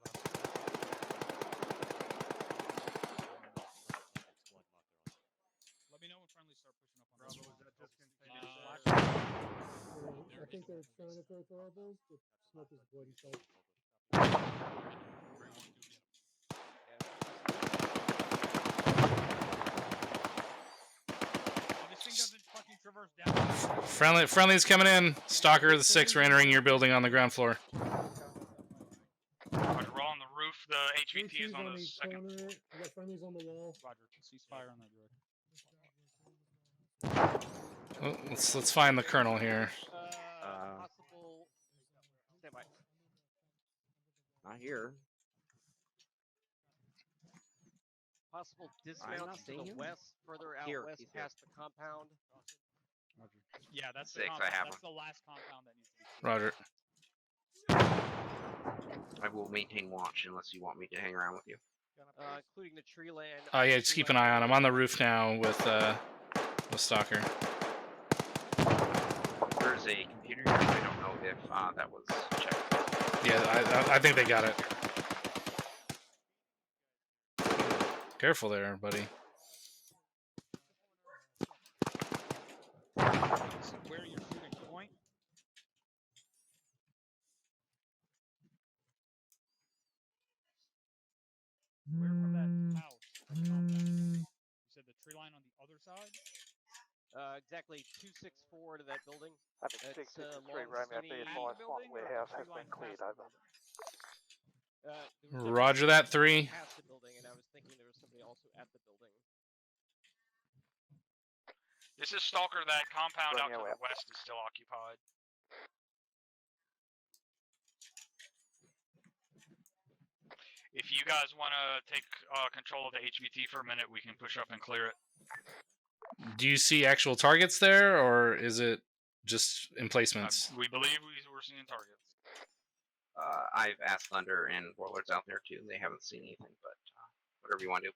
Let me know when friendly start pushing up on Bravo. Is that just I think they're trying to throw throwables, but smoke is avoiding sight. Friendly's coming in. Stalker the 6, we're entering your building on the ground floor. Roger, we're all on the roof. The HVT is on the second. Corner. We got friendlies on the wall. Roger, ceasefire on that direction. Well, let's find the colonel here. Possible. Stand by. Not here. Possible dismount to the west, further out Here, west he's here. past the compound. Yeah, that's 6, the I compound. have That's him. the last compound that needs to be. Roger. I will maintain watch unless you want me to hang around with you. Including the tree land. Oh yeah, just keep an eye on him. I'm on the roof now with Stalker. There's a computer here. I don't know if that was checked. Yeah, I think they got it. Careful there, buddy. Where you're shooting point? Where from that house? You said the tree line on the other side? Exactly 264 to that building. That's 663, right? I think advised front warehouse has been cleared over. Roger that, 3. Past the building, and I was thinking there was somebody also at the building. This is Stalker. That compound out to the west is still occupied. If you guys want to take control of the HVT for a minute, we can push up and clear it. Do you see actual targets there, or is it just emplacements? We believe we're seeing targets. I've asked Thunder and Warlords out there too. They haven't seen anything, but whatever you want to do.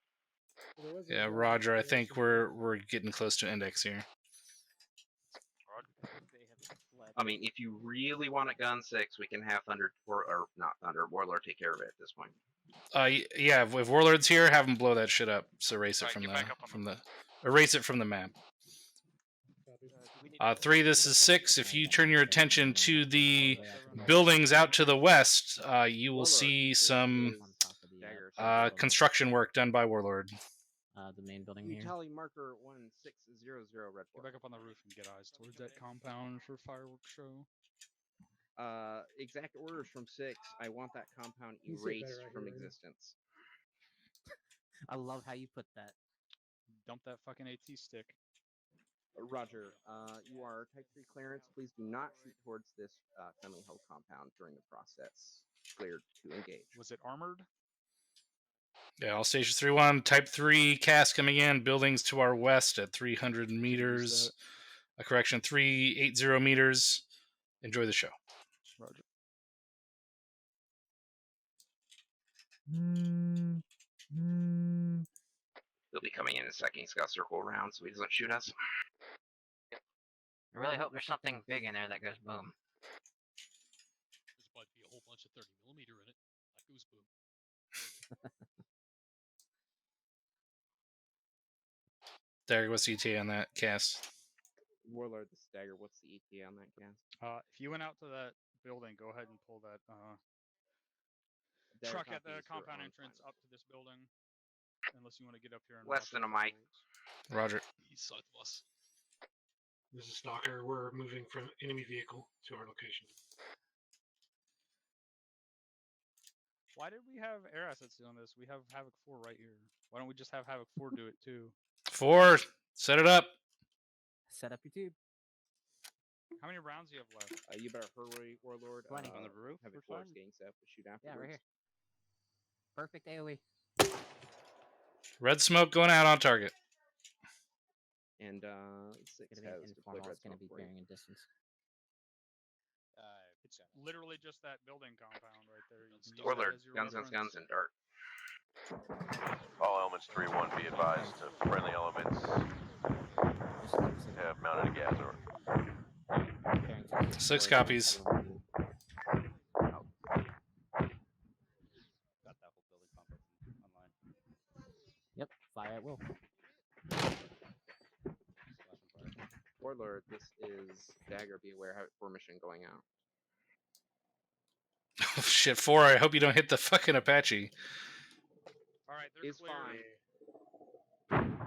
Yeah, Roger. I think we're getting close to index here. I mean, if you really want a gun 6, we can have Thunder or not Thunder, Warlord take care of it at this point. Yeah. If Warlord's here, have them blow that shit up. So erase it erase it from the map. 3, this is 6. If you turn your attention to the buildings out to the west, you will see some construction work done by Warlord. The main building You here. tally marker 1600 red. Get back up on the roof and get eyes towards that compound for fireworks show. Exact orders from 6. I want that compound erased from existence. I love how you put that. Dump that fucking AT stick. Roger. You are Type 3 clearance. Please do not shoot towards this friendly held compound during the process. Cleared to engage. Was it armored? Yeah, all stations 3-1. Type 3 cast coming in. Buildings to our west at 300 meters. Correction, 380 meters. Enjoy the show. Roger. He'll be coming in a second. He's got to circle around so he doesn't shoot us. I really hope there's something big in there that goes boom. There's about to be a whole bunch of 30mm in it. That goes boom. Dagger, what's the ETA on that cast? Warlord, the Stagger, what's the ETA on that cast? If you went out to that building, go ahead and pull that truck at the compound entrance up to this building. Unless you want to get up here and less than a mic. Roger. East side of us. This is Stalker. We're moving from enemy vehicle to our location. Why did we have air assets on this? We have Havoc 4 right here. Why don't we just have Havoc 4 do it too? 4, set it up. Set up your tube. How many rounds do you have left? You better hurry, Warlord. 20. On the roof. Have it force getting set to shoot afterwards. Yeah, right here. Perfect AoE. Red smoke going out on target. And 6 has deployed red going to smoke be for you. bearing in distance. It's literally just that building compound right there. You can use that Warlord, as your guns, reference. and dart. All elements 3-1, be advised. Friendly elements have mounted a gas order. 6 copies. Got that whole building complex online. Yep, fire at will. Warlord, this is Dagger. Be aware, have formation going out. Oh, shit, 4. I hope you don't hit the fucking Apache. Alright, they're It's clear. fine.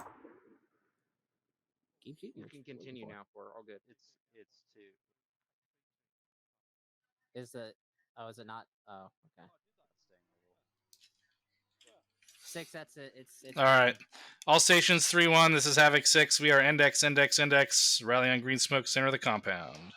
Keep shooting. You can continue now. For all good. It's 2. Is it? Oh, is it not? Oh, okay. 6. That's it. It's All right. All stations 3-1. This is Havoc 6. We are index. Rally on green smoke, center of the compound.